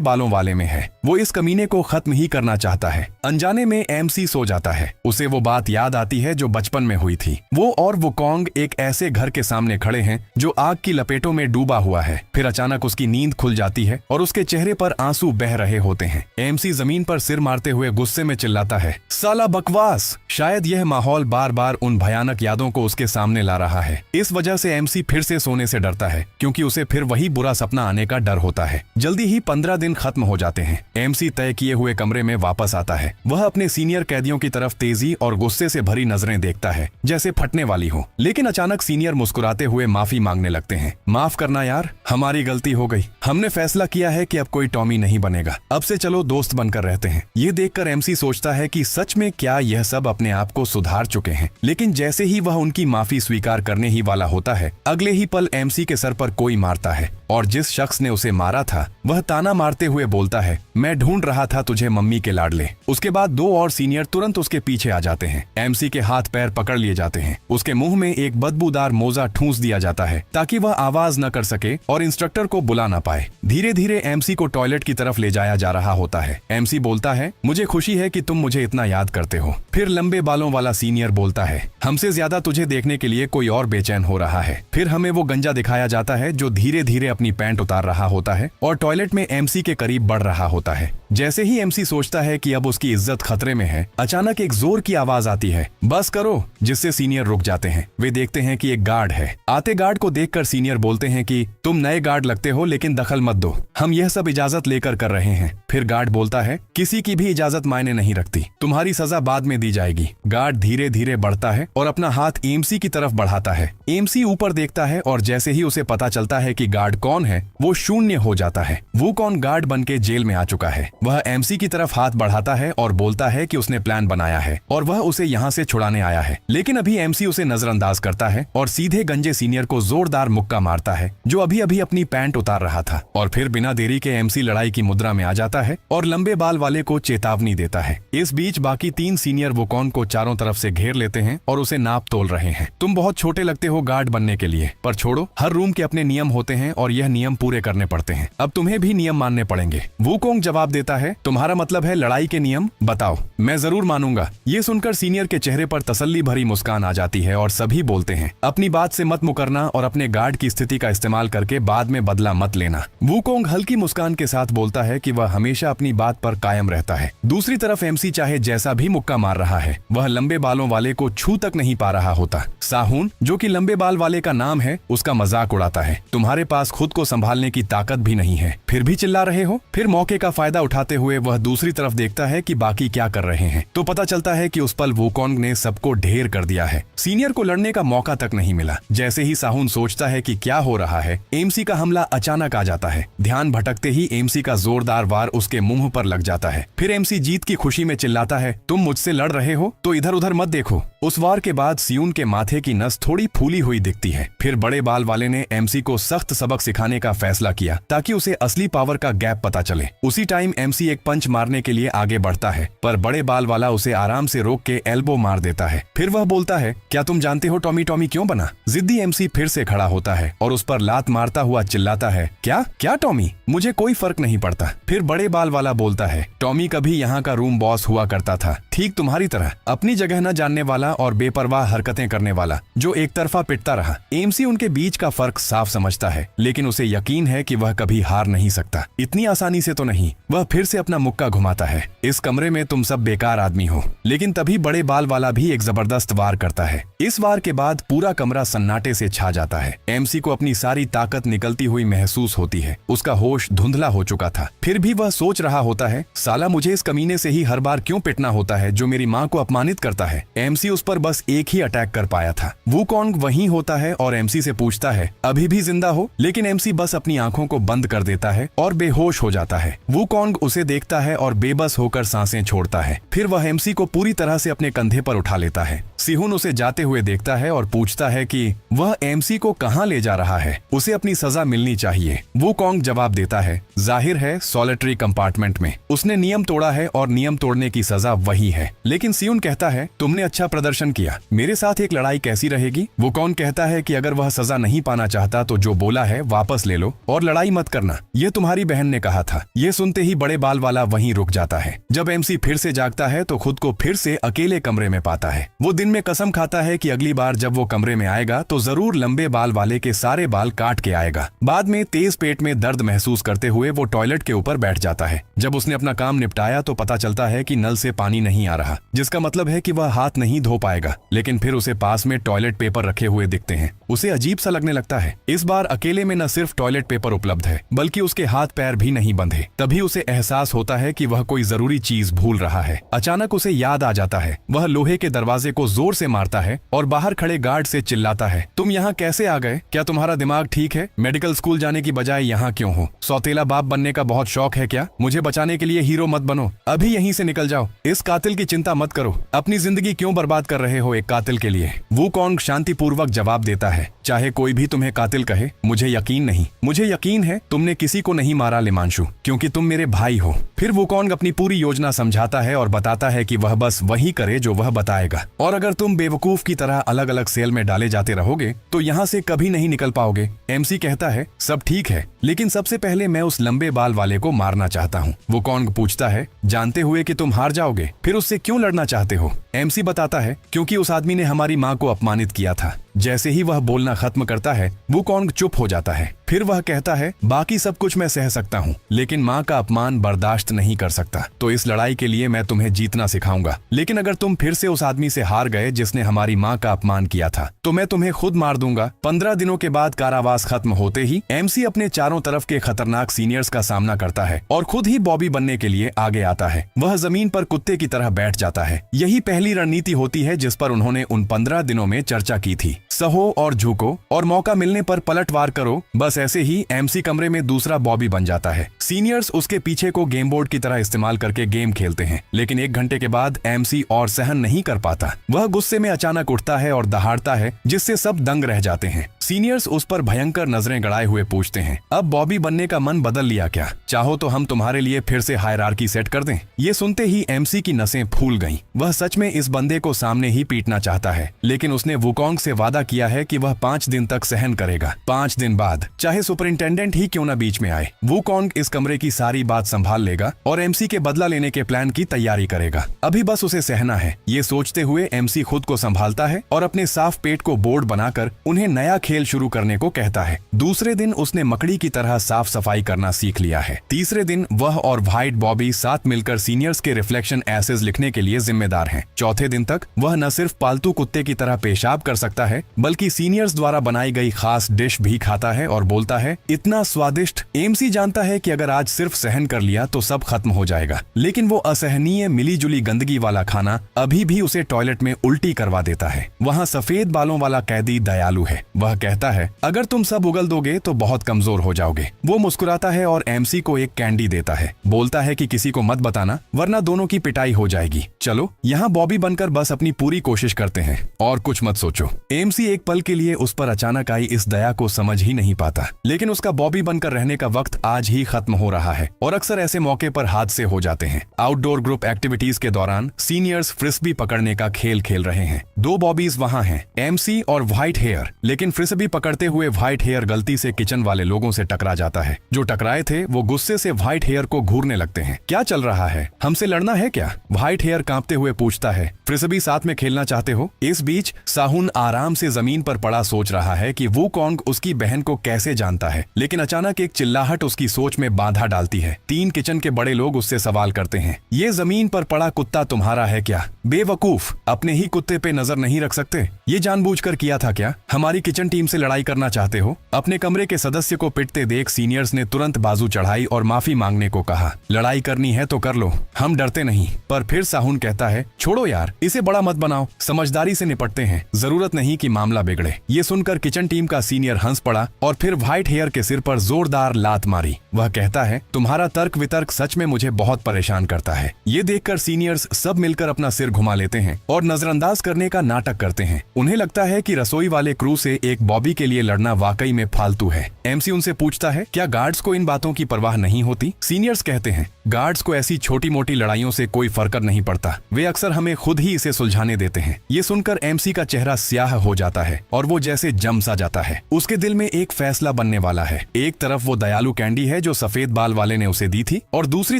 बालों वाले में है। वो इस कमीने को खत्म ही करना चाहता है। अनजाने में एमसी सो जाता है। उसे वो बात याद आती है जो बचपन में हुई थी। वो और वुकोंग एक ऐसे घर के सामने खड़े हैं जो आग की लपेटों में डूबा हुआ है। फिर अचानक उसकी नींद खुल जाती है और उसके चेहरे पर आंसू बह रहे होते हैं। एमसी जमीन पर सिर मारते हुए गुस्से में चिल्लाता है, साला बकवास। शायद यह माहौल बार बार उन भयानक यादों को उसके सामने ला रहा है। इस वजह से एमसी फिर से सोने से डरता है, क्योंकि उसे फिर वही बुरा सपना आने का डर होता है। जल्दी ही 15 दिन खत्म हो जाते हैं। एमसी तय किए हुए कमरे में वापस आता है। वह अपने सीनियर कैदियों की तरफ तेजी और गुस्से से भरी नजरें देखता है, जैसे फटने वाली हो। लेकिन अचानक सीनियर मुस्कुराते हुए माफी मांगने लगते हैं। माफ करना यार, हमारी गलती हो गई। हमने फैसला किया है कि अब कोई टॉमी नहीं बनेगा। अब से चलो दोस्त बनकर रहते हैं। ये देखकर एमसी सोचता है कि सच में क्या यह सब अपने आप को सुधार चुके हैं। लेकिन जैसे ही वह उनकी माफी स्वीकार करने ही वाला होता है, अगले ही पल एमसी के सर पर कोई मारता है और जिस शख्स ने उसे मारा था वह ताना मारते हुए बोलता है, मैं ढूंढ रहा था तुझे मम्मी के लाडले। उसके बाद 2 और सीनियर तुरंत उसके पीछे आ जाते हैं। एमसी के हाथ पैर पकड़ लिए जाते हैं। उसके मुंह में एक बदबूदार मोजा ठूंस दिया जाता है ताकि वह आवाज न कर सके और इंस्ट्रक्टर को बुला ना पाए। धीरे धीरे एमसी को टॉयलेट की तरफ ले जाया जा रहा होता है। एमसी बोलता है, मुझे खुशी है कि तुम मुझे इतना याद करते हो। फिर लंबे बालों वाला सीनियर बोलता है, हमसे ज्यादा तुझे देखने के लिए कोई और बेचैन हो रहा है। फिर हमें वो गंजा दिखाया जाता है जो धीरे धीरे अपनी पैंट उतार रहा होता है और टॉयलेट में एमसी के करीब बढ़ रहा होता है। जैसे ही एमसी सोचता है कि अब उसकी इज्जत खतरे में है, अचानक एक जोर की आवाज आती है, बस करो, जिससे सीनियर रुक जाते हैं। वे देखते हैं कि एक गार्ड है। आते गार्ड को देखकर सीनियर बोलते हैं कि तुम नए गार्ड लगते हो, लेकिन दखल मत दो, हम यह सब इजाजत लेकर कर रहे हैं। फिर गार्ड बोलता है, किसी की भी इजाजत मायने नहीं रखती, तुम्हारी सजा बाद में दी जाएगी। गार्ड धीरे धीरे बढ़ता है और अपना हाथ एमसी की तरफ बढ़ाता है। एमसी ऊपर देखता है और जैसे ही उसे पता चलता है कि गार्ड कौन कौन है वो शून्य हो जाता है। वूकॉन्ग गार्ड बन के जेल में आ चुका है। वह एमसी की तरफ हाथ बढ़ाता है और बोलता है कि उसने प्लान बनाया है और वह उसे यहाँ से छुड़ाने आया है, लेकिन अभी एमसी उसे नजरअंदाज करता है और सीधे गंजे सीनियर को जोरदार मुक्का मारता है जो अभी अभी अपनी पैंट उतार रहा था। और फिर बिना देरी के एमसी लड़ाई की मुद्रा में आ जाता है और लंबे बाल वाले को चेतावनी देता है। इस बीच बाकी 3 सीनियर वूकॉन्ग को चारों तरफ से घेर लेते हैं और उसे नाप तोल रहे हैं। तुम बहुत छोटे लगते हो गार्ड बनने के लिए, पर छोड़ो, हर रूम के अपने नियम होते हैं और यह नियम पूरे करने पड़ते हैं। अब तुम्हें भी नियम मानने पड़ेंगे। वूकॉन्ग जवाब देता है, तुम्हारा मतलब है लड़ाई के नियम? बताओ, मैं जरूर मानूंगा। ये सुनकर सीनियर के चेहरे पर तसल्ली भरी मुस्कान आ जाती है और सभी बोलते हैं, अपनी बात से मत मुकरना और अपने गार्ड की स्थिति का इस्तेमाल करके बाद में बदला मत लेना। वूकॉन्ग हल्की मुस्कान के साथ बोलता है कि वह हमेशा अपनी बात पर कायम रहता है। दूसरी तरफ एमसी चाहे जैसा भी मुक्का मार रहा है, वह लंबे बालों वाले को छू तक नहीं पा रहा होता। साहून, जो कि लंबे बाल वाले का नाम है, उसका मजाक उड़ाता है। तुम्हारे पास खुद को संभालने की ताकत भी नहीं है, फिर भी चिल्ला रहे हो। फिर मौके का फायदा उठाते हुए वह दूसरी तरफ देखता है कि बाकी क्या कर रहे हैं, तो पता चलता है कि उस पल वूकॉन्ग ने सबको ढेर कर दिया है। सीनियर को लड़ने का मौका तक नहीं मिला। जैसे ही साहून सोचता है कि क्या हो रहा है, एमसी का हमला अचानक आ जाता है। ध्यान भटकते ही एमसी का जोरदार वार उसके मुंह पर लग जाता है। फिर एमसी जीत की खुशी में चिल्लाता है, तुम मुझसे लड़ रहे हो तो इधर उधर मत देखो। उस वार के बाद सियून के माथे की नस थोड़ी फूली हुई दिखती है। फिर बड़े बाल वाले ने एमसी को सख्त सबक सिखाने का फैसला किया ताकि उसे असली पावर का गैप पता चले। उसी टाइम एमसी एक पंच मारने के लिए आगे बढ़ता है, पर बड़े बाल वाला उसे आराम से रोक के एल्बो मार देता है। फिर वह बोलता है, क्या तुम जानते हो टॉमी टॉमी क्यों बना? जिद्दी एमसी फिर से खड़ा होता है और उस पर लात मारता हुआ चिल्लाता है, क्या क्या टॉमी? मुझे कोई फर्क नहीं पड़ता। फिर बड़े बाल वाला बोलता है, टॉमी कभी यहाँ का रूम बॉस हुआ करता था, ठीक तुम्हारी तरह, अपनी जगह न जानने वाला और बेपरवाह हरकतें करने वाला, जो एक तरफा पिटता रहा। एमसी उनके बीच का फर्क साफ समझता है, लेकिन उसे यकीन है कि वह कभी हार नहीं सकता। इतनी आसानी से तो नहीं। वह फिर से अपना मुक्का घुमाता है, इस कमरे में तुम सब बेकार आदमी हो। लेकिन तभी बड़े बाल वाला भी एक जबरदस्त वार करता है। इस वार के बाद पूरा कमरा सन्नाटे से छा जाता है। एमसी को अपनी सारी ताकत निकलती हुई महसूस होती है। उसका होश धुंधला हो चुका था। फिर भी वह सोच रहा होता है, साला मुझे इस कमीने से ही हर बार क्यों पिटना होता है जो मेरी माँ को अपमानित करता है। एमसी उस पर बस एक ही अटैक कर पाया था। वूकॉन्ग वहीं होता है और एमसी से पूछता है, अभी भी जिंदा हो? लेकिन एमसी बस अपनी आंखों को बंद कर देता है और बेहोश हो जाता है। वूकॉन्ग उसे देखता है और बेबस होकर सांसें छोड़ता है। फिर वह एमसी को पूरी तरह से अपने कंधे पर उठा लेता है। सिहुन उसे जाते हुए देखता है और पूछता है कि वह एमसी को कहां ले जा रहा है, उसे अपनी सजा मिलनी चाहिए। वूकॉन्ग जवाब देता है, जाहिर है सॉलिटरी कंपार्टमेंट में। उसने नियम तोड़ा है और नियम तोड़ने की सजा वही है। लेकिन सियुन कहता है, तुमने अच्छा प्रदर्शन किया, मेरे साथ एक लड़ाई कैसी रहेगी? वूकॉन्ग कहता है कि अगर वह सजा नहीं पाना चाहता तो जो बोला है वापस ले लो और लड़ाई मत करना, ये तुम्हारी बहन ने कहा था। ये सुनते ही बड़े बाल वाला वहीं रुक जाता है। जब एमसी फिर से जागता है तो खुद को फिर से अकेले कमरे में पाता है। वो दिन में कसम खाता है कि अगली बार जब वो कमरे में आएगा तो जरूर लंबे बाल वाले के सारे बाल काट के आएगा। बाद में तेज पेट में दर्द महसूस करते हुए वो टॉयलेट के ऊपर बैठ जाता है। जब उसने अपना काम निपटाया तो पता चलता है कि नल से पानी नहीं आ रहा, जिसका मतलब है कि वह हाथ नहीं धो पाएगा। लेकिन फिर उसे पास में टॉयलेट पेपर रखे हुए दिखते हैं। उसे अजीब सा लगने लगता है। इस बार अकेले में न सिर्फ टॉयलेट पेपर उपलब्ध है बल्कि उसके हाथ पैर भी नहीं बंधे। तभी उसे एहसास होता है कि वह कोई जरूरी चीज भूल रहा है। अचानक उसे याद आ जाता है। वह लोहे के दरवाजे को जोर से मारता है और बाहर खड़े गार्ड से चिल्लाता है, तुम यहाँ कैसे आ गए? क्या तुम्हारा दिमाग ठीक है? मेडिकल स्कूल जाने की बजाय यहाँ क्यों हो? सौतेला बाप बनने का बहुत शौक है क्या? मुझे बचाने के लिए हीरो मत बनो, अभी यहीं से निकल जाओ। इस कातिल की चिंता मत करो। अपनी जिंदगी क्यों बर्बाद कर रहे हो एक कातिल के लिए? वूकॉन्ग शांतिपूर्वक जवाब देता है, चाहे कोई भी तुम्हें कातिल कहे, मुझे यकीन नहीं। मुझे यकीन है तुमने किसी को नहीं मारा लिमांशु, क्योंकि तुम मेरे भाई हो। फिर वूकॉन्ग अपनी पूरी योजना समझाता है और बताता है कि वह बस वही करे जो वह बताएगा, और अगर तुम बेवकूफ की तरह अलग अलग सेल में डाले जाते रहोगे तो यहाँ से कभी नहीं निकल पाओगे। एमसी कहता है, सब ठीक है, लेकिन सबसे पहले मैं उस लंबे बाल वाले को मारना चाहता हूँ। वूकॉन्ग पूछता है, जानते हुए कि तुम हार जाओगे फिर उससे क्यों लड़ना चाहते हो? एमसी बताता है, क्योंकि उस आदमी ने हमारी माँ को अपमानित किया था। जैसे ही वह बोलना खत्म करता है वूकॉन्ग चुप हो जाता है। फिर वह कहता है, बाकी सब कुछ मैं सह सकता हूँ, लेकिन माँ का अपमान बर्दाश्त नहीं कर सकता। तो इस लड़ाई के लिए मैं तुम्हें जीतना सिखाऊंगा, लेकिन अगर तुम फिर से उस आदमी से हार गए जिसने हमारी माँ का अपमान किया था तो मैं तुम्हें खुद मार दूंगा। 15 दिनों के बाद कारावास खत्म होते ही एमसी अपने चारों तरफ के खतरनाक सीनियर्स का सामना करता है और खुद ही बॉबी बनने के लिए आगे आता है। वह जमीन पर कुत्ते की तरह बैठ जाता है। यही पहली रणनीति होती है जिस पर उन्होंने उन 15 दिनों में चर्चा की थी। सहो और झुको और मौका मिलने पर पलटवार करो। बस ऐसे ही एमसी कमरे में दूसरा बॉबी बन जाता है। सीनियर्स उसके पीछे को गेम बोर्ड की तरह इस्तेमाल करके गेम खेलते हैं, लेकिन 1 घंटे के बाद एमसी और सहन नहीं कर पाता। वह गुस्से में अचानक उठता है और दहाड़ता है, जिससे सब दंग रह जाते हैं। सीनियर्स उस पर भयंकर नजरें गड़ाए हुए पूछते हैं, अब बॉबी बनने का मन बदल लिया क्या? चाहो तो हम तुम्हारे लिए फिर से हायरार्की सेट कर दें। ये सुनते ही एमसी की नसें फूल गईं। वह सच में इस बंदे को सामने ही पीटना चाहता है, लेकिन उसने वुकोंग से वादा किया है कि वह 5 दिन तक सहन करेगा। 5 दिन बाद चाहे सुपरिंटेंडेंट ही क्यों न बीच में आए, वुकोंग इस कमरे की सारी बात संभाल लेगा और एमसी के बदला लेने के प्लान की तैयारी करेगा। अभी बस उसे सहना है। ये सोचते हुए एमसी खुद को संभालता है और अपने साफ पेट को बोर्ड बनाकर उन्हें नया खेल शुरू करने को कहता है। दूसरे दिन उसने मकड़ी की तरह साफ सफाई करना सीख लिया है। तीसरे दिन वह और व्हाइट बॉबी साथ मिलकर सीनियर्स के रिफ्लेक्शन एसेज लिखने के लिए जिम्मेदार हैं। चौथे दिन तक वह न सिर्फ पालतू कुत्ते की तरह पेशाब कर सकता है, बल्कि सीनियर्स द्वारा बनाई गई खास डिश भी खाता है और बोलता है, इतना स्वादिष्ट। एमसी जानता है कि अगर आज सिर्फ सहन कर लिया तो सब खत्म हो जाएगा, लेकिन वो असहनीय मिली जुली गंदगी वाला खाना अभी भी उसे टॉयलेट में उल्टी करवा देता है। वहाँ सफेद बालों वाला कैदी दयालु है। वह कहता है, अगर तुम सब उगल दोगे तो बहुत कमजोर हो जाओगे। वो मुस्कुराता है और एमसी को एक कैंडी देता है। बोलता है कि किसी को मत बताना, वरना दोनों की पिटाई हो जाएगी। चलो यहाँ बॉबी बनकर बस अपनी पूरी कोशिश करते हैं और कुछ मत सोचो। एमसी एक पल के लिए उस पर अचानक आई इस दया को समझ ही नहीं पाता, लेकिन उसका बॉबी बनकर रहने का वक्त आज ही खत्म हो रहा है और अक्सर ऐसे मौके पर हादसे हो जाते हैं। आउटडोर ग्रुप एक्टिविटीज के दौरान सीनियर्स फ्रिस्बी पकड़ने का खेल खेल रहे हैं। 2 बॉबीज वहाँ हैं, एमसी और व्हाइट हेयर, लेकिन फ्रिस्बी पकड़ते हुए व्हाइट हेयर गलती से किचन वाले लोगों से टकरा जाता है। जो टकराए थे वो गुस्से से व्हाइट हेयर को घूरने लगते हैं। क्या चल रहा है? हमसे लड़ना है क्या? व्हाइट हेयर कांपते हुए पूछता है। फ्रिस्बी साथ में खेलना चाहते हो? इस बीच साहुन आराम से जमीन पर पड़ा सोच रहा है कि वुकोंग उसकी बहन को कैसे जानता है, लेकिन अचानक एक चिल्लाहट उसकी सोच में बाधा डालती है। 3 किचन के बड़े लोग उससे सवाल करते हैं, ये जमीन पर पड़ा कुत्ता तुम्हारा है क्या? बेवकूफ, अपने ही कुत्ते पे नजर नहीं रख सकते? ये जानबूझकर किया था क्या? हमारी किचन टीम से लड़ाई करना चाहते हो? अपने कमरे के सदस्य को पिटते देख सीनियर्स ने तुरंत बाजू चढ़ाई और माफी मांगने को कहा। लड़ाई करनी है तो कर लो, हम डरते नहीं। पर फिर साहुन कहता है, छोड़ो यार, इसे बड़ा मत बनाओ, समझदारी से निपटते हैं, जरूरत नहीं कि मामला बिगड़े। ये सुनकर किचन टीम का सीनियर हंस पड़ा और फिर व्हाइट हेयर के सिर पर जोरदार लात मारी। वह कहता है, तुम्हारा तर्क वितर्क सच में मुझे बहुत परेशान करता है। ये देखकर सीनियर्स सब मिलकर अपना सिर घुमा लेते हैं और नजरअंदाज करने का नाटक करते हैं। उन्हें लगता है कि रसोई वाले क्रू से एक बॉबी के लिए लड़ना वाकई में फालतू है। एमसी उनसे पूछता है, क्या गार्ड्स को इन बातों की परवाह नहीं होती? सीनियर्स कहते हैं, गार्ड्स को ऐसी छोटी मोटी लड़ाइयों से कोई फर्क नहीं पड़ता, वे अक्सर हमें खुद ही इसे सुलझाने देते हैं। ये सुनकर एमसी का चेहरा स्याह हो जाता है और वो जैसे जम सा जाता है। उसके दिल में एक फैसला बनने वाला है। एक तरफ वो दयालु कैंडी है जो सफेद बाल वाले ने उसे दी थी, और दूसरी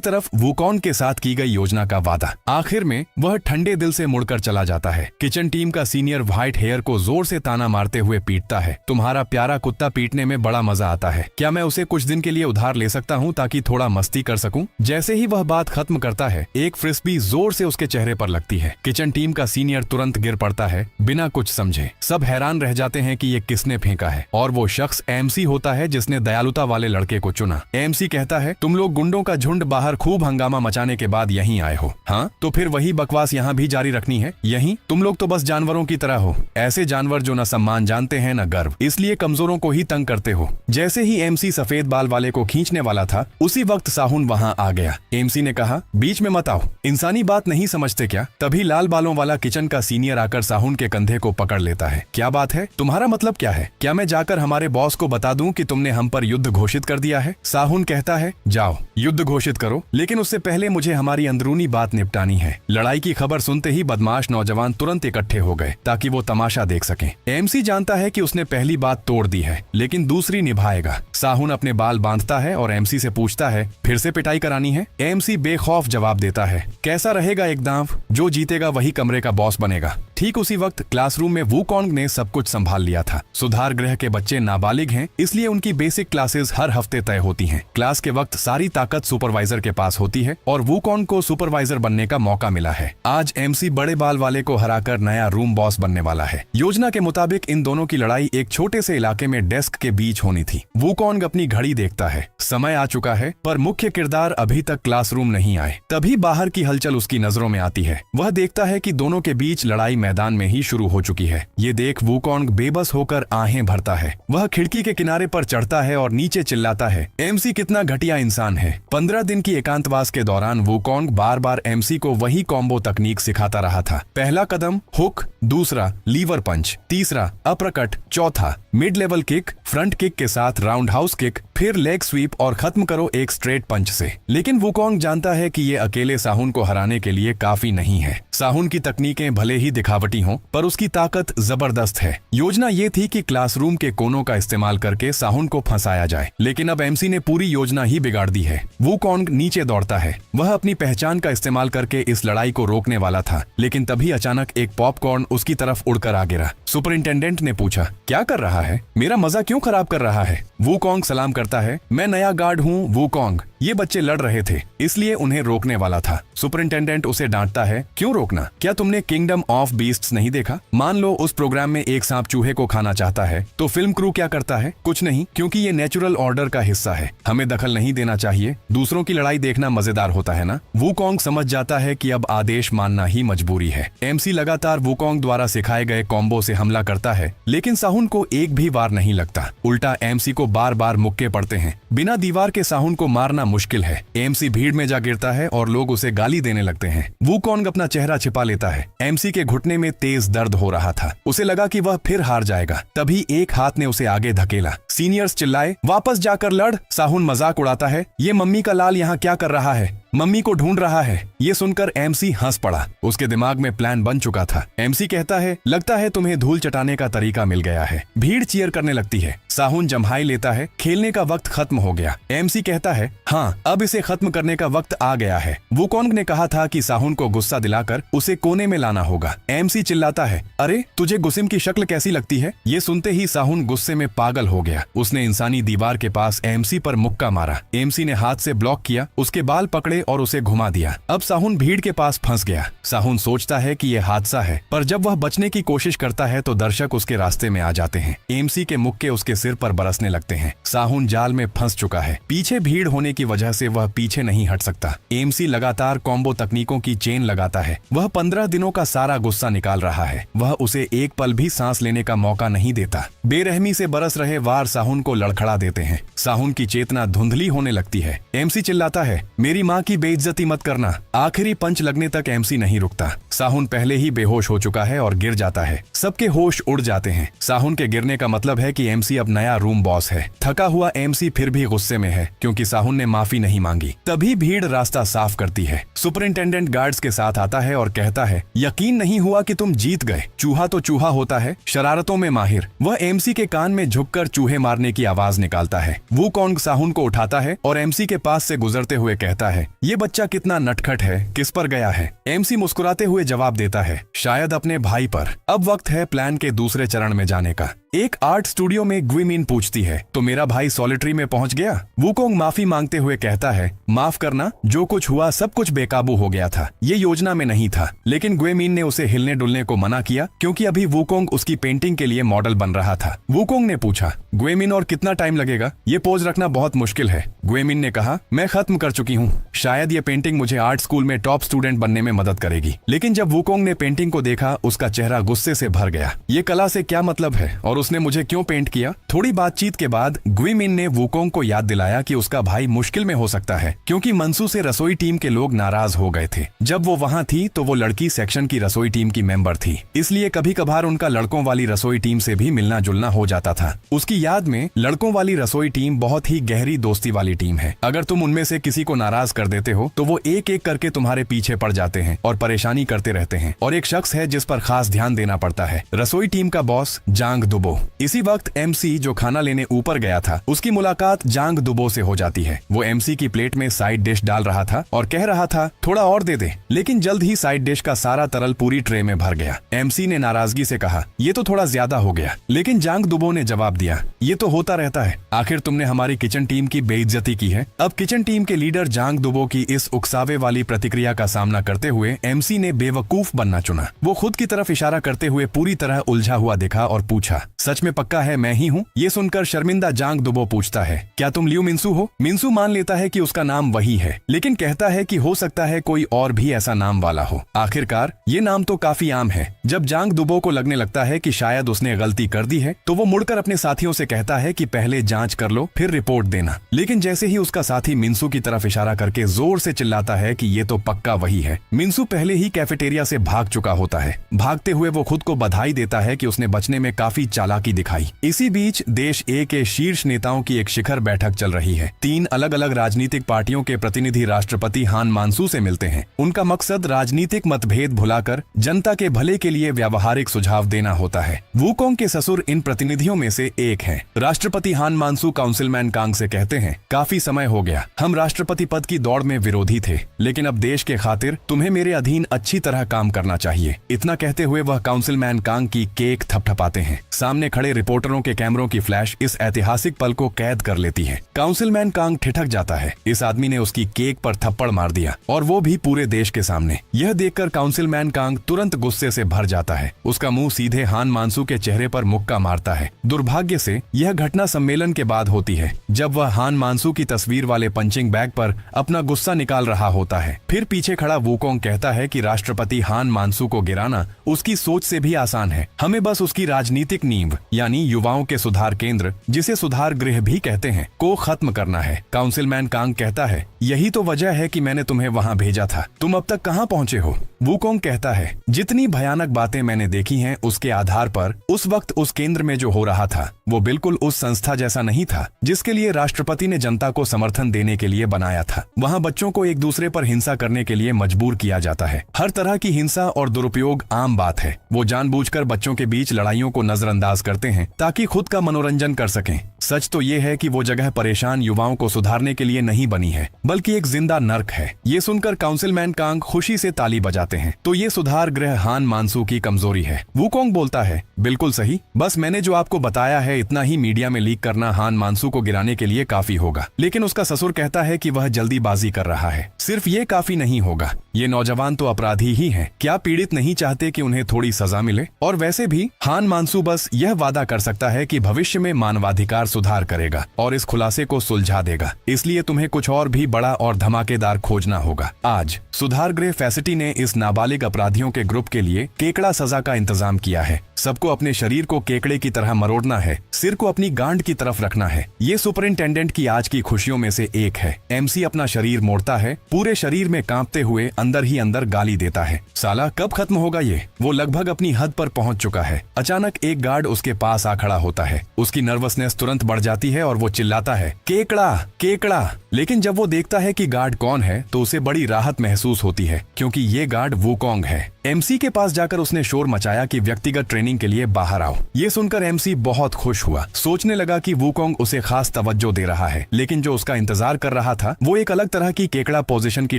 तरफ वुकोंग के साथ की गई योजना का वादा। आखिर में वह ठंडे दिल से मुड़कर चला जाता है। किचन टीम का सीनियर व्हाइट हेयर को जोर से ताना मारते हुए पीटता है, तुम्हारा प्यारा कुत्ता पीटने में बड़ा मजा आता है, क्या मैं उसे कुछ दिन के लिए उधार ले सकता हूँ ताकि थोड़ा मस्ती कर सकूं? जैसे ही वह बात खत्म करता है, एक फ्रिस्बी जोर से उसके चेहरे पर लगती है। किचन टीम का सीनियर तुरंत गिर पड़ता है बिना कुछ समझे। सब हैरान रह जाते हैं कि ये किसने फेंका है, और वो शख्स एमसी होता है जिसने दयालुता वाले लड़के को चुना। एमसी कहता है, तुम लोग गुंडों का झुंड बाहर खूब हंगामा मचाने के बाद यहीं आए हो, हाँ? तो फिर वही बकवास यहाँ भी जारी रखनी है? यहीं तुम लोग तो बस जानवरों की तरह हो, ऐसे जानवर जो न सम्मान जानते हैं न गर्व, इसलिए कमजोरों को ही तंग करते हो। जैसे ही एमसी सफेद बाल वाले को खींचने वाला था, उसी वक्त साहुन वहाँ आ गया। एमसी ने कहा, बीच में मत आओ, इंसानी बात नहीं समझते क्या? तभी लाल बालों वाला किचन का सीनियर आकर साहुन के कंधे को पकड़ लेता है। क्या बात है? तुम्हारा मतलब क्या है? क्या मैं जाकर हमारे बॉस को बता दूं कि तुमने हम पर युद्ध घोषित कर दिया है? साहुन कहता है, जाओ युद्ध घोषित करो, लेकिन उससे पहले मुझे हमारी अंदरूनी बात निपटानी है। लड़ाई की खबर सुनते ही बदमाश नौजवान तुरंत इकट्ठे हो गए ताकि वो तमाशा देख सकें। एमसी जानता है कि उसने पहली बात तोड़ दी है, लेकिन दूसरी निभाएगा। साहुन अपने बाल बांधता है और एमसी से पूछता है, फिर से पिटाई करानी है? एमसी बेखौफ जवाब देता है, कैसा रहेगा एक दांव, जो जीतेगा वही कमरे का बॉस बनेगा। ठीक उसी वक्त क्लासरूम में वुकोंग ने सब कुछ संभाल लिया था। सुधार गृह के बच्चे नाबालिग हैं, इसलिए उनकी बेसिक क्लासेस हर हफ्ते तय होती हैं। क्लास के वक्त सारी ताकत सुपरवाइजर के पास होती है और वुकोंग को सुपरवाइजर बनने का मौका मिला है। आज एमसी बड़े बाल वाले को हराकर नया रूम बॉस बनने वाला है। योजना के मुताबिक इन दोनों की लड़ाई एक छोटे से इलाके में डेस्क के बीच होनी थी। वुकोंग अपनी घड़ी देखता है, समय आ चुका है, पर मुख्य किरदार अभी तक क्लासरूम नहीं आए। तभी बाहर की हलचल उसकी नजरों में आती है। वह देखता है कि दोनों के बीच लड़ाई मैदान में ही शुरू हो चुकी है। ये देख देख वूकोंग बेबस होकर आहें भरता है। वह खिड़की के किनारे पर चढ़ता है और नीचे चिल्लाता है, एमसी कितना घटिया इंसान है। 15 दिन की एकांतवास के दौरान वूकोंग बार बार एमसी को वही कॉम्बो तकनीक सिखाता रहा था। पहला कदम हुक, दूसरा लीवर पंच, तीसरा अपरकट, चौथा mid level kick, front kick के साथ राउंड हाउस किक, फिर लेग स्वीप और खत्म करो एक स्ट्रेट पंच से। लेकिन वूकोंग जानता है कि ये अकेले साहुन को हराने के लिए काफी नहीं है। साहुन की तकनीकें भले ही दिखावटी हों, पर उसकी ताकत जबरदस्त है। योजना ये थी कि क्लासरूम के कोनों का इस्तेमाल करके साहुन को फंसाया जाए, लेकिन अब एमसी ने पूरी योजना ही बिगाड़ दी है। वूकोंग नीचे दौड़ता है। वह अपनी पहचान का इस्तेमाल करके इस लड़ाई को रोकने वाला था, लेकिन तभी अचानक एक पॉपकॉर्न उसकी तरफ उड़कर आ गिरा। सुपरिंटेंडेंट ने पूछा, क्या कर रहा है? मेरा मजा क्यों खराब कर रहा है? वूकोंग सलाम करता है, मैं नया गार्ड हूँ वूकोंग। ये बच्चे लड़ रहे थे, इसलिए उन्हें रोकने वाला था। सुपरिंटेंडेंट उसे डांटता है, क्यों रोकना? क्या तुमने किंगडम ऑफ बीस्ट्स नहीं देखा? मान लो उस प्रोग्राम में एक सांप चूहे को खाना चाहता है, तो फिल्म क्रू क्या करता है? कुछ नहीं, क्योंकि ये नेचुरल ऑर्डर का हिस्सा है। हमें दखल नहीं देना चाहिए। दूसरों की लड़ाई देखना मजेदार होता है ना? वूकोंग समझ जाता है कि अब आदेश मानना ही मजबूरी है। एमसी लगातार वूकोंग द्वारा सिखाए गए कॉम्बो से हमला करता है, लेकिन साहुन को एक भी वार नहीं लगता। उल्टा एमसी को बार बार मुक्के पड़ते हैं। बिना दीवार के साहुन को मारना मुश्किल है। एमसी भीड़ में जा गिरता है और लोग उसे गाली देने लगते हैं। वूकोंग अपना चेहरा छिपा लेता है। एमसी के घुटने में तेज दर्द हो रहा था। उसे लगा कि वह फिर हार जाएगा। तभी एक हाथ ने उसे आगे धकेला। सीनियर्स चिल्लाए, वापस जाकर लड़। साहुन मजाक उड़ाता है, ये मम्मी का लाल यहाँ क्या कर रहा है? मम्मी को ढूंढ रहा है। ये सुनकर एमसी हंस पड़ा। उसके दिमाग में प्लान बन चुका था। एमसी कहता है, लगता है तुम्हें धूल चटाने का तरीका मिल गया है। भीड़ चीयर करने लगती है। साहुन जम्हाई लेता है, खेलने का वक्त खत्म हो गया। एमसी कहता है, हाँ, अब इसे खत्म करने का वक्त आ गया है। वूकोंग ने कहा था कि साहुन को गुस्सा दिलाकर उसे कोने में लाना होगा। एमसी चिल्लाता है, अरे तुझे गुसिम की शक्ल कैसी लगती है? ये सुनते ही साहुन गुस्से में पागल हो गया। उसने इंसानी दीवार के पास एमसी पर मुक्का मारा। एमसी ने हाथ से ब्लॉक किया, उसके बाल पकड़े और उसे घुमा दिया। अब साहुन भीड़ के पास फंस गया। साहुन सोचता है कि यह हादसा है, पर जब वह बचने की कोशिश करता है तो दर्शक उसके रास्ते में आ जाते हैं। एमसी के मुक्के उसके सिर पर बरसने लगते हैं। साहुन जाल में फंस चुका है। पीछे भीड़ होने की वजह से वह पीछे नहीं हट सकता। एमसी लगातार कॉम्बो तकनीकों की चेन लगाता है। वह 15 दिनों का सारा गुस्सा निकाल रहा है। वह उसे एक पल भी सांस लेने का मौका नहीं देता। बेरहमी से बरस रहे वार साहुन को लड़खड़ा देते हैं। साहुन की चेतना धुंधली होने लगती है। एमसी चिल्लाता है, मेरी माँ की बेइज्जती मत करना। आखिरी पंच लगने तक एमसी नहीं रुकता। साहुन पहले ही बेहोश हो चुका है और गिर जाता है। सबके होश उड़ जाते हैं। साहुन के गिरने का मतलब है कि एमसी अब नया रूम बॉस है। थका हुआ एमसी फिर भी गुस्से में है, क्योंकि साहुन ने माफी नहीं मांगी। तभी भीड़ रास्ता साफ करती है। सुपरिंटेंडेंट गार्ड्स के साथ आता है और कहता है, यकीन नहीं हुआ कि तुम जीत गए। चूहा तो चूहा होता है, शरारतों में माहिर। वह एमसी के कान में झुककर चूहे मारने की आवाज निकालता है। वूकोंग साहुन को उठाता है और एमसी के पास से गुजरते हुए कहता है, ये बच्चा कितना नटखट है, किस पर गया है? एमसी मुस्कुराते हुए जवाब देता है, शायद अपने भाई पर। अब वक्त है प्लान के दूसरे चरण में जाने का। एक आर्ट स्टूडियो में ग्विमिन पूछती है, तो मेरा भाई सॉलिटरी में पहुंच गया? वूकोंग माफी मांगते हुए कहता है, माफ करना, जो कुछ हुआ सब कुछ बेकाबू हो गया था। ये योजना में नहीं था। लेकिन ग्विमिन ने उसे हिलने डुलने को मना किया, क्योंकि अभी वूकोंग उसकी पेंटिंग के लिए मॉडल बन रहा था। वूकोंग ने पूछा, ग्विमिन और कितना टाइम लगेगा? ये पोज रखना बहुत मुश्किल है। ग्विमिन ने कहा, मैं खत्म कर चुकी हूँ। शायद ये पेंटिंग मुझे आर्ट स्कूल में टॉप स्टूडेंट बनने में मदद करेगी। लेकिन जब वूकोंग ने पेंटिंग को देखा, उसका चेहरा गुस्से से भर गया। ये कला से क्या मतलब है और उसने मुझे क्यों पेंट किया? थोड़ी बातचीत के बाद ग्विमिन ने वूकोंग को याद दिलाया कि उसका भाई मुश्किल में हो सकता है, क्योंकि मनसू से रसोई टीम के लोग नाराज हो गए थे। जब वो वहाँ थी तो वो लड़की सेक्शन की रसोई टीम की मेंबर थी, इसलिए कभी कभार उनका लड़कों वाली रसोई टीम से भी मिलना जुलना हो जाता था। उसकी याद में लड़कों वाली रसोई टीम बहुत ही गहरी दोस्ती वाली टीम है। अगर तुम उनमें से किसी को नाराज कर देते हो तो वो एक एक करके तुम्हारे पीछे पड़ जाते हैं और परेशानी करते रहते हैं। और एक शख्स है जिस पर खास ध्यान देना पड़ता है, रसोई टीम का बॉस जांग दुबो। इसी वक्त एमसी जो खाना लेने ऊपर गया था, उसकी मुलाकात जांग दुबो से हो जाती है। वो एमसी की प्लेट में साइड डिश डाल रहा था और कह रहा था, थोड़ा और दे दे। लेकिन जल्द ही साइड डिश का सारा तरल पूरी ट्रे में भर गया। एमसी ने नाराजगी से कहा, ये तो थोड़ा ज्यादा हो गया। लेकिन जांग दुबो ने जवाब दिया, ये तो होता रहता है। आखिर तुमने हमारी किचन टीम की बेइज्जती की है। अब किचन टीम के लीडर जांग दुबो की इस उकसावे वाली प्रतिक्रिया का सामना करते हुए एमसी ने बेवकूफ बनना चुना। वो खुद की तरफ इशारा करते हुए पूरी तरह उलझा हुआ दिखा और पूछा, सच में पक्का है मैं ही हूँ? ये सुनकर शर्मिंदा जांग दुबो पूछता है, क्या तुम लियू मिंसू हो? मिंसू मान लेता है कि उसका नाम वही है, लेकिन कहता है कि हो सकता है कोई और भी ऐसा नाम वाला हो। आखिरकार ये नाम तो काफी आम है। जब जांग दुबो को लगने लगता है कि शायद उसने गलती कर दी है, तो वो मुड़कर अपने साथियों से कहता है कि पहले जांच कर लो फिर रिपोर्ट देना। लेकिन जैसे ही उसका साथी मिंसू की तरफ इशारा करके जोर से चिल्लाता है कि ये तो पक्का वही है, मिंसू पहले ही कैफेटेरिया से भाग चुका होता है। भागते हुए वो खुद को बधाई देता है कि उसने बचने में काफी चालाकी दिखाई। इसी बीच देश ए के शीर्ष नेताओं की एक शिखर बैठक चल रही है। 3 अलग अलग राजनीतिक पार्टियों के प्रतिनिधि राष्ट्रपति हान मानसू से मिलते हैं। उनका मकसद राजनीतिक मतभेद भुलाकर जनता के भले के लिए व्यावहारिक सुझाव देना होता है। वूकोंग के ससुर इन प्रतिनिधियों में से एक हैं। राष्ट्रपति हान मानसू काउंसिलमैन कांग से कहते हैं, काफी समय हो गया, हम राष्ट्रपति पद की दौड़ में विरोधी थे, लेकिन अब देश के खातिर तुम्हें मेरे अधीन अच्छी तरह काम करना चाहिए। इतना कहते हुए वह काउंसिलमैन कांग की केक थपथपाते हैं। सामने खड़े रिपोर्टरों के कैमरों की फ्लैश इस ऐतिहासिक पल को कैद कर लेती है। काउंसिलमैन कांग ठिठक जाता है, इस आदमी ने उसकी केक पर थप्पड़ मार दिया, और वो भी पूरे देश के सामने। यह देखकर काउंसिलमैन कांग तुरंत गुस्से से भर जाता है। उसका मुंह सीधे हान मानसू के चेहरे पर मुक्का मारता है। दुर्भाग्य से यह घटना सम्मेलन के बाद होती है, जब वह हान मानसू की तस्वीर वाले पंचिंग बैग पर अपना गुस्सा निकाल रहा होता है। फिर पीछे खड़ा वूकोंग कहता है कि राष्ट्रपति हान मानसू को गिराना उसकी सोच से भी आसान है, हमें बस उसकी राजनीतिक नींव यानी युवाओं के सुधार केंद्र, जिसे सुधार गृह भी कहते हैं, को खत्म करना है। काउंसिलमैन कांग कहता है, यही तो वजह है कि मैंने तुम्हें वहां भेजा था, तुम अब तक कहां पहुंचे हो? वूकोंग कहता है, जितनी भयानक बातें मैंने देखी हैं उसके आधार पर उस वक्त उस केंद्र में जो हो रहा था वो बिल्कुल उस संस्था जैसा नहीं था जिसके लिए राष्ट्रपति ने जनता को समर्थन देने के लिए बनाया था। वहां बच्चों को एक दूसरे पर हिंसा करने के लिए मजबूर किया जाता है। हर तरह की हिंसा और दुरुपयोग आम बात है। वो जानबूझकर बच्चों के बीच लड़ाइयों को नजरअंदाज करते हैं ताकि खुद का मनोरंजन कर सकें। सच तो ये है कि वो जगह परेशान युवाओं को सुधारने के लिए नहीं बनी है, बल्कि एक जिंदा नर्क है। ये सुनकर काउंसिलमैन कांग खुशी से ताली बजाते हैं। तो ये सुधार गृह हान मानसू की कमजोरी है। वूकोंग बोलता है, बिल्कुल सही, बस मैंने जो आपको बताया है इतना ही मीडिया में लीक करना हान मानसू को गिराने के लिए काफी होगा। लेकिन उसका ससुर कहता है कि वह जल्दीबाजी कर रहा है। सिर्फ ये काफी नहीं होगा, ये नौजवान तो अपराधी ही हैं। क्या पीड़ित नहीं चाहते कि उन्हें थोड़ी सजा मिले? और वैसे भी हान मानसू बस यह वादा कर सकता है कि भविष्य में मानवाधिकार सुधार करेगा और इस खुलासे को सुलझा देगा। इसलिए तुम्हें कुछ और भी बड़ा और धमाकेदार खोजना होगा। आज सुधार गृह फैसिलिटी ने इस नाबालिग अपराधियों के ग्रुप के लिए केकड़ा सजा का इंतजाम किया है। सबको अपने शरीर को केकड़े की तरह मरोड़ना है, सिर को अपनी गांड की तरफ रखना है। ये सुपरिंटेंडेंट की आज की खुशियों में से एक है। एमसी अपना शरीर मोड़ता है, पूरे शरीर में कांपते हुए अंदर ही अंदर गाली देता है, साला कब खत्म होगा ये? वो लगभग अपनी हद पर पहुंच चुका है। अचानक एक गार्ड उसके पास आ खड़ा होता है। उसकी नर्वसनेस तुरंत बढ़ जाती है और वो चिल्लाता है, केकड़ा केकड़ा। लेकिन जब वो देखता है कि गार्ड कौन है तो उसे बड़ी राहत महसूस होती है, क्योंकि ये गार्ड वूकोंग है। एमसी के पास जाकर उसने शोर मचाया कि व्यक्तिगत ट्रेनिंग के लिए बाहर आओ। ये सुनकर एमसी बहुत खुश हुआ। सोचने लगा कि वूकोंग उसे खास तवज्जो दे रहा है, लेकिन जो उसका इंतजार कर रहा था वो एक अलग तरह की केकड़ा पोजीशन की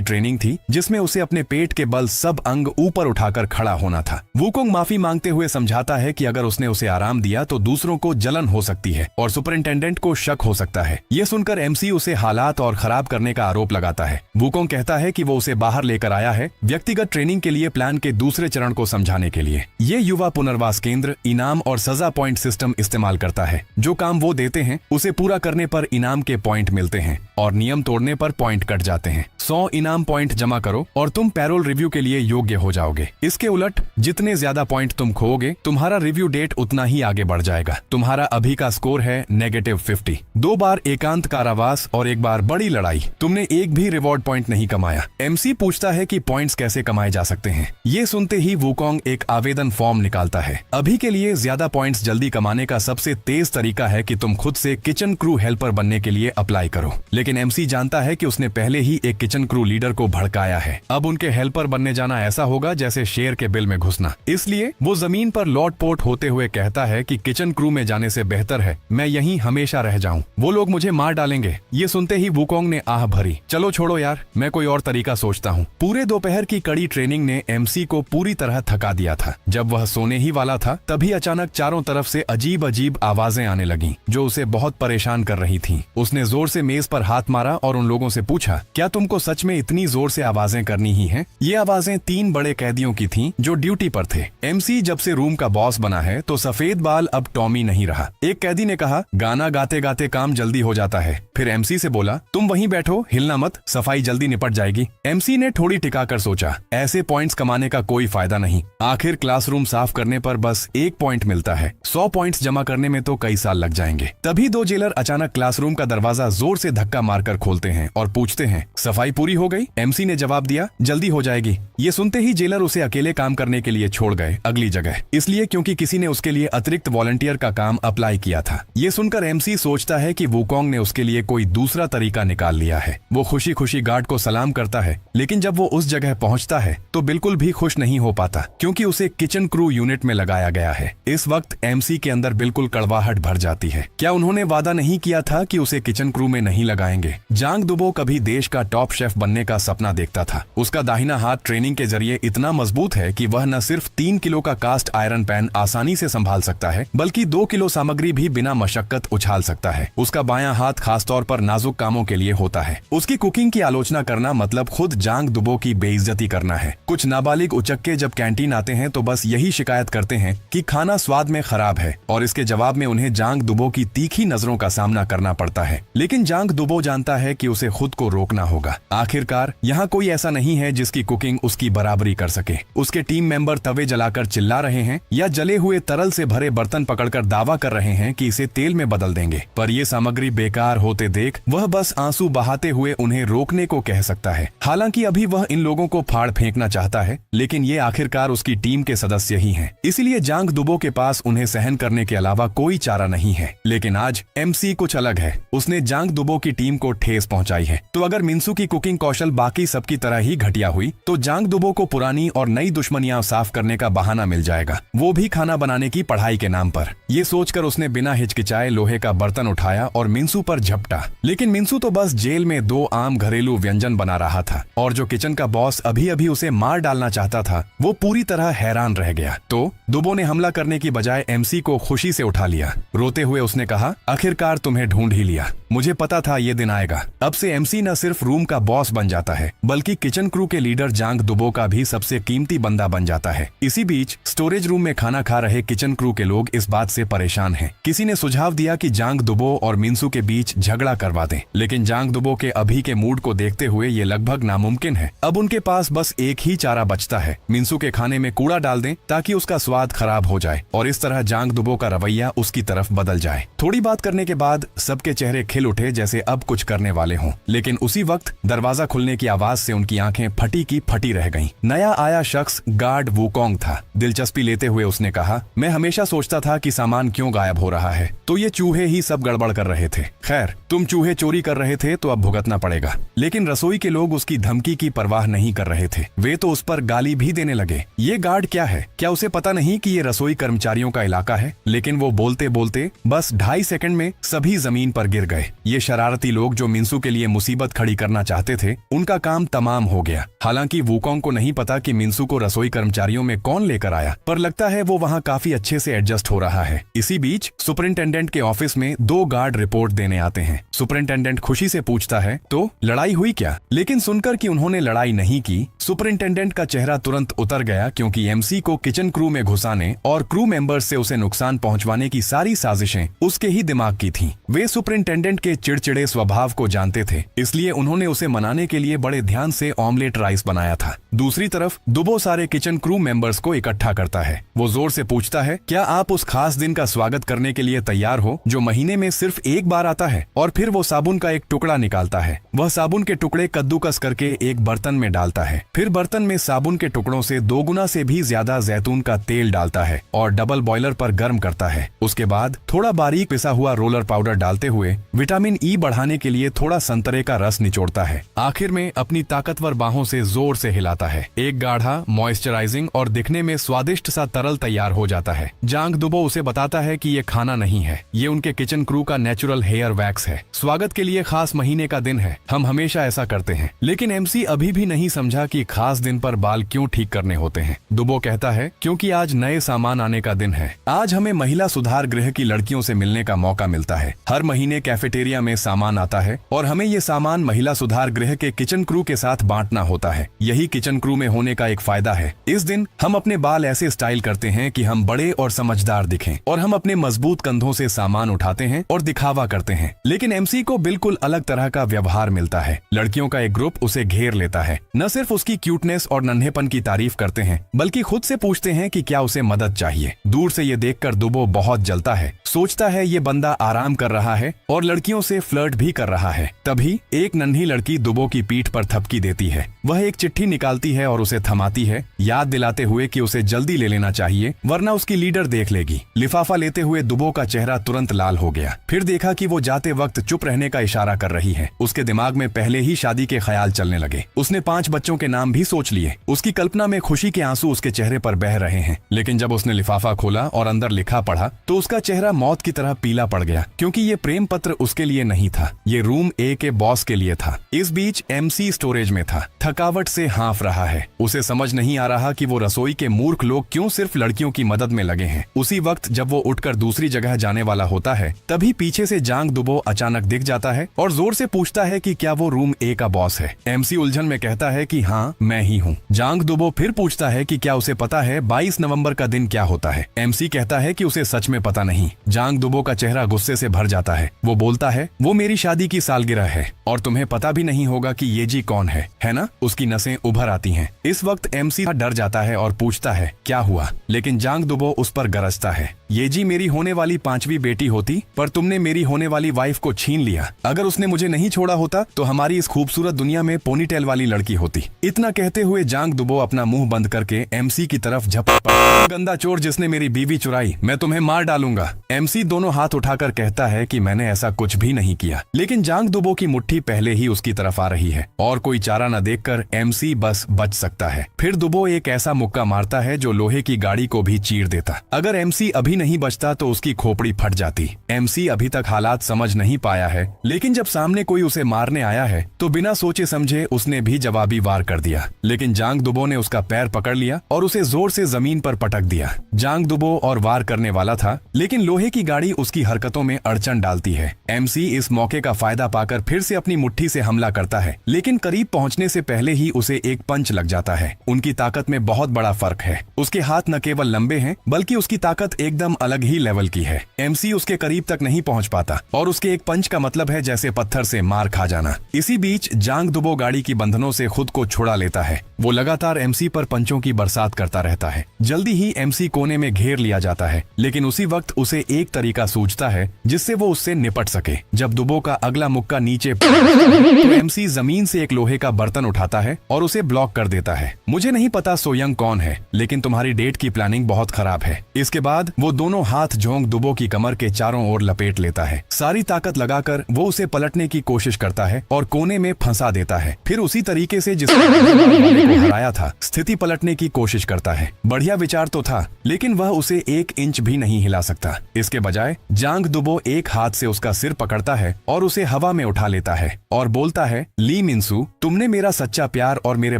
ट्रेनिंग थी, जिसमें उसे अपने पेट के बल सब अंग ऊपर उठाकर खड़ा होना था। वूकोंग माफी मांगते हुए समझाता है कि अगर उसने उसे आराम दिया तो दूसरों को जलन हो सकती है और सुपरिंटेंडेंट को शक हो सकता है। ये सुनकर एमसी उसे हालात और खराब करने का आरोप लगाता है। वूकोंग कहता है कि वो उसे बाहर लेकर आया है व्यक्तिगत ट्रेनिंग के लिए प्लान के दूसरे चरण को समझाने के लिए। ये युवा पुनर्वास केंद्र इनाम और सजा पॉइंट सिस्टम इस्तेमाल करता है। जो काम वो देते हैं उसे पूरा करने पर इनाम के पॉइंट मिलते हैं और नियम तोड़ने पर पॉइंट कट जाते हैं। 100 इनाम पॉइंट जमा करो और तुम पैरोल रिव्यू के लिए योग्य हो जाओगे। इसके उलट जितने ज्यादा पॉइंट तुम खोओगे तुम्हारा रिव्यू डेट उतना ही आगे बढ़ जाएगा। तुम्हारा अभी का स्कोर है -50। 2 बार एकांत कारावास और 1 बार बड़ी लड़ाई। तुमने एक भी रिवॉर्ड पॉइंट नहीं कमाया। एमसी पूछता है कि पॉइंट्स कैसे कमाए जा सकते हैं। ये सुनते ही वूकोंग एक आवेदन फॉर्म निकालता है। अभी के लिए ज्यादा पॉइंट्स जल्दी कमाने का सबसे तेज तरीका है कि तुम खुद से किचन क्रू हेल्पर बनने के लिए अप्लाई करो। लेकिन एमसी जानता है कि उसने पहले ही एक किचन क्रू लीडर को भड़काया है। अब उनके हेल्पर बनने जाना ऐसा होगा जैसे शेर के बिल में घुसना। इसलिए वो जमीन पर लौटपोट होते हुए कहता है कि किचन क्रू में जाने से बेहतर है मैं यहीं हमेशा रह जाऊं, वो लोग मुझे मार डालेंगे। ये सुनते ही वूकोंग ने आह भरी, चलो छोड़ो यार, मैं कोई और तरीका सोचता हूँ। पूरे दोपहर की कड़ी ट्रेनिंग ने एमसी को पूरी तरह थका दिया था। जब वह सोने ही वाला था तभी अचानक चारों तरफ से अजीब अजीब आवाजें आने लगीं, जो उसे बहुत परेशान कर रही थीं। उसने जोर से मेज पर हाथ मारा और उन लोगों से पूछा, क्या तुमको सच में इतनी जोर से आवाजें करनी ही हैं? ये आवाजें 3 बड़े कैदियों की थीं जो ड्यूटी पर थे। एमसी जब से रूम का बॉस बना है तो सफेद बाल अब टॉमी नहीं रहा। एक कैदी ने कहा, गाना गाते गाते काम जल्दी हो जाता है। फिर एमसी से बोला, तुम वहीं बैठो, हिलना मत, सफाई जल्दी निपट जाएगी। एमसी ने थोड़ी टिकाकर सोचा, ऐसे पॉइंट्स कमाने का कोई फायदा नहीं। आखिर क्लासरूम साफ करने पर बस 1 पॉइंट मिलता है, 100 पॉइंट्स जमा करने में तो कई साल लग जाएंगे। तभी 2 जेलर अचानक क्लासरूम का दरवाजा जोर से धक्का मारकर खोलते हैं और पूछते हैं, सफाई पूरी हो गई? एमसी ने जवाब दिया, जल्दी हो जाएगी। ये सुनते ही जेलर उसे अकेले काम करने के लिए छोड़ गए अगली जगह, इसलिए क्योंकि किसी ने उसके लिए अतिरिक्त वॉलंटियर का काम अप्लाई किया था। ये सुनकर एमसी सोचता है कि वुकोंग ने उसके लिए कोई दूसरा तरीका निकाल लिया है। वो खुशी खुशी गार्ड को सलाम करता है, लेकिन जब वो उस जगह पहुंचता है तो बिल्कुल भी खुश नहीं हो पाता, क्योंकि उसे किचन क्रू यूनिट में लगाया गया है। इस वक्त एमसी के अंदर बिल्कुल कड़वाहट भर जाती है। क्या उन्होंने वादा नहीं किया था कि उसे किचन क्रू में नहीं लगाएंगे? जांग दुबो कभी देश का टॉप शेफ बनने का सपना देखता था। उसका दाहिना हाथ ट्रेनिंग के जरिए इतना मजबूत है कि वह न सिर्फ 3 किलो का कास्ट आयरन पैन आसानी से संभाल सकता है, बल्कि 2 किलो सामग्री भी बिना मशक्कत उछाल सकता है। उसका बायां हाथ खासतौर पर नाजुक कामों के लिए होता है। उसकी कुकिंग की आलोचना करना मतलब खुद जांग दुबो की बेइज्जती करना है। कुछ नाबालिग उचक्के जब कैंटीन आते हैं तो बस यही शिकायत करते हैं कि खाना स्वाद में खराब है, और इसके जवाब में उन्हें जांग दुबो की तीखी नजरों का सामना करना पड़ता है। लेकिन जांग दुबो जानता है कि उसे खुद को रोकना होगा। आखिरकार यहाँ कोई ऐसा नहीं है जिसकी कुकिंग उसकी बराबरी कर सके। उसके टीम मेंबर तवे जलाकर चिल्ला रहे हैं या जले हुए तरल से भरे बर्तन पकड़कर दावा कर रहे हैं कि इसे तेल में बदल देंगे, पर ये सामग्री बेकार होते देख वह बस आंसू बहाते हुए उन्हें रोकने को कह सकता है। हालांकि अभी वह इन लोगों को फाड़ फेंकना चाहता है, लेकिन ये आखिरकार उसकी टीम के सदस्य ही हैं। इसीलिए जांग दुबो के पास उन्हें सहन करने के अलावा कोई चारा नहीं है। लेकिन आज एमसी कुछ अलग है। उसने जांग दुबो की टीम को ठेस पहुंचाई है। तो अगर मिंसू की कुकिंग कौशल बाकी सबकी तरह ही घटिया हुई तो जांग दुबो को पुरानी और नई दुश्मनियां साफ करने का बहाना मिल जाएगा, वो भी खाना बनाने की पढ़ाई के नाम पर। ये सोचकर उसने बिना हिचकिचाए लोहे का बर्तन उठाया और मिंसू पर झपटा। लेकिन मिंसू तो बस जेल में 2 आम घरेलू व्यंजन बना रहा था, और जो किचन का बॉस अभी अभी उसे मार डालना चाहता था वो पूरी तरह हैरान रह गया। तो दुबो ने हमला करने की बजाय एमसी को खुशी से उठा लिया। रोते हुए उसने कहा, आखिरकार तुम्हें ढूंढ ही लिया, मुझे पता था ये दिन आएगा। अब से एमसी न सिर्फ रूम का बॉस बन जाता है, बल्कि किचन क्रू के लीडर जांग दुबो का भी सबसे कीमती बंदा बन जाता है। इसी बीच स्टोरेज रूम में खाना खा रहे किचन क्रू के लोग इस बात से परेशान हैं। किसी ने सुझाव दिया कि जांग दुबो और मिंसू के बीच झगड़ा करवा दें, लेकिन जांग दुबो के अभी के मूड को देखते हुए ये लगभग नामुमकिन है। अब उनके पास बस एक ही चारा बचता है, मिंसू के खाने में कूड़ा डाल दें ताकि उसका स्वाद खराब हो जाए और इस तरह जांग दुबो का रवैया उसकी तरफ बदल जाए। थोड़ी बात करने के बाद सबके चेहरे खिल उठे जैसे अब कुछ करने वाले हों, लेकिन उसी वक्त दरवाजा खुलने की आवाज से उनकी आंखें फटी की फटी रह गईं। नया आया शख्स गार्ड वुकोंग था। दिलचस्पी लेते हुए उसने कहा, मैं हमेशा सोचता था कि सामान क्यों गायब हो रहा है, तो ये चूहे ही सब गड़बड़ कर रहे थे। खैर, तुम चूहे चोरी कर रहे थे तो अब भुगतना पड़ेगा। लेकिन रसोई के लोग उसकी धमकी की परवाह नहीं कर रहे थे, वे तो उस पर गाली भी देने लगे। ये गार्ड क्या है? क्या उसे पता नहीं कि ये रसोई कर्मचारियों का इलाका है? लेकिन वो बोलते बोलते बस 2.5 सेकंड में सभी जमीन पर गिर गए। ये शरारती लोग जो मिंसू के लिए मुसीबत खड़ी करना चाहते थे, उनका काम तमाम हो गया। हालांकि वुकोंग को नहीं पता कि मिंसू को रसोई कर्मचारियों में कौन लेकर आया, पर लगता है वो वहाँ काफी अच्छे से एडजस्ट हो रहा है। इसी बीच सुपरिंटेंडेंट के ऑफिस में 2 गार्ड रिपोर्ट देने आते हैं। सुपरिंटेंडेंट खुशी से पूछता है, तो लड़ाई हुई क्या? लेकिन सुनकर कि उन्होंने लड़ाई नहीं की, सुपरिंटेंडेंट का चेहरा तुरंत उतर गया, क्योंकि एमसी को किचन क्रू में घुसाने और क्रू मेंबर्स से उसे नुकसान पहुंचवाने की सारी साजिशें उसके ही दिमाग की थीं। वे सुपरिंटेंडेंट के चिड़चिड़े स्वभाव को जानते थे, इसलिए उन्होंने उसे मनाने के लिए बड़े ध्यान से ऑमलेट राइस बनाया था। दूसरी तरफ दुबो सारे किचन क्रू मेंबर्स को इकट्ठा करता है। वो जोर से पूछता है, क्या आप उस खास दिन का स्वागत करने के लिए तैयार हो जो महीने में सिर्फ एक बार आता है? और फिर वो साबुन का एक टुकड़ा निकालता है। वह साबुन के टुकड़े कद्दूकस करके एक बर्तन में डालता है। फिर बर्तन में साबुन के टुकड़ों से 2 गुना से भी ज्यादा जैतून का तेल डालता है और डबल बॉयलर पर गर्म करता है। उसके बाद थोड़ा बारीक पिसा हुआ रोलर पाउडर डालते हुए विटामिन ई बढ़ाने के लिए थोड़ा संतरे का रस निचोड़ता है। आखिर में अपनी ताकतवर बाहों से जोर से हिलाता है। एक गाढ़ा, मॉइस्चराइजिंग और दिखने में स्वादिष्ट सा तरल तैयार हो जाता है। जांग दुबो उसे बताता है कि ये खाना नहीं है, ये उनके किचन क्रू का नेचुरल हेयर वैक्स है। स्वागत के लिए खास महीने का दिन है, हम हमेशा ऐसा करते हैं। लेकिन एमसी अभी भी नहीं समझा कि किसी खास दिन पर बाल क्यों ठीक करने होते हैं? दुबो कहता है क्योंकि आज नए सामान आने का दिन है। आज हमें महिला सुधार गृह की लड़कियों से मिलने का मौका मिलता है। हर महीने कैफेटेरिया में सामान आता है और हमें ये सामान महिला सुधार गृह के किचन क्रू के साथ बांटना होता है। यही किचन क्रू में होने का एक फायदा है। इस दिन हम अपने बाल ऐसे स्टाइल करते हैं कि हम बड़े और समझदार दिखें और हम अपने मजबूत कंधों से सामान उठाते हैं और दिखावा करते हैं। लेकिन एमसी को बिल्कुल अलग तरह का व्यवहार मिलता है। लड़कियों का एक ग्रुप उसे घेर लेता है। न सिर्फ उसकी क्यूटनेस और नन्हेपन की तारीफ करते हैं बल्कि खुद से पूछते हैं कि क्या उसे मदद चाहिए। दूर से ये देखकर दुबो बहुत जलता है। सोचता है ये बंदा आराम कर रहा है और लड़कियों से फ्लर्ट भी कर रहा है। तभी एक नन्ही लड़की दुबो की पीठ पर थपकी देती है। वह एक चिट्ठी निकालती है और उसे थमाती है, याद दिलाते हुए कि उसे जल्दी ले लेना चाहिए वरना उसकी लीडर देख लेगी। लिफाफा लेते हुए दुबो का चेहरा तुरंत लाल हो गया। फिर देखा कि वो जाते वक्त चुप रहने का इशारा कर रही है। उसके दिमाग में पहले ही शादी के ख्याल चलने लगे। उसने 5 बच्चों के नाम भी सोच लिए। उसकी कल्पना में खुशी के आंसू उसके चेहरे पर बह रहे हैं। लेकिन जब उसने लिफाफा खोला और अंदर लिखा पढ़ा तो उसका चेहरा मौत की तरह पीला पड़ गया, क्योंकि ये प्रेम पत्र उसके लिए नहीं था। ये रूम ए के बॉस के लिए था। इस बीच एमसी स्टोरेज में था, थकावट से हाँफ रहा है। उसे समझ नहीं आ रहा कि वो रसोई के मूर्ख लोग क्यों सिर्फ लड़कियों की मदद में लगे हैं। उसी वक्त जब वो उठकर दूसरी जगह जाने वाला होता है तभी पीछे से जांग दुबो अचानक दिख जाता है और जोर से पूछता है कि क्या वो रूम ए का बॉस है। एमसी उलझन में कहता है कि हाँ मैं ही हूँ। जांग दुबो फिर पूछता है कि क्या उसे पता है 22 नवंबर का दिन क्या होता है। एमसी कहता है कि उसे सच में पता नहीं। जांग दुबो का चेहरा गुस्से से भर जाता है। वो बोलता है वो मेरी शादी की सालगिरह है और तुम्हें पता भी नहीं होगा कि ये जी कौन है ना? उसकी नसें उभर आती हैं। इस वक्त एमसी डर जाता है और पूछता है क्या हुआ, लेकिन जांग दुबो उस पर गरजता है। ये जी मेरी होने वाली 5वीं बेटी होती, पर तुमने मेरी होने वाली वाइफ को छीन लिया। अगर उसने मुझे नहीं छोड़ा होता तो हमारी इस खूबसूरत दुनिया में पोनीटेल वाली लड़की होती। इतना कहते हुए जांग दुबो अपना मुंह बंद करके एमसी की तरफ झपट पड़ा। गंदा चोर जिसने मेरी बीवी चुराई, मैं तुम्हें मार डालूंगा। एमसी दोनों हाथ उठाकर कहता है कि मैंने ऐसा कुछ भी नहीं किया। लेकिन जांग दुबो की मुट्ठी पहले ही उसकी तरफ आ रही है और कोई चारा न देखकर एमसी बस बच सकता है। फिर दुबो एक ऐसा मुक्का मारता है जो लोहे की गाड़ी को भी चीर देता। अगर एमसी अभी नहीं बचता तो उसकी खोपड़ी फट जाती। एमसी अभी तक हालात समझ नहीं पाया है, लेकिन जब सामने कोई उसे मारने आया है तो बिना सोचे समझे उसने भी जवाबी वार कर दिया। लेकिन जांग दुबो ने उसका पैर पकड़ लिया और उसे जोर से जमीन पर पटक दिया। जांग दुबो और वार करने वाला था, लेकिन लोहे की गाड़ी उसकी हरकतों में अड़चन डालती है। एमसी इस मौके का फायदा पाकर फिर से अपनी मुट्ठी से हमला करता है, लेकिन करीब पहुंचने से पहले ही उसे एक पंच लग जाता है। उनकी ताकत में बहुत बड़ा फर्क है। उसके हाथ न केवल लंबे हैं बल्कि उसकी ताकत एकदम अलग ही लेवल की है। एमसी उसके करीब तक नहीं पहुंच पाता और उसके एक पंच का मतलब है जैसे पत्थर से मार खा जाना। इसी बीच जांग दुबो गाड़ी की बंधनों से खुद को छुड़ा लेता है। वो लगातार एमसी पर पंचों की बरसात करता रहता है। जल्दी ही एमसी कोने में घेर लिया जाता है, लेकिन उसी वक्त उसे एक तरीका सूझता है जिससे वो उससे निपट सके। जब दुबो का अगला मुक्का नीचे तो एमसी जमीन से एक लोहे का बर्तन उठाता है और उसे ब्लॉक कर देता है। मुझे नहीं पता सोयंग कौन है, लेकिन तुम्हारी डेट की प्लानिंग बहुत खराब है। इसके बाद वो दोनों हाथ झोंक दुबो की कमर के चारों ओर लपेट लेता है। सारी ताकत लगाकर वो उसे पलटने की कोशिश करता है और कोने में फंसा देता है। फिर उसी तरीके से जिसने हराया था स्थिति पलटने की कोशिश करता है। बढ़िया विचार तो था, लेकिन वह उसे 1 इंच भी नहीं हिला सकता। इसके बजाय जांग दुबो एक हाथ से उसका सिर पकड़ता है और उसे हवा में उठा लेता है और बोलता है, ली मिनसू, तुमने मेरा सच्चा प्यार और मेरे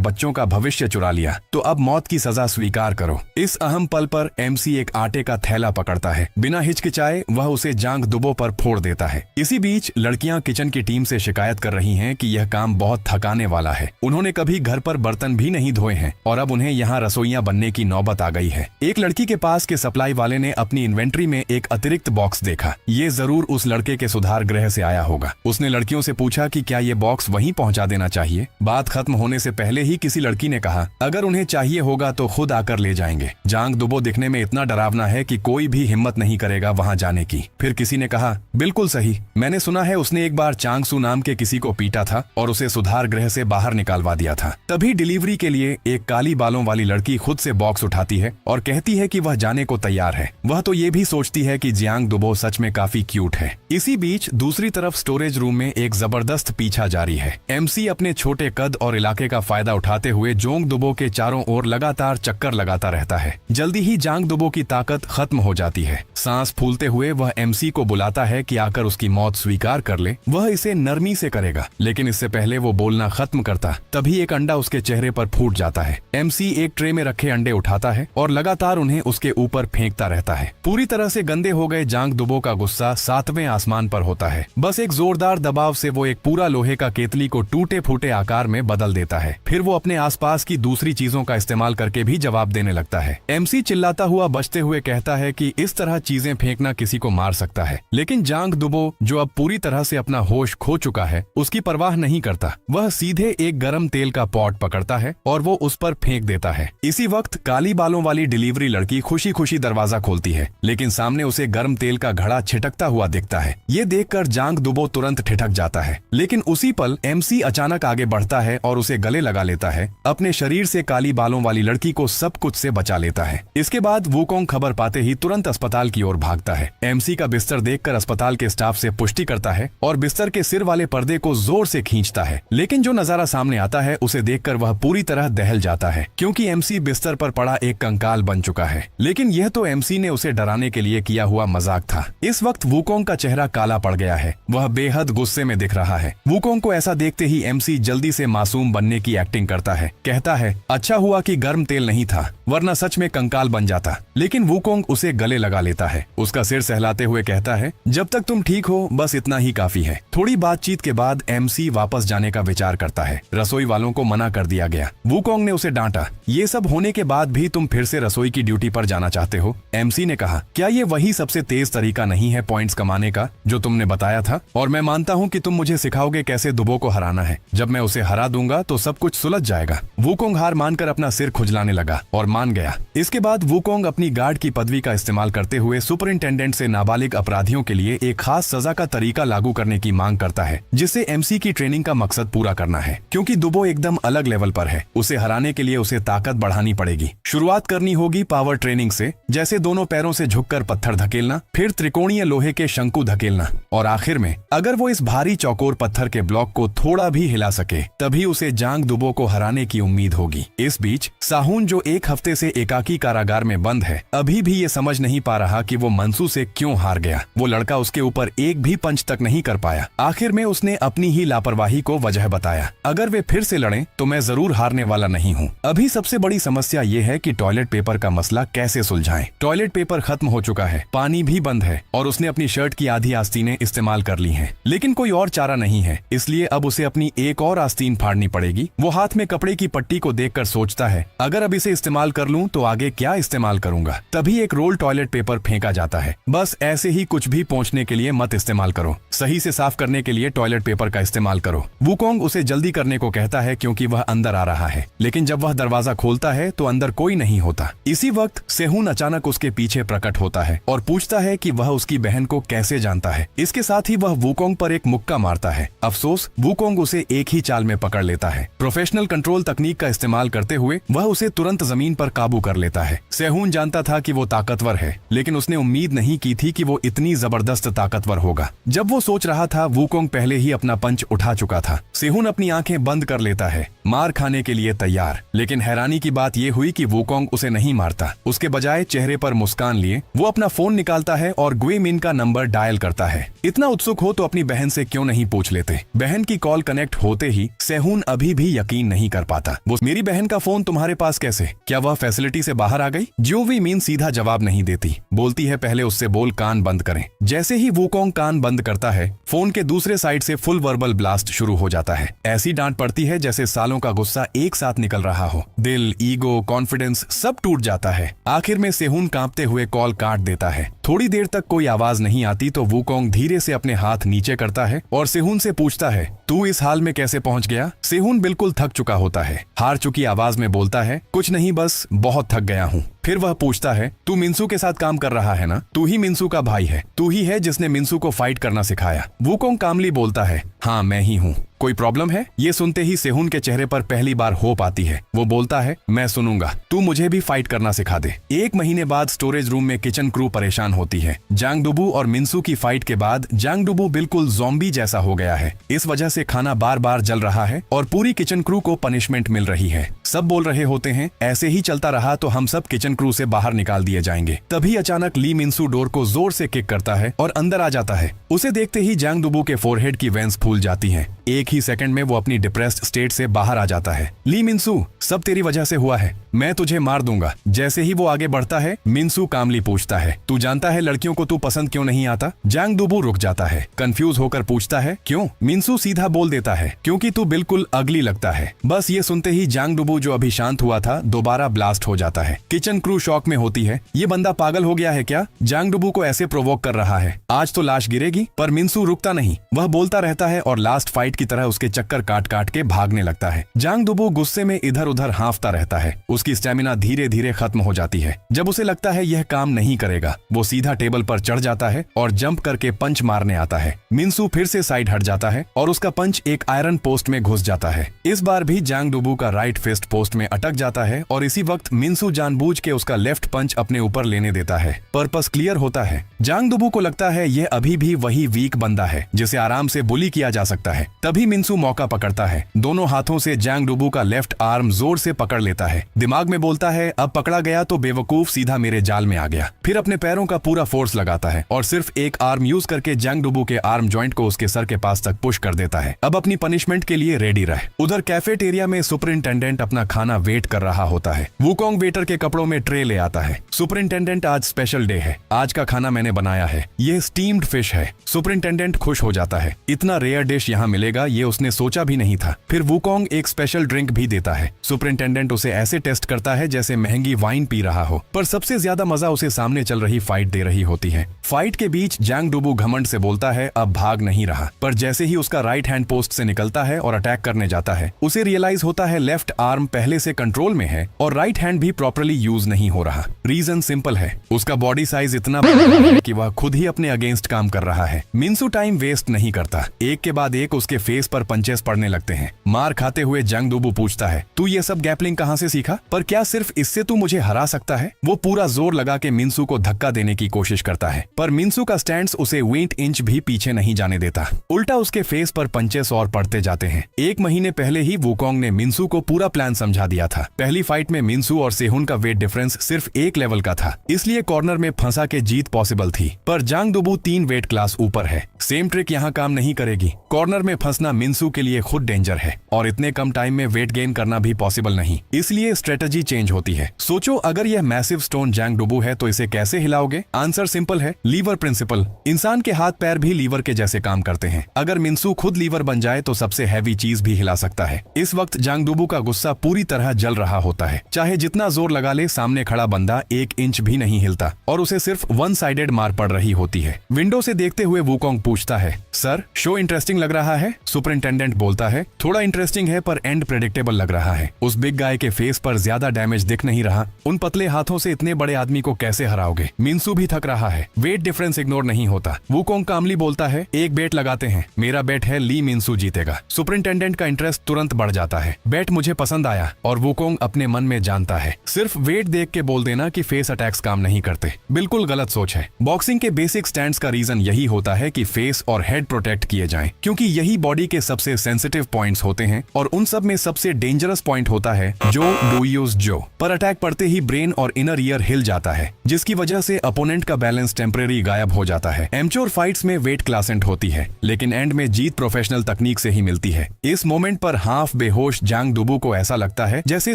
बच्चों का भविष्य चुरा लिया, तो अब मौत की सजा स्वीकार करो। इस अहम पल पर एमसी एक आटे का थैला पकड़ता है। बिना हिचकिचाए वह उसे जांग दुबो पर फोड़ देता है। इसी बीच लड़कियां किचन की टीम से शिकायत कर रही हैं कि यह काम बहुत थकाने वाला है। उन्होंने कभी घर पर बर्तन भी नहीं धोए हैं और अब उन्हें यहाँ रसोइयां बनने की नौबत आ गई है। एक लड़की के पास के सप्लाई वाले ने अपनी इन्वेंट्री में एक अतिरिक्त बॉक्स देखा। ये जरूर उस लड़के के सुधार गृह से आया होगा। उसने लड़कियों से पूछा कि क्या ये बॉक्स वहीं पहुंचा देना चाहिए। बात खत्म होने से पहले ही किसी लड़की ने कहा, अगर उन्हें चाहिए होगा तो खुद आकर ले जाएंगे। जांग दुबो दिखने में इतना डरावना है कि कोई भी हिम्मत नहीं करेगा वहां जाने की। फिर किसी ने कहा, बिल्कुल सही, मैंने सुना है उसने एक बार चांगसू नाम के किसी को पीटा था और उसे सुधार गृह से बाहर निकालवा दिया था। तभी डिलीवरी के लिए एक काली बालों वाली लड़की खुद से बॉक्स उठाती है और कहती है कि वह जाने को तैयार है। वह तो ये भी सोचती है कि जियांग दुबो सच में काफी क्यूट है। इसी बीच दूसरी तरफ स्टोरेज रूम में एक जबरदस्त पीछा जारी है। एमसी अपने छोटे कद और इलाके का फायदा उठाते हुए जोंग दुबो के चारों ओर लगातार चक्कर लगाता रहता है। जल्दी ही जांग दुबो की ताकत खत्म हो जाती है। सांस फूलते हुए वह एमसी को बुलाता है कि आकर उसकी मौत स्वीकार कर ले। वह इसे नरमी से करेगा, लेकिन इससे पहले वो बोलना खत्म करता तभी एक अंडा उसके चेहरे पर फूट जाता है। एमसी एक ट्रे में रखे अंडे उठाता है और लगातार उन्हें उसके ऊपर फेंकता रहता है। पूरी तरह से गंदे हो गए जांग दुबो का गुस्सा 7वें आसमान पर होता है। बस एक जोरदार दबाव से वो एक पूरा लोहे का केतली को टूटे फूटे आकार में बदल देता है। फिर वो अपने आसपास की दूसरी चीजों का इस्तेमाल करके भी जवाब देने लगता है। एमसी चिल्लाता हुआ बचते हुए कहता है कि इस तरह चीजें फेंकना किसी को मार सकता है, लेकिन जांग दुबो जो अब पूरी तरह से अपना होश खो चुका है उसकी परवाह नहीं करता। वह सीधे एक गरम तेल का पॉट पकड़ता है और वो उस पर फेंक देता है। इसी वक्त काली बालों वाली डिलीवरी लड़की खुशी खुशी दरवाजा खोलती है, लेकिन सामने उसे गर्म तेल का घड़ा छिटकता हुआ दिखता है। ये देखकर जांग दुबो तुरंत ठिठक जाता है, लेकिन उसी पल एमसी अचानक आगे बढ़ता है और उसे गले लगा लेता है। अपने शरीर से काली बालों वाली लड़की को सब कुछ से बचा लेता है। इसके बाद वूकोंग खबर पाते ही तुरंत अस्पताल की ओर भागता है। एमसी का बिस्तर देखकर अस्पताल के स्टाफ से पुष्टि करता है और बिस्तर के सिर वाले पर्दे को जोर से खींचता है, लेकिन जो नजारा सामने आता है उसे देखकर वह पूरी तरह दहल जाता है, क्योंकि एमसी बिस्तर पर पड़ा एक कंकाल बन चुका है। लेकिन यह तो एमसी ने उसे डराने के लिए किया हुआ मजाक था। इस वक्त वूकोंग का चेहरा काला पड़ गया है। वह बेहद गुस्से में दिख रहा है। वूकोंग को ऐसा देखते ही एमसी जल्दी से मासूम बनने की एक्टिंग करता है। कहता है, अच्छा हुआ कि गर्म तेल नहीं था, वरना सच में कंकाल बन जाता। लेकिन वूकोंग उसे गले लगा लेता है। उसका सिर सहलाते हुए कहता है, जब तक तुम ठीक हो बस इतना ही काफी है। थोड़ी बातचीत के बाद एमसी वापस जाने का विचार करता है। रसोई वालों को मना कर दिया गया। वूकोंग ने उसे डांटा, ये सब होने के बाद भी तुम फिर से रसोई की ड्यूटी पर जाना चाहते हो? एमसी ने कहा, क्या ये वही सबसे तेज तरीका नहीं है पॉइंट्स कमाने का जो तुमने बताया था? और मैं मानता हूँ कि तुम मुझे सिखाओगे कैसे दुबो को हराना है। जब मैं उसे हरा दूंगा तो सब कुछ सुलझ जाएगा। वूकोंग हार मानकर अपना सिर खुजलाने लगा और मान गया। इसके बाद वूकोंग अपनी गार्ड की पदवी का इस्तेमाल करते हुए सुपरिंटेंडेंट से नाबालिग अपराधियों के लिए एक खास सजा का तरीका लागू करने की मांग करता है, जिससे एमसी की ट्रेनिंग का मकसद पूरा करना है। क्योंकि दुबो एकदम अलग लेवल पर है, उसे हराने के लिए उसे ताकत बढ़ानी पड़ेगी। शुरुआत करनी होगी पावर ट्रेनिंग से, जैसे दोनों पैरों से झुककर पत्थर धकेलना, फिर त्रिकोणीय लोहे के शंकु धकेलना, और आखिर में अगर वो इस भारी चौकोर पत्थर के ब्लॉक को थोड़ा भी हिला सके तभी उसे जांग दुबो को हराने की उम्मीद होगी। इस बीच साहून, जो एक हफ्ते से एकाकी कारागार में बंद है, अभी भी ये समझ नहीं पा रहा कि वो मंसू से क्यों हार गया। वो लड़का उसके ऊपर एक भी पंच तक नहीं कर पाया। आखिर में उसने अपनी ही लापरवाही को वजह बताया, अगर वे फिर से लड़ें तो मैं जरूर हारने वाला नहीं हूँ। अभी सबसे बड़ी समस्या ये है कि टॉयलेट पेपर का मसला कैसे सुलझाएं। टॉयलेट पेपर खत्म हो चुका है, पानी भी बंद है और उसने अपनी शर्ट की आधी आस्तीनें इस्तेमाल कर ली हैं। लेकिन कोई और चारा नहीं है, इसलिए अब उसे अपनी एक और आस्तीन फाड़नी पड़ेगी। वो हाथ में कपड़े की पट्टी को देखकर सोचता है, अगर अब इसे इस्तेमाल कर लूं तो आगे क्या इस्तेमाल करूंगा। तभी एक रोल टॉयलेट पेपर फेंका जाता है। बस ऐसे ही कुछ भी पोंछने के लिए मत इस्तेमाल करो, सही से साफ करने के लिए टॉयलेट पेपर का इस्तेमाल करो। वूकोंग उसे जल्दी करने को कहता है क्योंकि वह अंदर आ रहा है, लेकिन जब वह दरवाजा खोलता है तो अंदर कोई नहीं होता। इसी वक्त सेहून अचानक उसके पीछे प्रकट होता है और पूछता है कि वह उसकी बहन को कैसे जानता है। इसके साथ ही वह वूकोंग पर एक मुक्का मारता है। अफसोस, वूकोंग उसे एक ही चाल में पकड़ लेता है। प्रोफेशनल कंट्रोल तकनीक का इस्तेमाल करते हुए वह उसे तुरंत जमीन पर काबू कर लेता है। सेहून जानता था कि वो ताकतवर है, लेकिन उसने उम्मीद नहीं की थी कि वो इतनी जबरदस्त ताकतवर होगा। जब वो सोच रहा था, वूकोंग पहले ही अपना पंच उठा चुका था। सेहून अपनी आंखें बंद कर लेता है, मार खाने के लिए तैयार। लेकिन हैरानी की बात यह हुई कि वूकोंग उसे नहीं मारता। उसके बजाय चेहरे पर मुस्कान लिए वो अपना फोन निकालता है और गुए मिन का नंबर डायल करता है। इतना उत्सुक हो तो अपनी बहन से क्यों नहीं पूछ लेते। बहन की कॉल कनेक्ट होते ही सेहून अभी भी यकीन नहीं कर पाता। वो, मेरी बहन का फोन तुम्हारे पास कैसे? क्या वह फैसिलिटी से बाहर आ गई? ज्योवी मिन सीधा जवाब नहीं देती। बोलती है, पहले उससे बोल कान बंद करें। जैसे ही वूकोंग कान बंद करता है, फोन के दूसरे साइड से फुल वर्बल ब्लास्ट शुरू हो जाता है। ऐसी डांट पड़ती है जैसे सालों का गुस्सा एक साथ निकल रहा हो। दिल, ईगो, कॉन्फिडेंस सब टूट जाता है। आखिर में सेहून कांपते हुए कॉल काट देता है। थोड़ी देर तक कोई आवाज नहीं आती तो वूकोंग धीरे से अपने हाथ नीचे करता है और सेहून से पूछता है, तू इस हाल में कैसे पहुंच गया? सेहून बिल्कुल थक चुका होता है। हार चुकी आवाज में बोलता है, कुछ नहीं, बस बहुत थक गया हूँ। फिर वह पूछता है, तू मिंसू के साथ काम कर रहा है ना? तू ही मिंसू का भाई है, तू ही है जिसने मिंसू को फाइट करना सिखाया। वूकोंग कामली बोलता है, हाँ मैं ही हूँ। कोई प्रॉब्लम है? ये सुनते ही सेहुन के चेहरे पर पहली बार होप आती है। वो बोलता है, मैं सुनूंगा, तू मुझे भी फाइट करना सिखा दे। 1 महीने बाद स्टोरेज रूम में किचन क्रू परेशान होती है। जांग डुबू और मिन्सू की फाइट के बाद जांग डुबू बिल्कुल ज़ॉम्बी जैसा हो गया है। इस वजह से खाना बार बार जल रहा है और पूरी किचन क्रू को पनिशमेंट मिल रही है। सब बोल रहे होते हैं, ऐसे ही चलता रहा तो हम सब किचन क्रू से बाहर निकाल दिए जाएंगे। तभी अचानक ली मिन्सू डोर को जोर से किक करता है और अंदर आ जाता है। उसे देखते ही जांग डुबू के फोरहेड की वेंस फूल जाती हैं। एक ही सेकंड में वो अपनी डिप्रेस्ड स्टेट से बाहर आ जाता है। ली मिन्सू, सब तेरी वजह से हुआ है, मैं तुझे मार दूंगा। जैसे ही वो आगे बढ़ता है, मिन्सू कामली पूछता है, तू जानता है लड़कियों को तू पसंद क्यों नहीं आता? जांग डुबू रुक जाता है, कंफ्यूज होकर पूछता है, क्यों? मिन्सू सीधा बोल देता है, क्योंकि तू बिल्कुल अगली लगता है। बस ये सुनते ही जांग डुबू जो अभी शांत हुआ था दोबारा ब्लास्ट हो जाता है। किचन क्रू शॉक में होती है, ये बंदा पागल हो गया है क्या? जांग डुबू को ऐसे प्रोवोक कर रहा है, आज तो लाश गिरेगी। पर मिन्सू रुकता नहीं, वह बोलता रहता है और लास्ट फाइट की तरह उसके चक्कर काट काट के भागने लगता है। जांग डुबू गुस्से में इधर उधर हांफता रहता है। उसकी स्टेमिना धीरे धीरे खत्म हो जाती है। जब उसे लगता है यह काम नहीं करेगा, वो सीधा टेबल पर चढ़ जाता है और जंप करके पंच मारने आता है। मिन्सू फिर से साइड हट जाता है और उसका पंच एक आयरन पोस्ट में घुस जाता है। इस बार भी जांग डुबू का राइट फिस्ट पोस्ट में अटक जाता है और इसी वक्त मिन्सू जानबूझ के उसका लेफ्ट पंच अपने ऊपर लेने देता है। पर्पस क्लियर होता है। जांग डुबू को लगता है यह अभी भी वही वीक बंदा है जिसे आराम से बुली किया जा सकता है। तभी मिन्सू मौका पकड़ता है, दोनों हाथों से जांग डुबू का लेफ्ट आर्म जोर से पकड़ लेता है। दिमाग में बोलता है, अब पकड़ा गया तो बेवकूफ सीधा मेरे जाल में आ गया। फिर अपने पैरों का पूरा फोर्स लगाता है और सिर्फ एक आर्म यूज करके जांग डुबू के आर्म जॉइंट को उसके सर के पास तक पुश कर देता है। अब अपनी पनिशमेंट के लिए रेडी रहे। उधर कैफेटेरिया में सुपरिंटेंडेंट अपना खाना वेट कर रहा होता है। वुकोंग वेटर के कपड़ों में ट्रे ले आता है। सुपरिंटेंडेंट, आज स्पेशल डे है, आज का खाना मैंने बनाया है, ये स्टीम्ड फिश है। सुपरिंटेंडेंट खुश हो जाता है, इतना रेयर डिश यहाँ मिलेगा ये उसने सोचा भी नहीं था। फिर वुकोंग एक स्पेशल ड्रिंक भी देता है। सुपरिंटेंडेंट उसे ऐसे टेस्ट करता है जैसे महंगी वाइन पी रहा हो, पर सबसे ज्यादा मजा उसे सामने चल रही फाइट दे रही होती है। फाइट के बीच जांग डुबू घमंड से बोलता है, अब भाग नहीं रहा। पर जैसे ही उसका राइट हैंड पोस्ट से निकलता है और अटैक करने जाता है, उसे रियलाइज होता है लेफ्ट आर्म पहले से कंट्रोल में है और राइट हैंड भी प्रॉपर्ली यूज नहीं हो रहा। रीजन सिंपल है, उसका बॉडी साइज इतना बड़ा है कि वह खुद ही अपने अगेंस्ट काम कर रहा है। मिन्सू टाइम वेस्ट नहीं करता, एक के बाद एक उसके फेस पर पंचेस पड़ने लगते हैं। मार खाते हुए जांग डुबू पूछता है, तू ये सब गैपलिंग कहाँ से सीखा? पर क्या सिर्फ इससे तू मुझे हरा सकता है? वो पूरा जोर लगा के मिन्सू को धक्का देने की कोशिश करता है, पर मिन्सू का स्टैंड्स उसे 1 इंच भी पीछे नहीं जाने देता। उल्टा उसके फेस पर पंचेस और पड़ते जाते हैं। 1 महीने पहले ही वुकोंग ने मिन्सू को पूरा प्लान समझा दिया था। पहली फाइट में मिन्सू और सेहुन का वेट डिफरेंस सिर्फ 1 लेवल का था, इसलिए कॉर्नर में फंसा के जीत पॉसिबल थी। पर जांग डुबू 3 वेट क्लास ऊपर है, सेम ट्रिक यहाँ काम नहीं करेगी। कॉर्नर में फंसना मिन्सू के लिए खुद डेंजर है और इतने कम टाइम में वेट गेन करना भी पॉसिबल नहीं, इसलिए स्ट्रेटजी चेंज होती है। सोचो, अगर यह मैसिव स्टोन जांग डुबू है तो इसे कैसे हिलाओगे? आंसर सिंपल है, लीवर प्रिंसिपल। इंसान के हाथ पैर भी लीवर के जैसे काम करते हैं। अगर मिन्सू खुद लीवर बन जाए तो सबसे हैवी चीज भी हिला सकता है। इस वक्त जांग डुबू का गुस्सा पूरी तरह जल रहा होता है। चाहे जितना जोर लगा ले, सामने खड़ा बंदा 1 इंच भी नहीं हिलता और उसे सिर्फ 1 साइडेड मार पड़ रही होती है। विंडो से देखते हुए वुकोंग पूछता है, सर शो इंटरेस्टिंग लग रहा है? सुपरिंटेंडेंट बोलता है, थोड़ा इंटरेस्टिंग है पर एंड प्रेडिक्टेबल लग रहा है। उस बिग गाय के फेस पर ज्यादा डैमेज दिख नहीं रहा, उन पतले हाथों से इतने बड़े आदमी को कैसे हराओगे? मिन्सू भी थक रहा है, वेट डिफरेंस इग्नोर नहीं होता। वुकोंग कामली बोलता है, एक बेट लगाते हैं, मेरा बेट है ली मिन्सू जीतेगा। सुपरिंटेंडेंट का इंटरेस्ट तुरंत बढ़ जाता है। बेट मुझे पसंद आया और वुकोंग अपने मन में जानता है, सिर्फ वेट देख के बोल देना कि फेस अटैक्स काम नहीं करते, बिल्कुल गलत सोच है। बॉक्सिंग के बेसिक स्टैंड्स का रीजन यही होता है कि फेस और हेड प्रोटेक्ट किए जाएं, क्योंकि यही बॉडी के सबसे सेंसिटिव पॉइंट्स होते हैं और उन सब में सबसे डेंजरस पॉइंट होता है जो डू यूज जो। पर अटैक पड़ते ही ब्रेन और इनर ईयर हिल जाता है, जिसकी वजह से अपोनेंट का बैलेंस टेम्परेरी गायब हो जाता है। एमेच्योर फाइट्स में वेट क्लासेंट होती है, लेकिन एंड में जीत प्रोफेशनल तकनीक से ही मिलती है। इस मोमेंट पर हाफ बेहोश जांग डुबू को ऐसा लगता है जैसे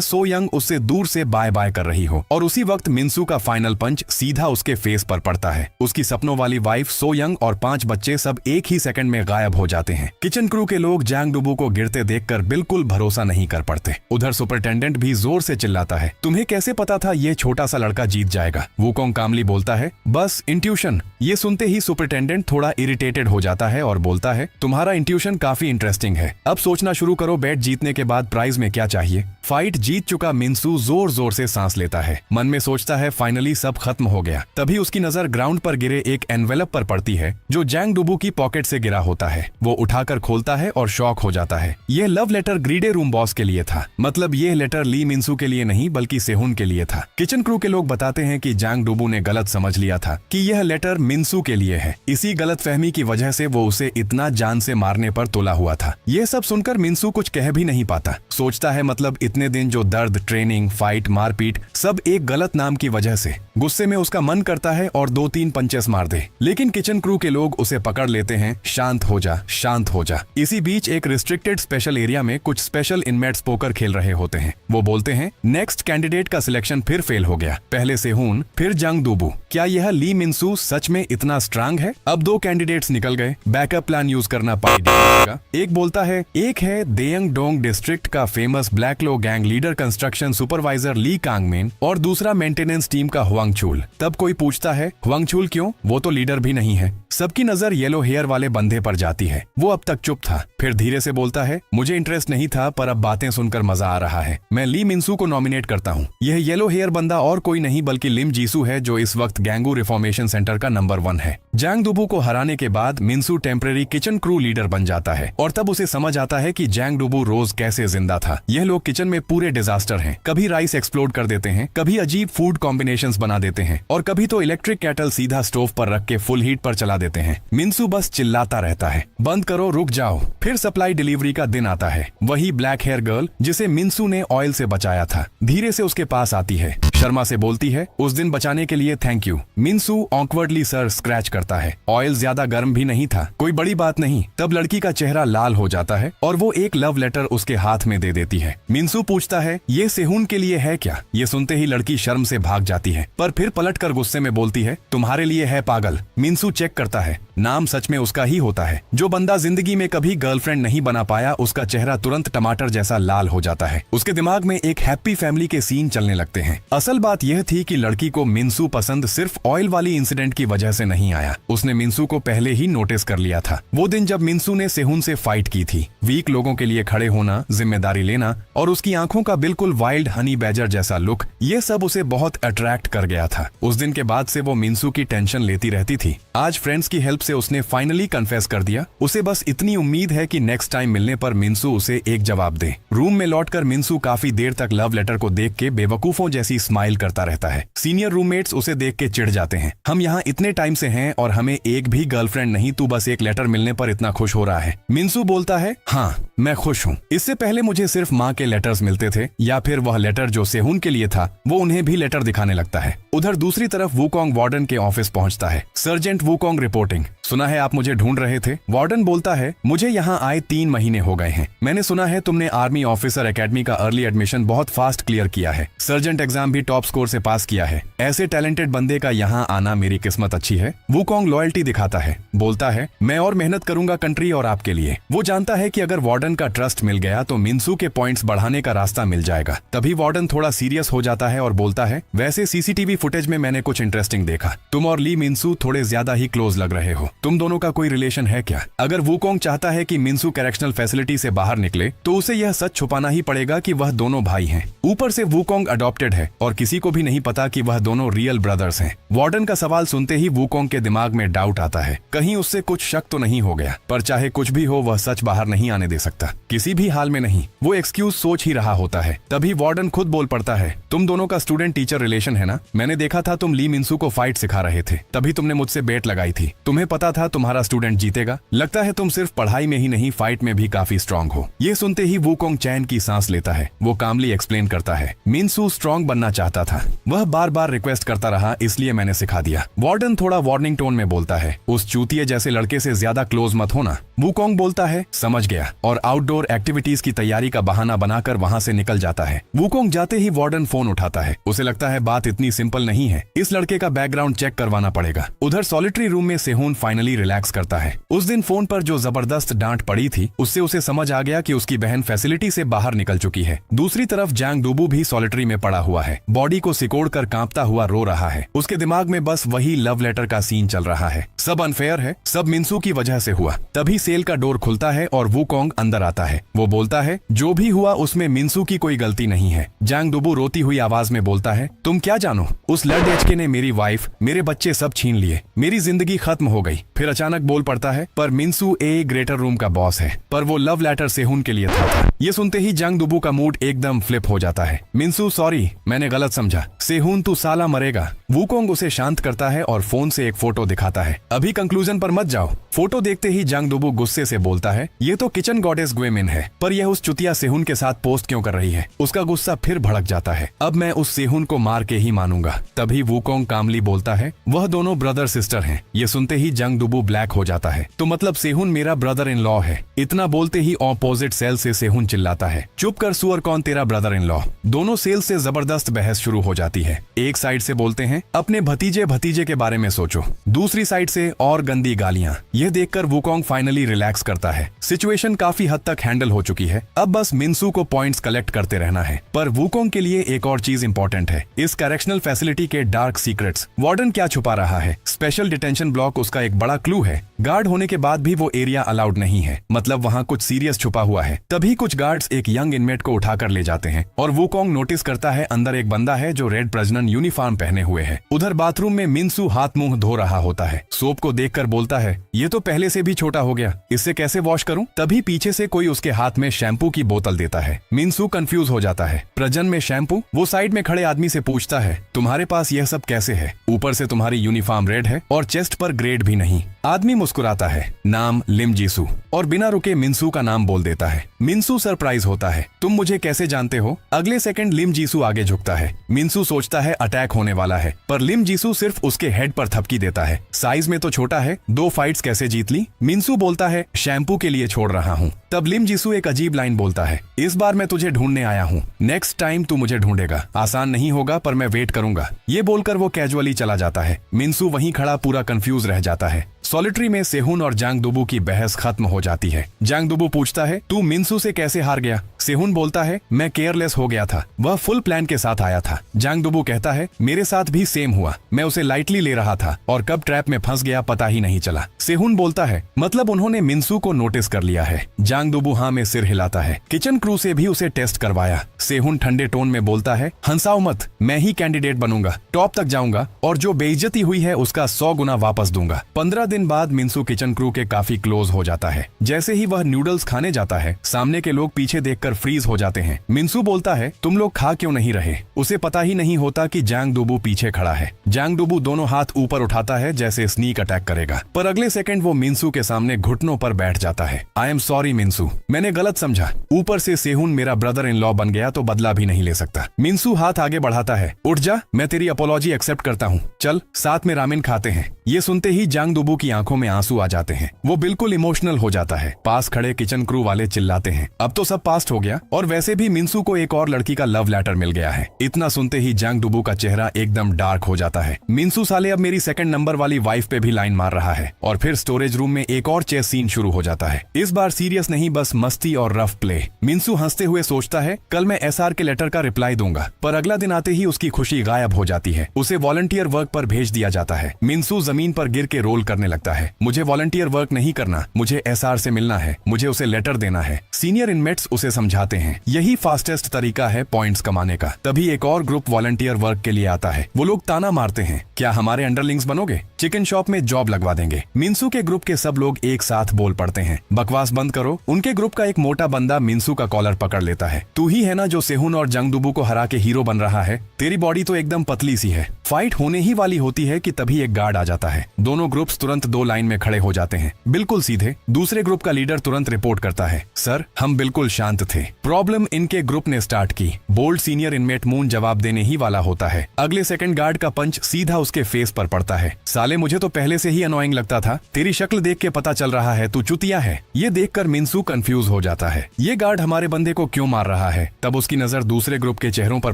सो यंग उससे दूर से बाय बाय कर रही हो और उसी वक्त मिन्सू का फाइनल पंच सीधा उसके फेस पर पड़ता है। उसकी सपनों वाली वाइफ, सो यंग और 5 बच्चे सब एक ही सेकंड में गायब हो जाते हैं। किचन क्रू के लोग जांग डुबू को गिरते देखकर बिल्कुल भरोसा नहीं कर पड़ते। उधर सुपरिंटेंडेंट भी जोर से चिल्लाता है, तुम्हें कैसे पता था ये छोटा सा लड़का जीत जाएगा? वुकोंग कामली बोलता है, बस इंट्यूशन। ये सुनते ही सुपरिंटेंडेंट थोड़ा इरिटेटेड हो जाता है और बोलता है, तुम्हारा इंट्यूशन काफी इंटरेस्टिंग है, अब सोचना शुरू करो बेट जीतने के बाद प्राइज में क्या चाहिए। फाइट जीत चुका मिन्सू जोर जोर से सांस लेता है। मन में सोचता है फाइनली सब खत्म हो गया। तभी उसकी नजर ग्राउंड पर गिरे एक एनवेलप पर पड़ती है जो जैंग डुबू की पॉकेट से गिरा होता है। वो उठाकर खोलता है और शॉक हो जाता है। यह लव लेटर ग्रीडे रूम बॉस के लिए था। मतलब यह लेटर ली मिन्सू के लिए नहीं बल्कि सेहुन के लिए था। किचन क्रू के लोग बताते हैं कि जैंग डुबू ने गलत समझ लिया था कि यह लेटर मिन्सू के लिए है। इसी गलतफहमी की वजह से वो उसे इतना जान से मारने पर तुला हुआ था। यह सब सुनकर मिन्सू कुछ कह भी नहीं पाता। सोचता है मतलब इतने दिन जो दर्द, ट्रेनिंग, फाइट, मारपीट सब एक गलत नाम की वजह से। गुस्से में उसका मन करता है और 2-3 पंचेस मार दे, लेकिन किचन क्रू के लोग उसे पकड़ लेते हैं। शांत हो जा, शांत हो जा। इसी बीच एक रिस्ट्रिक्टेड स्पेशल एरिया में कुछ स्पेशल इनमेट्स पोकर खेल रहे होते हैं। वो बोलते हैं नेक्स्ट कैंडिडेट का सिलेक्शन फिर फेल हो गया। पहले सेहुन फिर जंग डुबू। क्या यह ली मिन्सू सच में इतना स्ट्रांग है? अब 2 कैंडिडेट्स निकल गए। बैकअप प्लान यूज करना पड़ेगा। एक बोलता है एक है देयंग डोंग डिस्ट्रिक्ट का फेमस ब्लैक लो गैंग लीडर कंस्ट्रक्शन सुपरवाइजर ली कांगमेन और दूसरा मेंटेनेंस टीम का हुआंगचुल। तब कोई पूछता है हुआंगचुल क्यों? वो तो लीडर भी नहीं है। सबकी नजर येलो हेयर वाले बंदे पर जाती है। वो अब तक चुप था। फिर धीरे से बोलता है मुझे इंटरेस्ट नहीं था पर अब बातें सुनकर मजा आ रहा है। मैं ली मिन्सू को नॉमिनेट करता हूँ। यह येलो हेयर बंदा और कोई नहीं बल्कि लिम जीसू है जो इस वक्त गैंगू रिफॉर्मेशन सेंटर का नंबर 1 है। जैंग डुबू को हराने के बाद मिन्सू टेम्परेरी किचन क्रू लीडर बन जाता है और तब उसे समझ आता है कि जैंग डुबू रोज कैसे जिंदा था। यह लोग किचन में पूरे डिजास्टर हैं। कभी राइस एक्सप्लोड कर देते हैं, कभी अजीब फूड कॉम्बिनेशंस बना देते हैं और कभी तो इलेक्ट्रिक केटल सीधा स्टोव पर रख के फुल हीट पर चला देते हैं। मिन्सू बस चिल्लाता रहता है बंद करो, रुक जाओ। फिर सप्लाई डिलीवरी का दिन आता है। वही ब्लैक हेयर गर्ल जिसे मिन्सू ने ऑयल से बचाया था धीरे से उसके पास आती है। शर्मा से बोलती है उस दिन बचाने के लिए थैंक यू। मिन्सू ऑकवर्डली सर स्क्रैच करता है। ऑयल ज्यादा गर्म भी नहीं था, कोई बड़ी बात नहीं। तब लड़की का चेहरा लाल हो जाता है और वो एक लव लेटर उसके हाथ में दे देती है। मिन्सू पूछता है ये सेहुन के लिए है क्या? ये सुनते ही लड़की शर्म से भाग जाती है पर फिर पलट कर गुस्से में बोलती है तुम्हारे लिए है पागल। मिन्सू चेक करता है, नाम सच में उसका ही होता है। जो बंदा जिंदगी में कभी गर्लफ्रेंड नहीं बना पाया उसका चेहरा तुरंत टमाटर जैसा लाल हो जाता है। उसके दिमाग में एक हैप्पी फैमिली के सीन चलने लगते हैं। असल बात यह थी कि लड़की को मिन्सू पसंद सिर्फ ऑयल वाली इंसिडेंट की वजह से नहीं आया। उसने मिन्सू को पहले ही नोटिस कर लिया था। वो दिन जब मिन्सू ने सेहुन से फाइट की थी। वीक लोगों के लिए खड़े होना, जिम्मेदारी लेना और उसकी आंखों का बिल्कुल वाइल्ड हनी बैजर जैसा लुक, ये सब उसे बहुत अट्रैक्ट कर गया था। उस दिन के बाद से वो मिन्सू की टेंशन लेती रहती थी। आज फ्रेंड्स की हेल्प से उसने फाइनली कन्फेस कर दिया। उसे बस इतनी उम्मीद है कि नेक्स्ट टाइम मिलने पर मिन्सू उसे एक जवाब दे। रूम में लौटकर मिन्सू काफी देर तक लव लेटर को देख के बेवकूफों जैसी स्माइल करता रहता है। सीनियर रूममेट्स उसे देख के चिढ़ जाते हैं। हम यहाँ इतने टाइम से हैं और हमें एक भी गर्लफ्रेंड नहीं, तू बस एक लेटर मिलने पर इतना खुश हो रहा है। मिन्सू बोलता है हाँ मैं खुश हूँ। इससे पहले मुझे सिर्फ माँ के लेटर्स मिलते थे या फिर वह लेटर जो सेहुन के लिए था वो उन्हें भी लेटर दिखाने लगता है। उधर दूसरी तरफ वुकोंग वार्डन के ऑफिस पहुंचता है। Sergeant Wukong reporting. सुना है आप मुझे ढूंढ रहे थे। वार्डन बोलता है मुझे यहाँ आए 3 महीने हो गए हैं। मैंने सुना है तुमने आर्मी ऑफिसर एकेडमी का अर्ली एडमिशन बहुत फास्ट क्लियर किया है। सर्जेंट एग्जाम भी टॉप स्कोर से पास किया है। ऐसे टैलेंटेड बंदे का यहाँ आना मेरी किस्मत अच्छी है। वुकोंग लॉयल्टी दिखाता है। बोलता है मैं और मेहनत करूंगा कंट्री और आपके लिए। वो जानता है कि अगर वार्डन का ट्रस्ट मिल गया तो मिन्सू के पॉइंट्स बढ़ाने का रास्ता मिल जाएगा। तभी वार्डन थोड़ा सीरियस हो जाता है और बोलता है वैसे सीसीटीवी फुटेज में मैंने कुछ इंटरेस्टिंग देखा। तुम और ली मिन्सू थोड़े ज्यादा ही क्लोज लग रहे हो। तुम दोनों का कोई रिलेशन है क्या? अगर वुकोंग चाहता है कि मिन्सू करेक्शनल फैसिलिटी से बाहर निकले तो उसे यह सच छुपाना ही पड़ेगा कि वह दोनों भाई हैं। ऊपर से वुकोंग अडॉप्टेड है और किसी को भी नहीं पता कि वह दोनों रियल ब्रदर्स हैं। वार्डन का सवाल सुनते ही वुकोंग के दिमाग में डाउट आता है, कहीं उससे कुछ शक तो नहीं हो गया। पर चाहे कुछ भी हो वह सच बाहर नहीं आने दे सकता, किसी भी हाल में नहीं। वो एक्सक्यूज सोच ही रहा होता है। तभी वार्डन खुद बोल पड़ता है तुम दोनों का स्टूडेंट टीचर रिलेशन है ना? मैंने देखा था तुम ली मिन्सू को फाइट सिखा रहे थे, तभी तुमने मुझसे बेट लगाई थी। तुम्हें पता था तुम्हारा स्टूडेंट जीतेगा। लगता है तुम सिर्फ पढ़ाई में ही नहीं फाइट में भी काफी स्ट्रांग हो। ये सुनते ही वुकोंग चैन की सांस लेता है। वो कामली एक्सप्लेन करता है मिन्सू स्ट्रांग बनना चाहता था, वह बार बार रिक्वेस्ट करता रहा इसलिए मैंने सिखा दिया। वार्डन थोड़ा वार्निंग टोन में बोलता है उस चूतिए जैसे लड़के से ज्यादा क्लोज मत होना। वुकोंग बोलता है समझ गया और आउटडोर एक्टिविटीज की तैयारी का बहाना बनाकर वहां से निकल जाता है। वुकोंग जाते ही वार्डन फोन उठाता है। उसे लगता है बात इतनी सिंपल नहीं है, इस लड़के का बैकग्राउंड चेक करवाना पड़ेगा। उधर सॉलिटरी रूम में सेहुन फाइनली रिलैक्स करता है। उस दिन फोन पर जो जबरदस्त डांट पड़ी थी उससे उसे समझ आ गया कि उसकी बहन फैसिलिटी से बाहर निकल चुकी है। दूसरी तरफ जैंग डूबू भी सॉलिटरी में पड़ा हुआ है, बॉडी को सिकोड़ कर कांपता हुआ रो रहा है। उसके दिमाग में बस वही लव लेटर का सीन चल रहा है। सब अनफेयर है, सब मिंसू की वजह से हुआ। तभी सेल का डोर खुलता है और वूकोंग अंदर आता है। वो बोलता है जो भी हुआ उसमें मिंसू की कोई गलती नहीं है। जैंग डूबू रोती हुई आवाज में बोलता है तुम क्या जानो, उस लड एचके ने मेरी वाइफ, मेरे बच्चे सब छीन लिए, मेरी जिंदगी खत्म हो गई। फिर अचानक बोल पड़ता है पर मिंसू ए ग्रेटर रूम का बॉस है, पर वो लव लेटर सेहुन के लिए था। ये सुनते ही जंग डुबू का मूड एकदम फ्लिप हो जाता है। मिंसू सॉरी, मैंने गलत समझा, सेहुन तू साला मरेगा। वूकोंग उसे शांत करता है और फोन से एक फोटो दिखाता है। अभी कंक्लूजन पर मत जाओ। फोटो देखते ही जंग डुबू गुस्से से बोलता है ये तो किचन गॉडेस ग्वेमिन है, पर यह उस चुतिया सेहुन के साथ पोस्ट क्यों कर रही है। उसका गुस्सा फिर भड़क जाता है। अब मैं उस सेहुन को मार के ही मानूंगा। तभी वूकोंग कामली बोलता है वह दोनों ब्रदर सिस्टर हैं। ये सुनते ही जंग डुबू ब्लैक हो जाता है। तो मतलब सेहुन मेरा ब्रदर इन लॉ है। इतना बोलते ही ऑपोजिट सेल से सेहुन चिल्लाता है चुप कर सुअर, कौन तेरा ब्रदर इन लॉ। दोनों सेल से जबरदस्त बहस शुरू हो जाती है। एक साइड से बोलते हैं अपने भतीजे के बारे में सोचो, दूसरी साइड से और गंदी गालियां। यह देखकर वूकोंग फाइनली रिलैक्स करता है। सिचुएशन काफी हद तक हैंडल हो चुकी है। अब बस मिंसू को पॉइंट्स कलेक्ट करते रहना है। पर वूकोंग के लिए एक और चीज इंपॉर्टेंट है, इस करेक्शनल फैसिलिटी के डार्क सीक्रेट्स। वार्डन क्या छुपा रहा है। स्पेशल डिटेंशन ब्लॉक उसका एक बड़ा क्लू है। गार्ड होने के बाद भी वो एरिया अलाउड नहीं है, मतलब वहाँ कुछ सीरियस छुपा हुआ है। तभी कुछ गार्ड्स एक यंग इनमेट को उठाकर ले जाते हैं और वूकोंग नोटिस करता है अंदर एक बंदा है जो रेड प्रजनन यूनिफॉर्म पहने हुए है। उधर बाथरूम में मिंसू हाथ मुंह धो रहा होता है। सोप को देखकर बोलता है ये तो पहले से भी छोटा हो गया, इससे कैसे वॉश करूं। तभी पीछे से कोई उसके हाथ में शैम्पू की बोतल देता है। मिंसू कंफ्यूज हो जाता है। प्रजन में शैम्पू। वो साइड में खड़े आदमी से पूछता है तुम्हारे पास यह सब कैसे है, ऊपर से तुम्हारी यूनिफॉर्म रेड है और चेस्ट पर ग्रेड भी नहीं। आदमी मुस्कुराता है, नाम लिम जीसू, और बिना रुके मिंसू का नाम बोल देता है। मिंसू सरप्राइज होता है तुम मुझे कैसे जानते हो। अगले सेकंड लिम जीसू आगे झुकता है। मिंसू सोचता है अटैक होने वाला है, पर लिम जीसू सिर्फ उसके हेड पर थपकी देता है। साइज में तो छोटा है, 2 फाइट्स कैसे जीत ली। मिंसू बोलता है शैम्पू के लिए छोड़ रहा हूँ। तब लिम जीसू एक अजीब लाइन बोलता है इस बार मैं तुझे ढूंढने आया हूँ, नेक्स्ट टाइम तू मुझे ढूंढेगा। आसान नहीं होगा पर मैं वेट करूंगा। ये बोलकर वो कैजुअली चला जाता है। मिंसू वहीं खड़ा पूरा कंफ्यूज रह जाता है। सॉलिटरी में सेहुन और जंग डुबू की बहस खत्म हो जाती है। जंग डुबू पूछता है तू मिंसू से कैसे हार गया। सेहुन बोलता है मैं केयरलेस हो गया था, वह फुल प्लान के साथ आया था। जंग डुबू कहता है मेरे साथ भी सेम हुआ, मैं उसे लाइटली ले रहा था और कब ट्रैप में फंस गया पता ही नहीं चला। सेहुन बोलता है मतलब उन्होंने मिंसू को नोटिस कर लिया है। जंग डुबू हाँ में सिर हिलाता है। किचन क्रू से भी उसे टेस्ट करवाया। सेहुन ठंडे टोन में बोलता है हंसाओ मत, मैं ही कैंडिडेट बनूंगा, टॉप तक जाऊंगा और जो बेइज्जती हुई है उसका 100 गुना वापस दूंगा। 15 दिन बाद मिंसू किचन क्रू के काफी क्लोज हो जाता है। जैसे ही वह नूडल्स खाने जाता है सामने के लोग पीछे देखकर फ्रीज हो जाते हैं। मिंसू बोलता है तुम लोग खा क्यों नहीं रहे। उसे पता ही नहीं होता कि जंग डुबू पीछे खड़ा है। जंग डुबू दोनों हाथ ऊपर उठाता है जैसे स्नीक अटैक करेगा, पर अगले सेकंड वो मिंसू के सामने घुटनों पर बैठ जाता है। आई एम सॉरी मिंसू, मैंने गलत समझा। ऊपर से सेहुन मेरा ब्रदर इन लॉ बन गया तो बदला भी नहीं ले सकता। मिंसू हाथ आगे बढ़ाता है उठ जा, मैं तेरी अपॉलॉजी एक्सेप्ट करता हूँ, चल साथ में रामेन खाते हैं। ये सुनते ही जंग डुबू की आंखों में आंसू आ जाते हैं। वो बिल्कुल इमोशनल हो जाता है। पास खड़े किचन क्रू वाले चिल्लाते हैं अब तो सब पास्ट हो गया और वैसे भी मिंसू को एक और लड़की का लव लेटर मिल गया है। इतना सुनते ही जंग डुबू का चेहरा एकदम डार्क हो जाता है। मिंसू साले अब मेरी सेकंड नंबर वाली वाइफ पे भी लाइन मार रहा है। और फिर स्टोरेज रूम में एक और चेस सीन शुरू हो जाता है। इस बार सीरियस नहीं, बस मस्ती और रफ प्ले। मिंसू हंसते हुए सोचता है कल मैं एसआर के लेटर का रिप्लाई दूंगा, पर अगला दिन आते ही उसकी खुशी गायब हो जाती है। उसे वॉलंटियर वर्क पर भेज दिया जाता है। मिंसू जमीन पर गिर के रोल करने लगता है। मुझे वॉलंटियर वर्क नहीं करना, मुझे एसआर से मिलना है, मुझे उसे लेटर देना है। सीनियर इनमेट्स उसे समझाते हैं यही फास्टेस्ट तरीका है पॉइंट्स कमाने का। तभी एक और ग्रुप वॉलंटियर वर्क के लिए आता है। वो लोग ताना मारते हैं क्या हमारे अंडरलिंग्स बनोगे, चिकन शॉप में जॉब लगवा देंगे। मिंसू के ग्रुप के सब लोग एक साथ बोल पड़ते हैं बकवास बंद करो। उनके ग्रुप का एक मोटा बंदा मिंसू का कॉलर पकड़ लेता है। तू ही है ना जो सेहुन और जंग डुबू को हरा के हीरो बन रहा है, तेरी बॉडी तो एकदम पतली सी है। फाइट होने ही वाली होती है कि तभी एक गार्ड आ जाता है। दोनों ग्रुप्स तुरंत 2 लाइन में खड़े हो जाते हैं, बिल्कुल सीधे। दूसरे ग्रुप का लीडर तुरंत रिपोर्ट करता है सर हम बिल्कुल शांत थे, प्रॉब्लम इनके ग्रुप ने स्टार्ट की। बोल्ड सीनियर इनमेट मून जवाब देने ही वाला होता है। अगले सेकंड गार्ड का पंच सीधा उसके फेस पर पड़ता है। साले मुझे तो पहले से ही अनोइंग लगता था, तेरी शक्ल देख के पता चल रहा है तू चुतिया है। ये देखकर मिंसू कंफ्यूज हो जाता है, ये गार्ड हमारे बंदे को क्यों मार रहा है। तब उसकी नजर दूसरे ग्रुप के चेहरों पर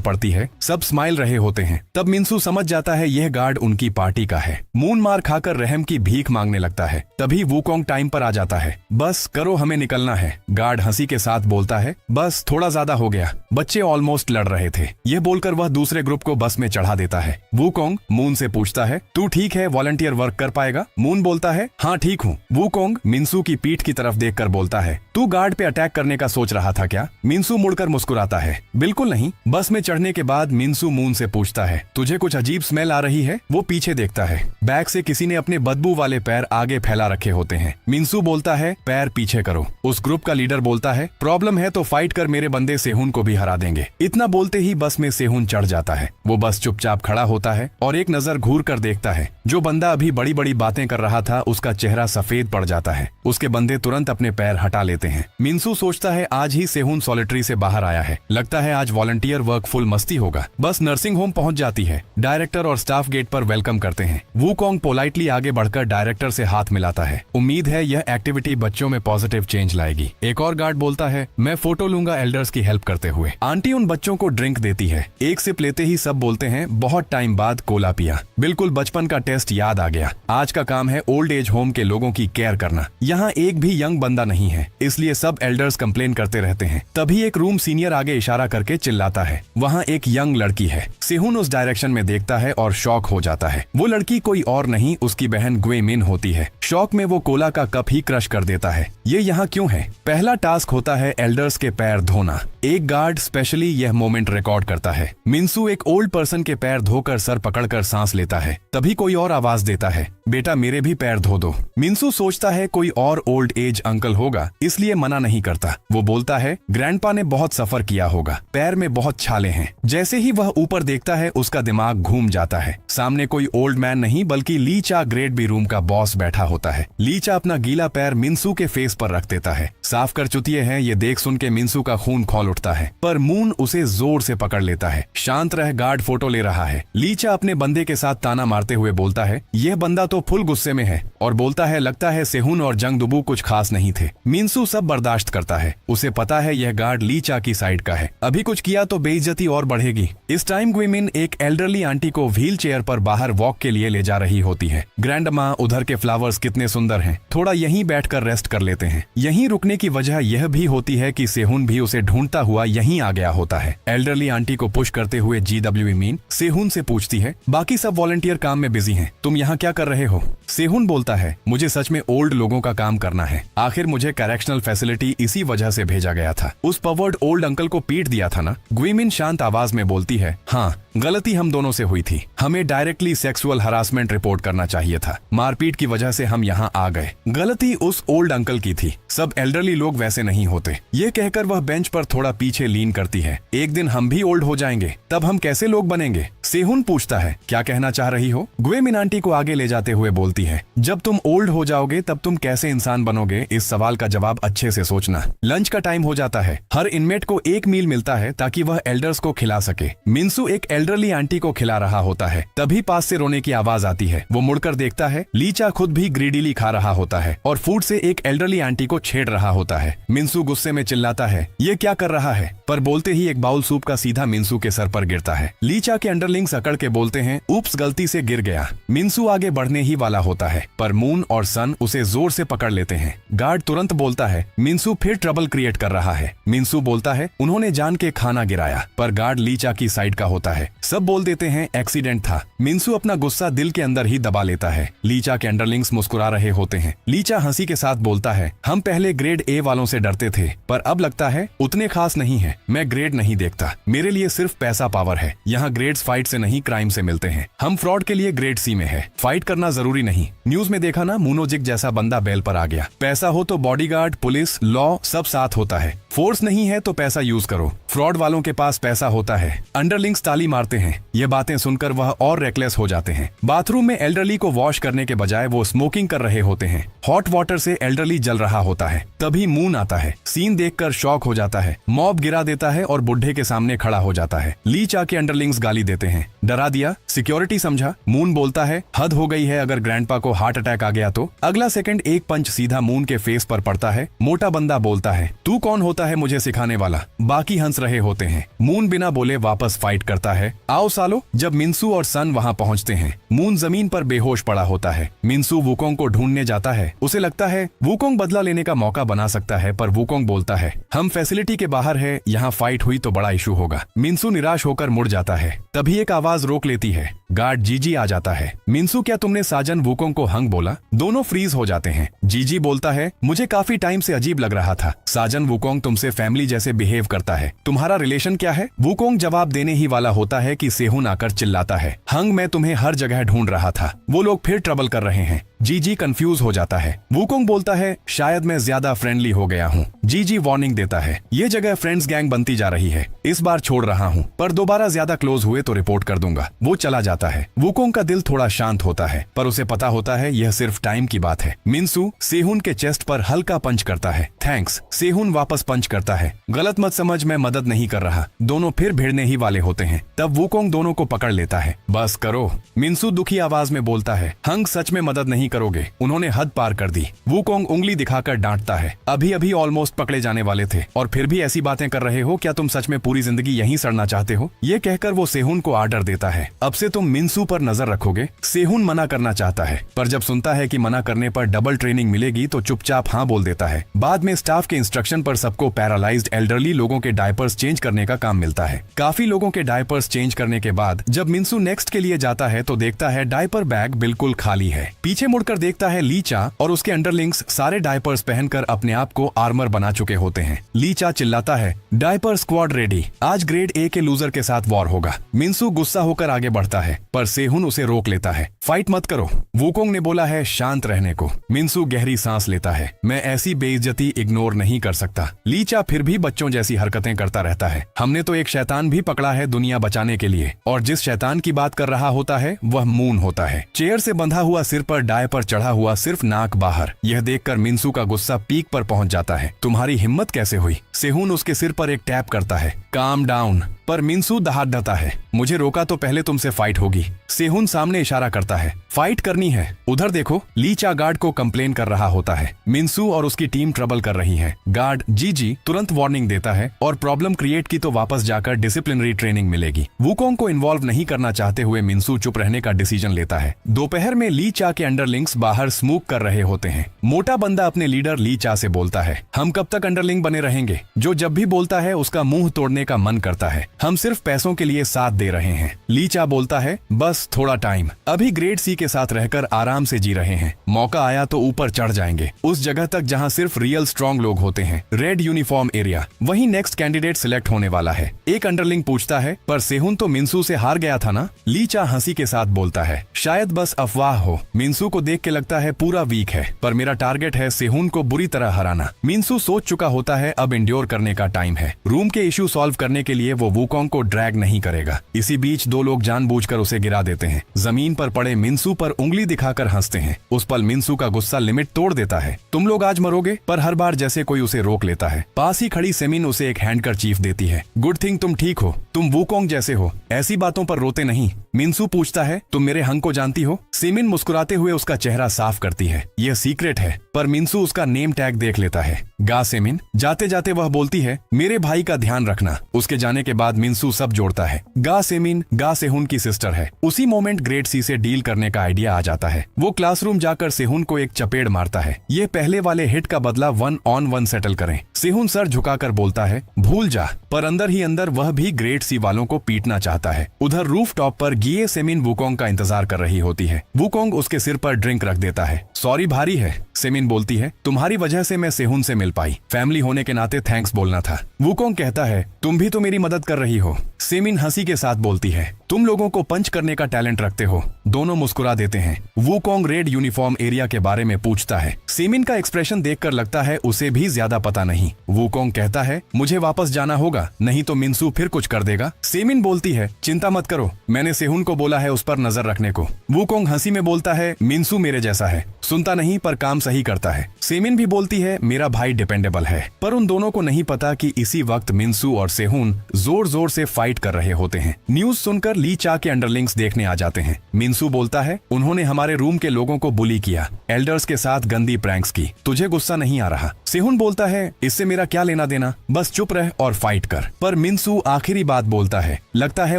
पड़ती है, सब स्माइल रहे होते हैं। तब मिंसू समझ समझ जाता है यह गार्ड उनकी पार्टी का है। मून मार खाकर रहम की भीख मांगने लगता है। तभी वूकोंग टाइम पर आ जाता है। बस करो, हमें निकलना है। गार्ड हंसी के साथ बोलता है, बस थोड़ा ज्यादा हो गया, बच्चे ऑलमोस्ट लड़ रहे थे। यह बोलकर वह दूसरे ग्रुप को बस में चढ़ा देता है। वूकोंग मून से पूछता है, तू ठीक है, वॉलंटियर वर्क कर पाएगा? मून बोलता है, हाँ ठीक हूँ। वूकोंग मिन्सू की पीठ की तरफ देखकर बोलता है, तू गार्ड पे अटैक करने का सोच रहा था क्या? मिन्सू मुड़कर मुस्कुराता है, बिल्कुल नहीं। बस में चढ़ने के बाद मिन्सू मून से पूछता है, तुझे कुछ अजीब स्मेल आ रही है? वो पीछे देखता है, बैग से किसी ने अपने बदबू वाले पैर आगे फैला रखे होते हैं। मिन्सू बोलता है, पैर पीछे करो। उस ग्रुप का लीडर बोलता है, प्रॉब्लम है तो फाइट कर मेरे बंदे सेहुन को भी हरा देंगे। इतना बोलते ही बस में सेहुन चढ़ जाता है। वो बस चुपचाप खड़ा होता है और एक नजर घूर कर देखता है। जो बंदा अभी बड़ी बड़ी बातें कर रहा था उसका चेहरा सफेद पड़ जाता है। उसके बंदे तुरंत अपने पैर हटा लेते हैं। मिन्सू सोचता है आज ही सेहुन सॉलिटरी से बाहर आया है, लगता है आज वॉलंटियर वर्क फुल मस्ती होगा। बस नर्सिंग होम पहुंच जाती है। डायरेक्टर और स्टाफ गेट पर वेलकम करते हैं। वूकोंग पोलाइटली आगे बढ़कर डायरेक्टर से हाथ मिलाता है। उम्मीद है यह एक्टिविटी बच्चों में पॉजिटिव चेंज लाएगी। एक और गार्ड बोलता है, मैं फोटो लूंगा एल्डर्स की हेल्प करते हुए। आंटी उन बच्चों को ड्रिंक देती है। एक सिप लेते ही सब बोलते हैं, बहुत टाइम बाद कोला पिया। बिल्कुल बचपन का टेस्ट याद आ गया। आज का काम है ओल्ड एज होम के लोगों की केयर करना। यहाँ एक भी यंग बंदा नहीं है, इसलिए सब एल्डर्स कंप्लेन करते रहते हैं। तभी एक रूम सीनियर आगे इशारा करके चिल्लाता है, वहाँ एक यंग लड़की है। सेहुन उस डायरेक्शन में देखता है और शॉक हो जाता है। वो लड़की कोई और नहीं, उसकी बहन ग्वेमिन होती है। शॉक में वो कोला का कप ही क्रश कर देता है। ये यहाँ क्यों है? पहला टास्क होता है एल्डर्स के पैर धोना। एक गार्ड स्पेशली यह मोमेंट रिकॉर्ड करता है। मिन्सू एक ओल्ड पर्सन के पैर धोकर सर पकड़कर सांस लेता है। तभी कोई और आवाज देता है, बेटा मेरे भी पैर धो दो। मिन्सू सोचता है कोई और ओल्ड एज अंकल होगा, इसलिए मना नहीं करता। वो बोलता है, ग्रैंडपा ने बहुत सफर किया होगा, पैर में बहुत छाले हैं। जैसे ही वह ऊपर देखता है उसका दिमाग घूम जाता है। सामने कोई ओल्ड मैन नहीं बल्कि ली चा ग्रेड बी रूम का बॉस बैठा होता है। ली चा अपना गीला पैर मिन्सू के फेस पर रख देता है। साफ कर चुतिए हैं, ये देख सुन के मिन्सू का खून खौल उठता है, पर मून उसे जोर से पकड़ लेता है। शांत रह, गार्ड फोटो ले रहा है। ली चा अपने बंदे के साथ ताना मारते हुए बोलता है, यह बंदा तो फुल गुस्से में है, और बोलता है लगता है सेहुन और जंग दुबू कुछ खास नहीं थे। मिन्सू सब बर्दाश्त करता है। उसे पता है यह गार्ड ली चा की साइड का है, अभी कुछ किया तो बेइज्जती और बढ़ेगी। इस टाइम ग्विमिन एक एल्डरली आंटी को व्हील चेयर पर बाहर वॉक के लिए ले जा रही होती है। ग्रैंड माँ, उधर के फ्लावर्स कितने सुंदर हैं, थोड़ा यहीं बैठकर रेस्ट कर लेते हैं। यहीं रुकने की वजह यह भी होती है कि सेहुन भी उसे ढूंढता हुआ यहीं आ गया होता है। एल्डरली आंटी को पुश करते हुए GW मीन सेहुन से पूछती है, बाकी सब वॉलंटियर काम में बिजी हैं, तुम यहाँ क्या कर रहे हो? सेहुन बोलता है, मुझे सच में ओल्ड लोगों का काम करना है। आखिर मुझे करेक्शनल फैसिलिटी इसी वजह से भेजा गया था। उस पवर्ड ओल्ड अंकल को पीट दिया था ना? ग्विमिन शांत आवाज में बोलती है, हाँ गलती हम दोनों से हुई थी। हमें डायरेक्टली सेक्सुअल हरासमेंट रिपोर्ट करना चाहिए था। मारपीट की वजह से हम यहाँ आ गए। गलती उस ओल्ड अंकल की थी। सब एल्डरली लोग वैसे नहीं होते। ये कहकर वह बेंच पर थोड़ा पीछे लीन करती है। एक दिन हम भी ओल्ड हो जाएंगे, तब हम कैसे लोग बनेंगे? सेहुन पूछता है, क्या कहना चाह रही हो? ग्वेमिन आंटी को आगे ले जाते हुए बोलती है, जब तुम ओल्ड हो जाओगे तब तुम कैसे इंसान बनोगे? इस सवाल का जवाब अच्छे से सोचना। लंच का टाइम हो जाता है। हर इनमेट को एक मील मिलता है ताकि वह एल्डर्स को खिला सके। मिन्सू एक एल्डरली आंटी को खिला रहा होता है। तभी पास से रोने की आवाज आती है। वो मुड़कर देखता है, लीचा खुद भी ग्रीडीली खा रहा होता है और फूड से एक एल्डरली आंटी को छेड़ रहा होता है। मिन्सू गुस्से में चिल्लाता है, ये क्या कर रहा है? पर बोलते ही एक बाउल सूप का सीधा मिन्सू के सर पर गिरता है। लीचा के अंडरलिंग्स अकड़ के बोलते हैं, ऊप्स गलती से गिर गया। मिन्सू आगे बढ़ने ही वाला होता है, पर मून और सन उसे जोर से पकड़ लेते हैं। गार्ड तुरंत बोलता है, मिन्सू फिर ट्रबल क्रिएट कर रहा है। मिन्सू बोलता है, उन्होंने जान के खाना गिराया, पर गार्ड लीचा की साइड का होता है। सब बोल देते हैं एक्सीडेंट था। मिन्सू अपना गुस्सा दिल के अंदर ही दबा लेता है। लीचा के अंडरलिंग्स मुस्कुरा रहे होते हैं। लीचा हंसी के साथ बोलता है, हम पहले ग्रेड ए वालों से डरते थे, पर अब लगता है उतने खास नहीं है। मैं ग्रेड नहीं देखता, मेरे लिए सिर्फ पैसा पावर है। यहाँ ग्रेड्स फाइट से नहीं क्राइम से मिलते हैं। हम फ्रॉड के लिए ग्रेड सी में है, फाइट करना जरूरी नहीं। न्यूज में देखा ना, मोनोजिक जैसा बंदा बेल पर आ गया। पैसा हो तो बॉडीगार्ड, पुलिस, लॉ सब साथ होता है। फोर्स नहीं है तो पैसा यूज करो। फ्रॉड वालों के पास पैसा होता है। अंडरलिंग्स ताली मारते हैं। ये बातें सुनकर वह और रेकलेस हो जाते हैं। बाथरूम में एल्डरली को वॉश करने के बजाय वो स्मोकिंग कर रहे होते हैं। हॉट वाटर से एल्डरली जल रहा होता है। तभी मून आता है। सीन देखकर शॉक हो जाता है। मॉब गिरा देता है और बुढ़े के सामने खड़ा हो जाता है। लीचा के अंडरलिंग्स गाली देते हैं, डरा दिया, सिक्योरिटी समझा। मून बोलता है, हद हो गई है, अगर ग्रैंडपा को हार्ट अटैक आ गया तो। अगला सेकंड एक पंच सीधा मून के फेस पर पड़ता है। मोटा बंदा बोलता है, तू कौन होता होता है मुझे सिखाने वाला। बाकी हंस रहे होते हैं। मून बिना बोले वापस फाइट करता है। आओ सालो। जब मिन्सू और सन वहाँ पहुँचते हैं, मून जमीन पर बेहोश पड़ा होता है। मिन्सू वुकोंग को ढूंढने जाता है। उसे लगता है वुकोंग बदला लेने का मौका बना सकता है, पर वुकोंग बोलता है हम फैसिलिटी के बाहर है, यहाँ फाइट हुई तो बड़ा इशू होगा। मिन्सू निराश होकर मुड़ जाता है। तभी एक आवाज रोक लेती है। गार्ड जीजी आ जाता है। मिन्सू क्या तुमने साजन वुकोंग को हंग बोला? दोनों फ्रीज हो जाते हैं। जीजी बोलता है मुझे काफी टाइम से अजीब लग रहा था। साजन वुकोंग तुमसे फैमिली जैसे बिहेव करता है, तुम्हारा रिलेशन क्या है? वुकोंग जवाब देने ही वाला होता है कि सेहुन आकर चिल्लाता है हंग मैं तुम्हें हर जगह ढूंढ रहा था, वो लोग फिर ट्रबल कर रहे हैं। जीजी कंफ्यूज हो जाता है। वुकोंग बोलता है शायद मैं ज्यादा फ्रेंडली हो गया हूँ। जीजी वार्निंग देता है ये जगह फ्रेंड्स गैंग बनती जा रही है, इस बार छोड़ रहा हूँ, पर दोबारा ज्यादा क्लोज हुए तो रिपोर्ट कर दूंगा। वो चला जाता है। वुकोंग का दिल थोड़ा शांत होता है, पर उसे पता होता है यह सिर्फ टाइम की बात है। मिन्सू सेहुन के चेस्ट पर हल्का पंच करता है। थैंक्स। सेहुन वापस पंच करता है। गलत मत समझ, मैं मदद नहीं कर रहा। दोनों फिर भिड़ने ही वाले होते हैं। तब वुकोंग दोनों को पकड़ लेता है। बस करो। मिन्सू दुखी आवाज में बोलता है हंग सच में मदद नहीं करोगे, उन्होंने हद पार कर दी। वुकोंग उंगली दिखाकर डांटता है अभी अभी ऑलमोस्ट पकड़े जाने वाले थे और फिर भी ऐसी बातें कर रहे हो, क्या तुम सच में पूरी जिंदगी यहीं सड़ना चाहते हो? ये कहकर वो सेहुन को आर्डर देता है अब से तुम मिन्सू पर नजर रखोगे। सेहुन मना करना चाहता है, पर जब सुनता है कि मना करने पर डबल ट्रेनिंग मिलेगी तो चुपचाप हाँ बोल देता है। बाद में स्टाफ के इंस्ट्रक्शन पर सबको पैरालाइज्ड एल्डरली लोगों के डायपर्स चेंज करने का काम मिलता है। काफी लोगों के डायपर्स चेंज करने के बाद जब मिन्सू नेक्स्ट के लिए जाता है तो देखता है डायपर बैग बिल्कुल खाली है। पीछे मुड़कर देखता है लीचा और उसके अंडरलिंग्स सारे डायपर्स पहनकर अपने आप को आर्मर बना चुके होते हैं। लीचा चिल्लाता है डायपर स्क्वाड रेडी, आज ग्रेड ए के लूजर के साथ वॉर होगा। मिन्सू गुस्सा होकर आगे बढ़ता है, पर सेहुन उसे रोक लेता है। फाइट मत करो, वुकोंग ने बोला है शांत रहने को। मिन्सू गहरी सांस लेता है। मैं ऐसी बेइज्जती इग्नोर नहीं कर सकता। लीचा फिर भी बच्चों जैसी हरकतें करता रहता है। हमने तो एक शैतान भी पकड़ा है दुनिया बचाने के लिए, और जिस शैतान की बात कर रहा होता है वह मून होता है। चेयर से बंधा हुआ, सिर पर डायपर चढ़ा हुआ, सिर्फ नाक बाहर। यह देखकर मिन्सू का गुस्सा पीक पर पहुंच जाता है। तुम्हारी हिम्मत कैसे हुई? सेहुन उसके सिर पर एक टैप करता है। Calm down. पर मिन्सू दहाड़ता है। मुझे रोका तो पहले तुमसे फाइट होगी। सेहुन सामने इशारा करता है। फाइट करनी है? उधर देखो। लीचा गार्ड को कंप्लेन कर रहा होता है। मिन्सू और उसकी टीम ट्रबल कर रही है। गार्ड जीजी तुरंत वार्निंग देता है और प्रॉब्लम क्रिएट की तो वापस जाकर डिसिप्लिनरी ट्रेनिंग मिलेगी। वुकोंग को इन्वॉल्व नहीं करना चाहते हुए मिन्सू चुप रहने का डिसीजन लेता है। दोपहर में लीचा के अंडरलिंग्स बाहर स्मोक कर रहे होते हैं। मोटा बंदा अपने लीडर लीचा से बोलता है हम कब तक अंडरलिंग बने रहेंगे? जो जब भी बोलता है उसका मुंह तोड़ने का मन करता है। हम सिर्फ पैसों के लिए साथ दे रहे हैं। लीचा बोलता है बस थोड़ा टाइम, अभी ग्रेड सी के साथ रहकर आराम से जी रहे हैं, मौका आया तो ऊपर चढ़ जाएंगे, उस जगह तक जहां सिर्फ रियल स्ट्रॉन्ग लोग होते हैं। रेड यूनिफॉर्म एरिया, वही नेक्स्ट कैंडिडेट सिलेक्ट होने वाला है। एक अंडरलिंग पूछता है पर सेहुन तो मिन्सू से हार गया था ना? लीचा हंसी के साथ बोलता है शायद बस अफवाह हो। मिन्सू को देख के लगता है पूरा वीक है, पर मेरा टारगेट है सेहुन को बुरी तरह हराना। मिन्सू सोच चुका होता है अब इंड्योर करने का टाइम है। रूम के इश्यू सॉल्व करने के लिए वो वुकोंग को ड्रैग नहीं करेगा। इसी बीच दो लोग जानबूझकर उसे गिरा देते हैं। जमीन पर पड़े मिन्सू पर उंगली दिखाकर हंसते हैं। उस पल मिन्सू का गुस्सा लिमिट तोड़ देता है। तुम लोग आज मरोगे। पर हर बार जैसे कोई उसे रोक लेता है। पास ही खड़ी सेमिन उसे एक हैंडकरचीफ देती है। गुड थिंग तुम ठीक हो, तुम वुकोंग जैसे हो, ऐसी बातों पर रोते नहीं। मिन्सू पूछता है तुम मेरे हंग को जानती हो? सेमिन मुस्कुराते हुए उसका चेहरा साफ करती है। यह सीक्रेट है। पर मिन्सू उसका नेम टैग देख लेता है। गा सेमिन। जाते जाते वह बोलती है मेरे भाई का ध्यान रखना। उसके जाने के बाद मिन्सू सब जोड़ता है। गा सेमिन गा सेहुन की सिस्टर है। उसी मोमेंट ग्रेड सी से डील करने का आइडिया आ जाता है। वो क्लासरूम जाकर सेहुन को एक चपेड़ मारता है। ये पहले वाले हिट का बदला 1-on-1 सेटल करें। सेहुन सर झुकाकर बोलता है भूल जा, पर अंदर ही अंदर वह भी ग्रेड सी वालों को पीटना चाहता है। उधर रूफ टॉप पर गिये सेमिन वुकोंग का इंतजार कर रही होती है। वुकोंग उसके सिर पर ड्रिंक रख देता है। सॉरी भारी है। सेमिन बोलती है तुम्हारी वजह से मैं सेहुन से मिल पाई, फैमिली होने के नाते थैंक्स बोलना था। वुकोंग कहता है तुम भी तो मेरी मदद कर रही हो। सेमिन हंसी के साथ बोलती है तुम लोगों को पंच करने का टैलेंट रखते हो। दोनों मुस्कुरा देते हैं। वुकोंग रेड यूनिफॉर्म एरिया के बारे में पूछता है। सेमिन का एक्सप्रेशन देखकर लगता है उसे भी ज्यादा पता नहीं। वुकोंग कहता है मुझे वापस जाना होगा, नहीं तो मिन्सू फिर कुछ कर देगा। सेमिन बोलती है चिंता मत करो, मैंने सेहुन को बोला है उस पर नजर रखने को। वुकोंग हंसी में बोलता है मिन्सू मेरे जैसा है, सुनता नहीं पर काम सही करता है। सेमिन भी बोलती है मेरा भाई डिपेंडेबल है। पर उन दोनों को नहीं पता कि इसी वक्त मिन्सू और सेहुन जोर जोर से फाइट कर रहे होते हैं। न्यूज सुनकर लीचा के अंडरलिंग्स देखने आ जाते हैं। मिन्सू बोलता है उन्होंने हमारे रूम के लोगों को बुली किया, एल्डर्स के साथ गंदी प्रैंक्स की, तुझे गुस्सा नहीं आ रहा? सेहुन बोलता है इससे मेरा क्या लेना देना, बस चुप रह और फाइट कर। पर मिनसू आखिरी बात बोलता है, लगता है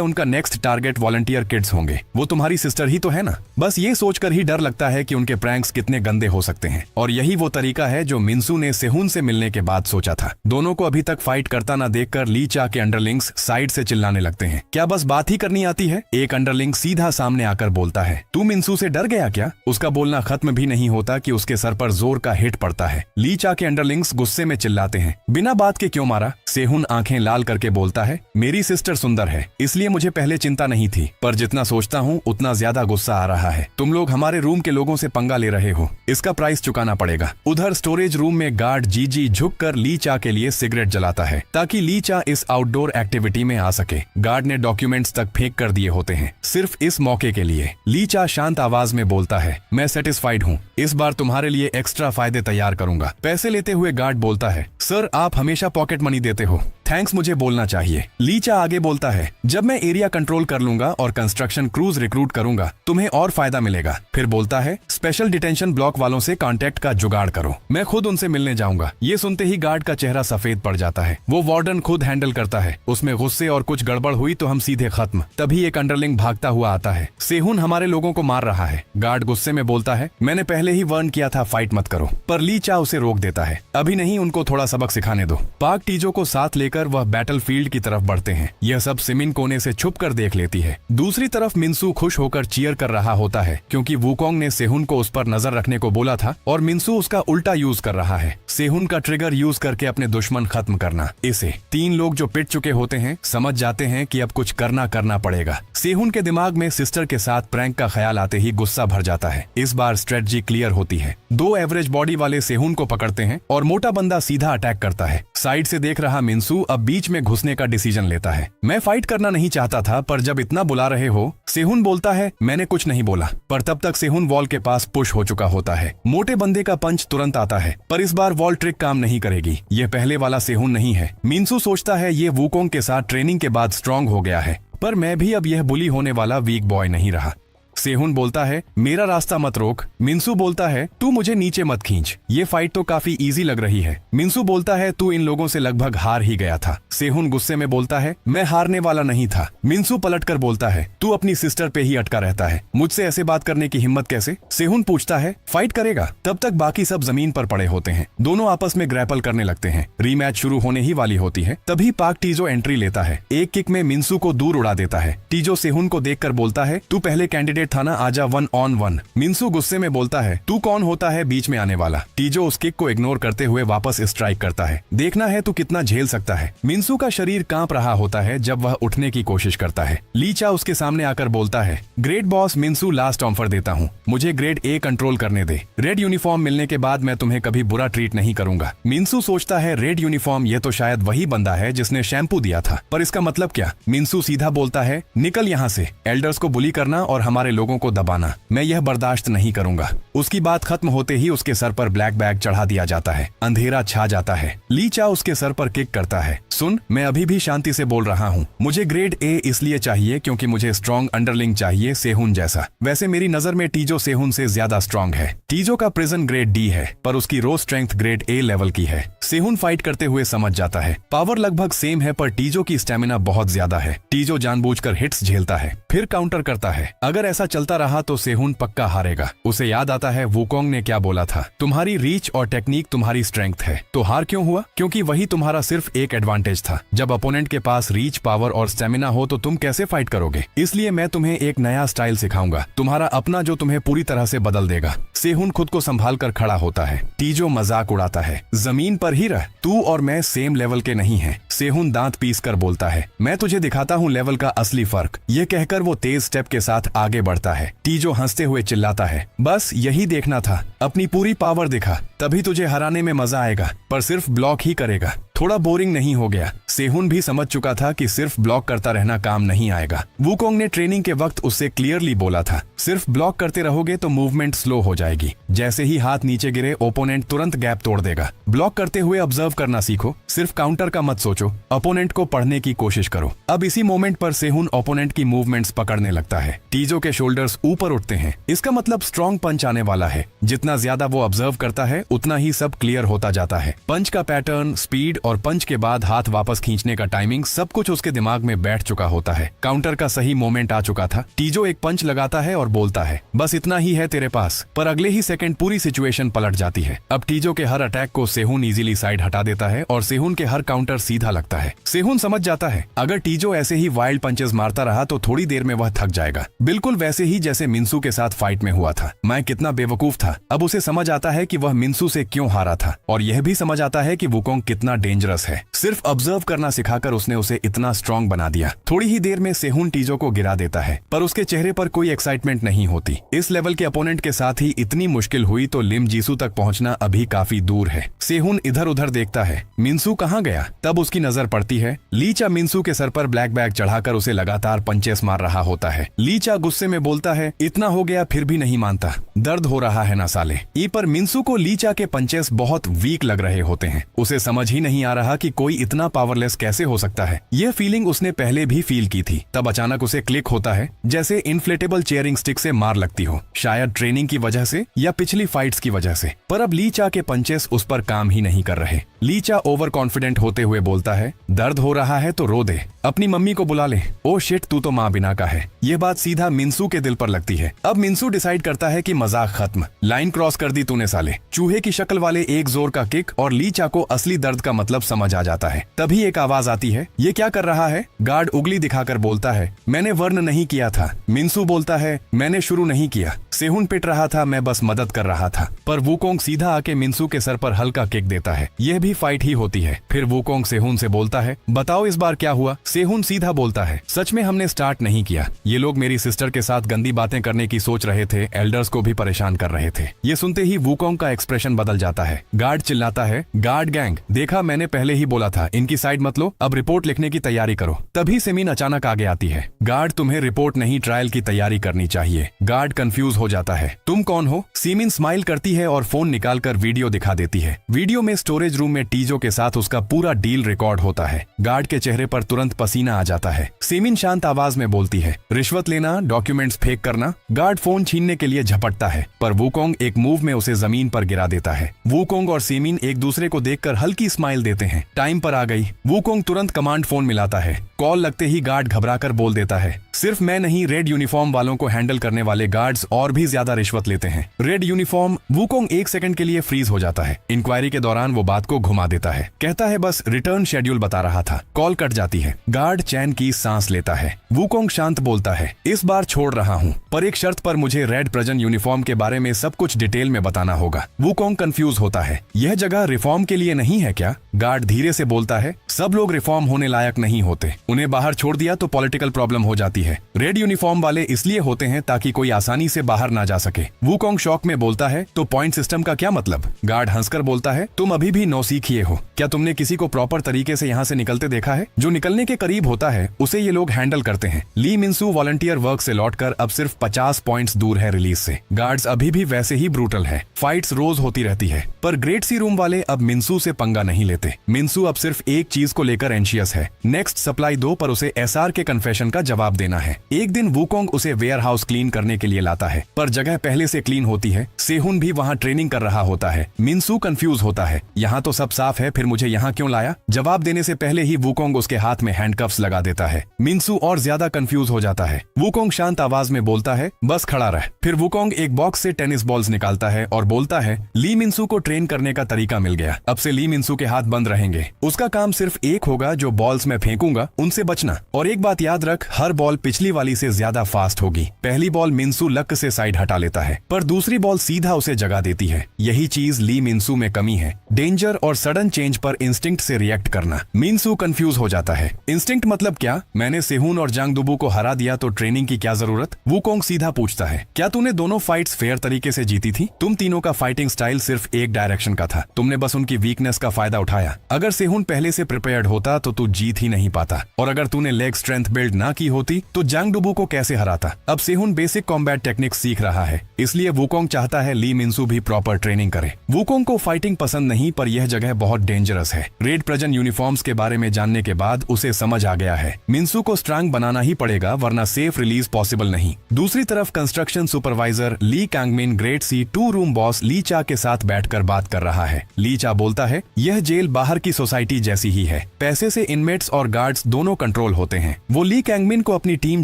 उनका नेक्स्ट टारगेट वॉलंटियर किड्स होंगे। वो तुम्हारी सिस्टर ही तो है ना। बस ये सोचकर ही डर लगता है कि उनके प्रैंक्स कितने गंदे हो सकते हैं। और यही वो तरीका है जो मिनसू ने सेहुन से मिलने के बाद सोचा था। दोनों को अभी तक फाइट करता ना देखकर ली चा के अंडरलिंग्स साइड से चिल्लाने लगते हैं, क्या बस बात ही करनी आती है। एक अंडरलिंग सीधा सामने आकर बोलता है, तू मिनसू से डर गया क्या। उसका बोलना खत्म भी नहीं होता कि उसके सर पर जोर का हिट पड़ता है। ली चा के अंडरलिंग्स गुस्से में चिल्लाते हैं, बिना बात के क्यों मारा। सेहुन आंखें लाल करके बोलता है, मेरी सिस्टर सुंदर है इसलिए मुझे पहले चिंता नहीं थी, पर जितना सोचता हूँ उतना ज्यादा गुस्सा आ रहा है। तुम लोग हमारे रूम के लोगों से पंगा ले रहे हो, इसका प्राइस चुकाना पड़ेगा। उधर स्टोरेज रूम में गार्ड जीजी झुककर ली चा के लिए सिगरेट जलाता है ताकि ली चा इस आउटडोर एक्टिविटी में आ सके। गार्ड ने डॉक्यूमेंट्स तक फेंक कर दिए होते हैं सिर्फ इस मौके के लिए। ली चा शांत आवाज में बोलता है, मैं सेटिस्फाइड हूँ, इस बार तुम्हारे लिए एक्स्ट्रा फायदे तैयार करूंगा। पैसे लेते हुए गार्ड बोलता है, सर आप हमेशा पॉकेट मनी देते हो, थैंक्स मुझे बोलना चाहिए। ली चा आगे बोलता है, जब मैं एरिया कंट्रोल कर लूंगा और कंस्ट्रक्शन क्रूज रिक्रूट करूंगा तुम्हें और फायदा मिलेगा। फिर बोलता है, स्पेशल डिटेंशन ब्लॉक वालों से कांटेक्ट का जुगाड़ करो, मैं खुद उनसे मिलने जाऊंगा। ये सुनते ही गार्ड का चेहरा सफेद पड़ जाता है। वो वार्डन खुद हैंडल करता है, उसमें गुस्से और कुछ गड़बड़ हुई तो हम सीधे खत्म। तभी एक अंडरलिंग भागता हुआ आता है, सेहुन हमारे लोगों को मार रहा है। गार्ड गुस्से में बोलता है, मैंने पहले ही वार्न किया था फाइट मत करो, पर ली चा उसे रोक देता है, अभी नहीं, उनको थोड़ा सबक सिखाने दो। पाक टीजो को साथ लेकर वह बैटल फील्ड की तरफ बढ़ते हैं। यह सब सिमिन कोने से छुप कर देख लेती है। दूसरी तरफ मिनसू खुश होकर चीयर कर रहा होता है क्योंकि वुकोंग ने सेहुन को उस पर नजर रखने को बोला था और मिनसू उसका उल्टा यूज कर रहा है, सेहुन का ट्रिगर यूज करके अपने दुश्मन खत्म करना। इसे तीन लोग जो पिट चुके होते हैं समझ जाते हैं कि अब कुछ करना पड़ेगा। सेहुन के दिमाग में सिस्टर के साथ प्रैंक का ख्याल आते ही गुस्सा भर जाता है। इस बार स्ट्रेटजी क्लियर होती है। दो एवरेज बॉडी वाले सेहुन को पकड़ते हैं और मोटा बंदा सीधा अटैक करता है। साइड से देख रहा मिनसू अब बीच में घुसने का डिसीजन लेता है। मैं फाइट करना नहीं चाहता था, पर जब इतना बुला रहे हो, सेहुन बोलता है, मैंने कुछ नहीं बोला। पर तब तक सेहुन वॉल के पास पुश हो चुका होता है। मोटे बंदे का पंच तुरंत आता है, पर इस बार वॉल ट्रिक काम नहीं करेगी। ये पहले वाला सेहुन नहीं है। मिनसू सोचता है ये वुकोंग के साथ ट्रेनिंग के बाद स्ट्रांग हो गया है, पर मैं भी अब यह बुली होने वाला वीक बॉय नहीं रहा। सेहुन बोलता है, मेरा रास्ता मत रोक। मिनसू बोलता है, तू मुझे नीचे मत खींच, ये फाइट तो काफी इजी लग रही है। मिनसू बोलता है, तू इन लोगों से लगभग हार ही गया था। सेहुन गुस्से में बोलता है, मैं हारने वाला नहीं था। मिनसू पलटकर बोलता है, तू अपनी सिस्टर पे ही अटका रहता है, मुझसे ऐसे बात करने की हिम्मत कैसे। सेहुन पूछता है, फाइट करेगा। तब तक बाकी सब जमीन पर पड़े होते हैं। दोनों आपस में ग्रैपल करने लगते हैं। रीमैच शुरू होने ही वाली होती है। तभी पाक टीजो एंट्री लेता है, एक किक में मिनसू को दूर उड़ा देता है। टीजो सेहुन को देखकर बोलता है, तू पहले कैंडिडेट था ना, आजा 1-on-1। मिनसू गुस्से में बोलता है, तू कौन होता है बीच में आने वाला। टीजो उस किक को इग्नोर करते हुए वापस स्ट्राइक करता है। देखना है तू कितना झेल सकता है। मिनसू का शरीर कांप रहा होता है जब वह उठने की कोशिश करता है। ली चा उसके सामने आकर बोलता है, great boss Minsu, last offer देता हूँ, मुझे ग्रेड ए कंट्रोल करने दे। रेड यूनिफॉर्म मिलने के बाद मैं तुम्हें कभी बुरा ट्रीट नहीं करूंगा। मिनसू सोचता है, रेड यूनिफॉर्म, ये तो शायद वही बंदा है जिसने शैम्पू दिया था, पर इसका मतलब क्या। मिनसू सीधा बोलता है, निकल यहाँ से, एल्डर्स को बुली करना और हमारे लोगों को दबाना, मैं यह बर्दाश्त नहीं करूंगा। उसकी बात खत्म होते ही उसके सर पर ब्लैक बैग चढ़ा दिया जाता है। अंधेरा छा जाता है। ली चा उसके सर पर किक करता है, सुन, मैं अभी भी शांति से बोल रहा हूँ, मुझे ग्रेड ए इसलिए चाहिए क्योंकि मुझे स्ट्रॉन्ग अंडरलिंग चाहिए सेहुन जैसा। वैसे मेरी नजर में टीजो सेहुन से ज्यादा स्ट्रॉन्ग है। टीजो का प्रिजन ग्रेड डी है, पर उसकी रो स्ट्रेंथ ग्रेड ए लेवल की है। सेहुन फाइट करते हुए समझ जाता है, पावर लगभग सेम है, पर टीजो की स्टेमिना बहुत ज्यादा है। टीजो जानबूझकर हिट्स झेलता है, फिर काउंटर करता है। अगर ऐसा चलता रहा तो सेहुन पक्का हारेगा। उसे याद आता है वुकोंग ने क्या बोला था, तुम्हारी रीच और टेक्निक तुम्हारी स्ट्रेंथ है। तो हार क्यों हुआ? क्योंकि वही तुम्हारा सिर्फ एक एडवांटेज था। जब अपोनेंट के पास रीच, पावर और स्टेमिना हो तो तुम कैसे फाइट करोगे। इसलिए मैं तुम्हें एक नया स्टाइल सिखाऊंगा, तुम्हारा अपना, जो तुम्हें पूरी तरह से बदल देगा। सेहुन खुद को संभाल कर खड़ा होता है। टीजो मजाक उड़ाता है, जमीन पर ही रह, तू और मैं सेम लेवल के नहीं हैं। सेहुन दांत पीस कर बोलता है, मैं तुझे दिखाता हूँ लेवल का असली फर्क। ये कहकर वो तेज स्टेप के साथ आगे बढ़ता है। टीजो हंसते हुए चिल्लाता है, बस यही देखना था, अपनी पूरी पावर दिखा, तभी तुझे हराने में मजा आएगा, पर सिर्फ ब्लॉक ही करेगा। थोड़ा बोरिंग नहीं हो गया? सेहुन भी समझ चुका था कि सिर्फ ब्लॉक करता रहना काम नहीं आएगा। वुकोंग ने ट्रेनिंग के वक्त उससे क्लियरली बोला था, सिर्फ ब्लॉक करते रहोगे तो मूवमेंट स्लो हो जाएगी। जैसे ही हाथ नीचे गिरे ओपोनेंट तुरंत गैप तोड़ देगा। ब्लॉक करते हुए ऑब्जर्व करना सीखो, सिर्फ काउंटर का मत सोचो, ओपोनेंट को पढ़ने की कोशिश करो। अब इसी मोमेंट पर सेहुन ओपोनेंट की मूवमेंट्स पकड़ने लगता है। टीजो के शोल्डर्स ऊपर उठते हैं, इसका मतलब स्ट्रॉन्ग पंच आने वाला है। जितना ज्यादा वो ऑब्जर्व करता है उतना ही सब क्लियर होता जाता है। पंच का पैटर्न, स्पीड और पंच के बाद हाथ वापस खींचने का टाइमिंग सब कुछ उसके दिमाग में बैठ चुका होता है। काउंटर का सही मोमेंट आ चुका था। टीजो एक पंच लगाता है और बोलता है, बस इतना ही है तेरे पास। पर अगले ही सेकंड पूरी सिचुएशन पलट जाती है। अब टीजो के हर अटैक को सेहुन इजीली साइड हटा देता है और सेहुन के हर काउंटर सीधा लगता है। सेहुन समझ जाता है अगर टीजो ऐसे ही वाइल्ड पंचेस मारता रहा तो थोड़ी देर में वह थक जाएगा, बिल्कुल वैसे ही जैसे मिन्सू के साथ फाइट में हुआ था। मैं कितना बेवकूफ था। अब उसे समझ आता है कि वह मिन्सू से क्यों हारा था और यह भी समझ आता है कि वुकोंग कितना डेंजरस है। सिर्फ ऑब्जर्व करना सिखाकर उसने उसे इतना स्ट्रांग बना दिया। थोड़ी ही देर में सेहुन टीजो को गिरा देता है पर उसके चेहरे पर कोई एक्साइटमेंट नहीं होती। इस लेवल के अपोनेंट के साथ ही इतनी मुश्किल हुई तो लिम जीसू तक पहुंचना अभी काफी दूर है। सेहुन इधर उधर देखता है, मिन्सू कहाँ गया? तब उसकी नजर पड़ती है लीचा मिन्सू के सर पर ब्लैक बैग चढ़ाकर उसे लगातार पंचेस मार रहा होता है। लीचा गुस्से में बोलता है, इतना हो गया फिर भी नहीं मानता, दर्द हो रहा है ना साले। ई पर मिन्सू को लीचा के पंचेस बहुत वीक लग रहे होते हैं। उसे समझ ही नहीं आ रहा कि कोई इतना पावरलेस कैसे हो सकता है। यह फीलिंग उसने पहले भी फील की थी। तब अचानक उसे क्लिक होता है जैसे इन्फ्लेटेबल चेयरिंग स्टिक से मार लगती हो, शायद ट्रेनिंग की वजह से या पिछली फाइट्स की वजह से। पर अब लीचा के पंचेस उस पर काम ही नहीं कर रहे। लीचा ओवर कॉन्फिडेंट होते हुए बोलता है, दर्द हो रहा है तो रो दे, अपनी मम्मी को बुला ले। ओ शिट, तू तो माँ बिना का है। यह बात सीधा मिन्सू के दिल पर लगती है। अब मिन्सू डिसाइड करता है कि मजाक खत्म, लाइन क्रॉस कर दी तूने साले। चूहे की शक्ल वाले एक जोर का किक और लीचा को असली दर्द का मतलब समझ आ जाता है। तभी एक आवाज आती है, ये क्या कर रहा है? गार्ड उंगली दिखाकर बोलता है, मैंने वर्न नहीं किया था। मिन्सू बोलता है, मैंने शुरू नहीं किया, सेहुन पिट रहा था, मैं बस मदद कर रहा था। पर वुकोंग सीधा आके मिन्सू के सर पर हल्का किक देता है। यह भी फाइट ही होती है। फिर वुकोंग सेहुन से बोलता है, बताओ इस बार क्या हुआ? सेहुन सीधा बोलता है, सच में हमने स्टार्ट नहीं किया, ये लोग मेरी सिस्टर के साथ गंदी बातें करने की सोच रहे थे, एल्डर्स को भी परेशान कर रहे थे। ये सुनते ही वुकोंग का एक्सप्रेशन बदल जाता है। गार्ड चिल्लाता है, गार्ड गैंग, देखा मैंने पहले ही बोला था, इनकी साइड मत लो, अब रिपोर्ट लिखने की तैयारी करो। तभी सेमिन अचानक आगे आती है, गार्ड तुम्हें रिपोर्ट नहीं ट्रायल की तैयारी करनी चाहिए। गार्ड कंफ्यूज हो जाता है, तुम कौन हो? सीमिन स्माइल करती है और फोन निकालकर वीडियो दिखा देती है। वीडियो में स्टोरेज रूम में टीजो के साथ उसका पूरा डील रिकॉर्ड होता है। गार्ड के चेहरे पर तुरंत पसीना आ जाता है। सीमिन शांत आवाज में बोलती है, रिश्वत लेना, डॉक्यूमेंट्स फेक करना। गार्ड फोन छीनने के लिए झपटता है पर वुकोंग एक मूव में उसे जमीन पर गिरा देता है। वुकोंग और सीमिन एक दूसरे को देखकर हल्की स्माइल देते हैं। टाइम पर आ गई। वुकोंग तुरंत कमांड फोन मिलाता है। कॉल लगते ही गार्ड घबराकर बोल देता है, सिर्फ मैं नहीं, रेड यूनिफॉर्म वालों को हैंडल करने वाले गार्ड्स और भी ज्यादा रिश्वत लेते हैं। Red uniform. वुकोंग एक सेकंड के लिए फ्रीज हो जाता है। इंक्वायरी के दौरान वो बात को घुमा देता है, कहता है बस रिटर्न शेड्यूल बता रहा था। कॉल कट जाती है। गार्ड चैन की सांस लेता है। वुकोंग शांत बोलता है, इस बार छोड़ रहा हूँ पर एक शर्त पर, मुझे रेड प्रेजेंट यूनिफॉर्म के बारे में सब कुछ डिटेल में बताना होगा। वुकोंग कंफ्यूज होता है, यह जगह रिफॉर्म के लिए नहीं है क्या? गार्ड धीरे से बोलता है, सब लोग रिफॉर्म होने लायक नहीं होते, उन्हें बाहर छोड़ दिया तो पॉलिटिकल प्रॉब्लम हो जाती है। रेड यूनिफॉर्म वाले इसलिए होते हैं ताकि कोई आसानी से बाहर ना जा सके। वुकोंग शॉक में बोलता है, तो पॉइंट सिस्टम का क्या मतलब? गार्ड हंसकर बोलता है, तुम अभी भी नौसीखिए हो, क्या तुमने किसी को प्रॉपर तरीके से यहाँ से निकलते देखा है? जो निकलने के करीब होता है उसे ये लोग हैंडल करते हैं। ली मिन्सू वॉलंटियर वर्क से लौटकर अब सिर्फ 50 पॉइंट्स दूर है रिलीज से। गार्ड्स अभी भी वैसे ही ब्रूटल है। फाइट्स रोज होती रहती है पर ग्रेट सी रूम वाले अब मिन्सू से पंगा नहीं लेते। मिन्सू अब सिर्फ एक चीज को लेकर एंशियस है, नेक्स्ट सप्लाई दो पर उसे एसआर के कन्फेशन का जवाब देना है। एक दिन वुकोंग उसे वेयर हाउस क्लीन करने के लिए लाता है पर जगह पहले से क्लीन होती है। सेहुन भी वहाँ ट्रेनिंग कर रहा होता है। मिन्सू कंफ्यूज होता है, यहाँ तो सब साफ है, फिर मुझे यहाँ क्यों लाया? जवाब देने से पहले ही वुकोंग उसके हाथ में हैंडकफ्स लगा देता है। मिन्सू और ज्यादा कंफ्यूज हो जाता है। वुकोंग शांत आवाज में बोलता है, बस खड़ा रह। फिर वुकोंग एक बॉक्स से टेनिस बॉल्स निकालता है और बोलता है, ली मिन्सू को ट्रेन करने का तरीका मिल गया, अब से ली मिन्सू के हाथ बंद रहेंगे। उसका काम सिर्फ एक होगा, जो बॉल्स मैं फेंकूंगा उनसे बचना। और एक बात याद रख, हर बॉल पिछली वाली से ज्यादा फास्ट होगी। पहली बॉल मिन्सू लक से साइड हटा लेता है पर दूसरी बॉल सीधा उसे जगा देती है। यही चीज ली मिन्सू में कमी है, डेंजर और सडन चेंज पर इंस्टिंक्ट से रिएक्ट करना। मिन्सू कंफ्यूज हो जाता है, इंस्टिंक्ट मतलब क्या? मैंने सेहुन और जांग दुबू को हरा दिया तो ट्रेनिंग की क्या जरूरत? वुकोंग सीधा पूछता है, क्या तूने दोनों फाइट्स फेयर तरीके से जीती थी? तुम तीनों का फाइटिंग स्टाइल सिर्फ एक डायरेक्शन का था, तुमने बस उनकी वीकनेस का फायदा उठाया। अगर सेहुन पहले से प्रिपेयर्ड होता तो तू जीत ही नहीं पाता। और अगर तूने लेग स्ट्रेंथ बिल्ड ना की होती तो जांग डुबू को कैसे हराता। अब सेहुन बेसिक कॉम्बैट टेक्निक सीख रहा है, इसलिए वुकोंग चाहता है ली मिनसू भी प्रॉपर ट्रेनिंग करे। वुकोंग को फाइटिंग पसंद नहीं, पर यह जगह बहुत डेंजरस है। रेड प्रजन यूनिफॉर्म्स के बारे में जानने के बाद उसे समझ आ गया है मिनसू को स्ट्रांग बनाना ही पड़ेगा, वरना सेफ रिलीज पॉसिबल नहीं। दूसरी तरफ कंस्ट्रक्शन सुपरवाइजर ली कांगमिन ग्रेड सी 2 रूम बॉस ली चा के साथ बैठकर बात कर रहा है। ली चा बोलता है, यह जेल बाहर की सोसाइटी जैसी ही है, पैसे से इनमेट्स और गार्ड्स दोनों कंट्रोल होते हैं। वो ली कैंगमिन को अपनी टीम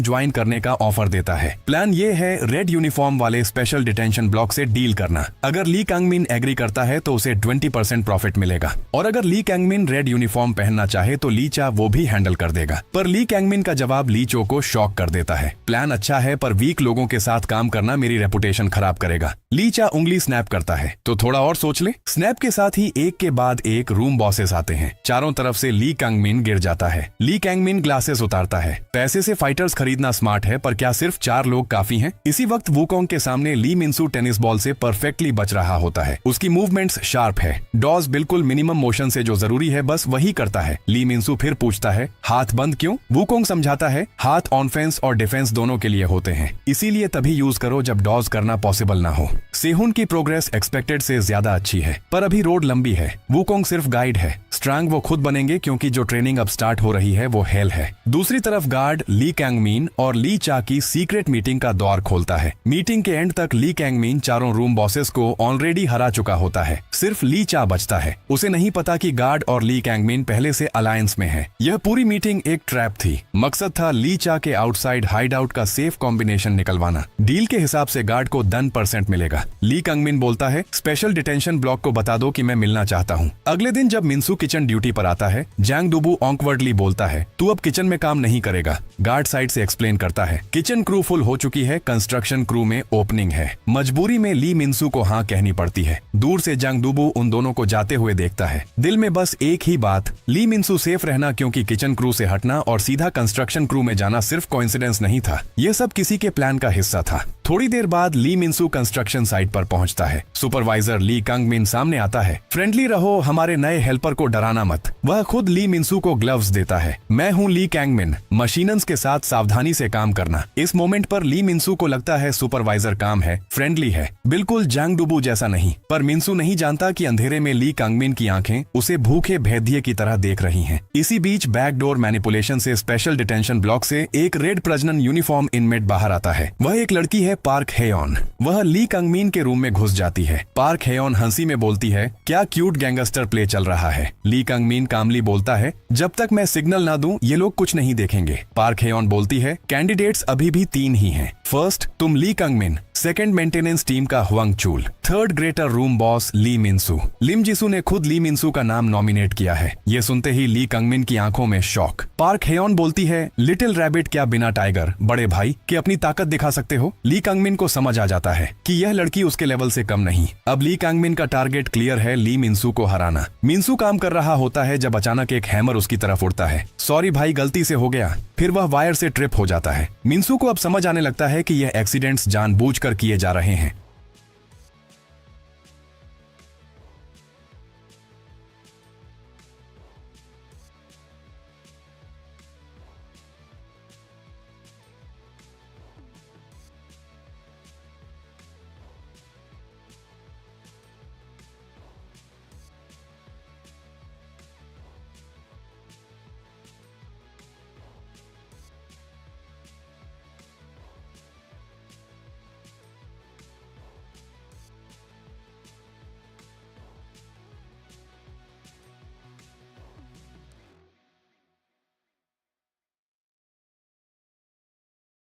ज्वाइन करने का ऑफर देता है। प्लान ये है रेड यूनिफॉर्म वाले स्पेशल डिटेंशन ब्लॉक से डील करना। अगर ली कैंगमिन एग्री करता है तो उसे 20% प्रॉफिट मिलेगा, और अगर ली कैंगमिन रेड यूनिफॉर्म पहनना चाहे तो ली चा वो भी हैंडल कर देगा। पर ली कैंगमिन का जवाब ली चो को शॉक कर देता है। प्लान अच्छा है, पर वीक लोगों के साथ काम करना मेरी रेपुटेशन खराब करेगा। ली चा उंगली स्नैप करता है, तो थोड़ा और सोच ले। स्नैप के साथ ही एक के बाद एक रूम बॉसेस आते हैं। चारों तरफ से ली कैंगमिन गिर जाता है। ली कैंगमिन ग्लासेस उतारता है। पैसे से फाइटर्स खरीदना स्मार्ट है, पर क्या सिर्फ 4 लोग काफी हैं? इसी वक्त वुकोंग के सामने ली मिनसू टेनिस बॉल से परफेक्टली बच रहा होता है। उसकी मूवमेंट्स शार्प है। डॉज बिल्कुल मिनिमम मोशन से जो जरूरी है बस वही करता है। ली मिनसू फिर पूछता है, हाथ बंद क्यों? वुकोंग समझाता है, हाथ ऑनफेंस और डिफेंस दोनों के लिए होते हैं, इसीलिए तभी यूज करो जब डॉज करना पॉसिबल ना हो। सेहुन की प्रोग्रेस एक्सपेक्टेड से ज्यादा अच्छी है, पर अभी रोड लंबी है। वुकोंग सिर्फ गाइड है, स्ट्रांग वो खुद बनेंगे, क्योंकि जो ट्रेनिंग अब स्टार्ट हो रही है वो हेल है। दूसरी तरफ गार्ड ली कैंगमिन और ली चा की सीक्रेट मीटिंग का दौर खोलता है। मीटिंग के एंड तक ली कैंगमिन चारों रूम बॉसेस को ऑलरेडी हरा चुका होता है। सिर्फ ली चा बचता है। उसे नहीं पता कि गार्ड और ली कैंगमिन पहले से अलायंस में है। यह पूरी मीटिंग एक ट्रैप थी। मकसद था ली चा के आउटसाइड हाइड आउट का सेफ कॉम्बिनेशन निकलवाना। डील के हिसाब से गार्ड को 10% मिलेगा। ली कैंगमिन बोलता है, स्पेशल डिटेंशन ब्लॉक को बता दो कि मैं मिलना चाहता हूँ। अगले दिन जब मिनसू किचन ड्यूटी पर आता है, जांग डुबू ऑकवर्डली बोलता है, तू अब किचन में काम नहीं करेगा। गार्ड साइड से एक्सप्लेन करता है, किचन क्रू फुल हो चुकी है, कंस्ट्रक्शन क्रू में ओपनिंग है। मजबूरी में ली मिनसू को हाँ कहनी पड़ती है। दूर से जांग डुबू उन दोनों को जाते हुए देखता है। दिल में बस एक ही बात, ली मिनसू सेफ रहना, क्योंकि किचन क्रू से हटना और सीधा कंस्ट्रक्शन क्रू में जाना सिर्फ कोइंसिडेंस नहीं था, यह सब किसी के प्लान का हिस्सा था। थोड़ी देर बाद ली मिनसू कंस्ट्रक्शन साइट पर पहुंचता है। सुपरवाइजर ली कैंगमिन सामने आता है। फ्रेंडली रहो, हमारे नए हेल्पर को डराना मत। वह खुद ली मिनसू को ग्लव्स देता है। मैं हूँ ली कैंगमिन, मशीनन्स के साथ सावधानी से काम करना। इस मोमेंट पर ली मिनसू को लगता है सुपरवाइजर काम है, फ्रेंडली है, बिल्कुल जांग डुबू जैसा नहीं। पर मिनसू नहीं जानता कि अंधेरे में ली कैंगमिन की आंखें उसे भूखे भेदिये की तरह देख रही हैं। इसी बीच बैकडोर मैनिपुलेशन से स्पेशल डिटेंशन ब्लॉक से एक रेड प्रजनन यूनिफॉर्म इनमेट बाहर आता है। वह एक लड़की है, पार्क हेयोन। वह ली कैंगमिन के रूम में घुस जाती है। पार्क हेयोन हंसी में बोलती है, क्या क्यूट गैंगस्टर प्ले चल रहा है। ली कैंगमिन कामली बोलता है, जब तक मैं सिग्नल ना दूं ये लोग कुछ नहीं देखेंगे। पार्क हेयोन बोलती है, कैंडिडेट्स अभी भी 3 ही हैं। फर्स्ट तुम ली कैंगमिन, सेकंड मेंटेनेंस टीम का हुआंग चूल, थर्ड ग्रेटर रूम बॉस ली मिनसू। लिम जिसू ने खुद ली मिनसू का नाम नॉमिनेट किया है। ये सुनते ही ली कैंगमिन की आंखों में शॉक। पार्क हेयोन बोलती है, लिटिल रैबिट क्या बिना टाइगर बड़े भाई कि अपनी ताकत दिखा सकते हो। ली कैंगमिन को समझ आ जाता है कि यह लड़की उसके लेवल से कम नहीं। अब ली कैंगमिन का टारगेट क्लियर है, ली मिनसू को हराना। मिनसू काम कर रहा होता है जब अचानक एक हैमर उसकी तरफ उड़ता है। सॉरी भाई, गलती से हो गया। फिर वह वायर से ट्रिप हो जाता है। मिनसू को अब समझ आने लगता है कि यह एक्सीडेंट्स जानबूझकर किए जा रहे हैं।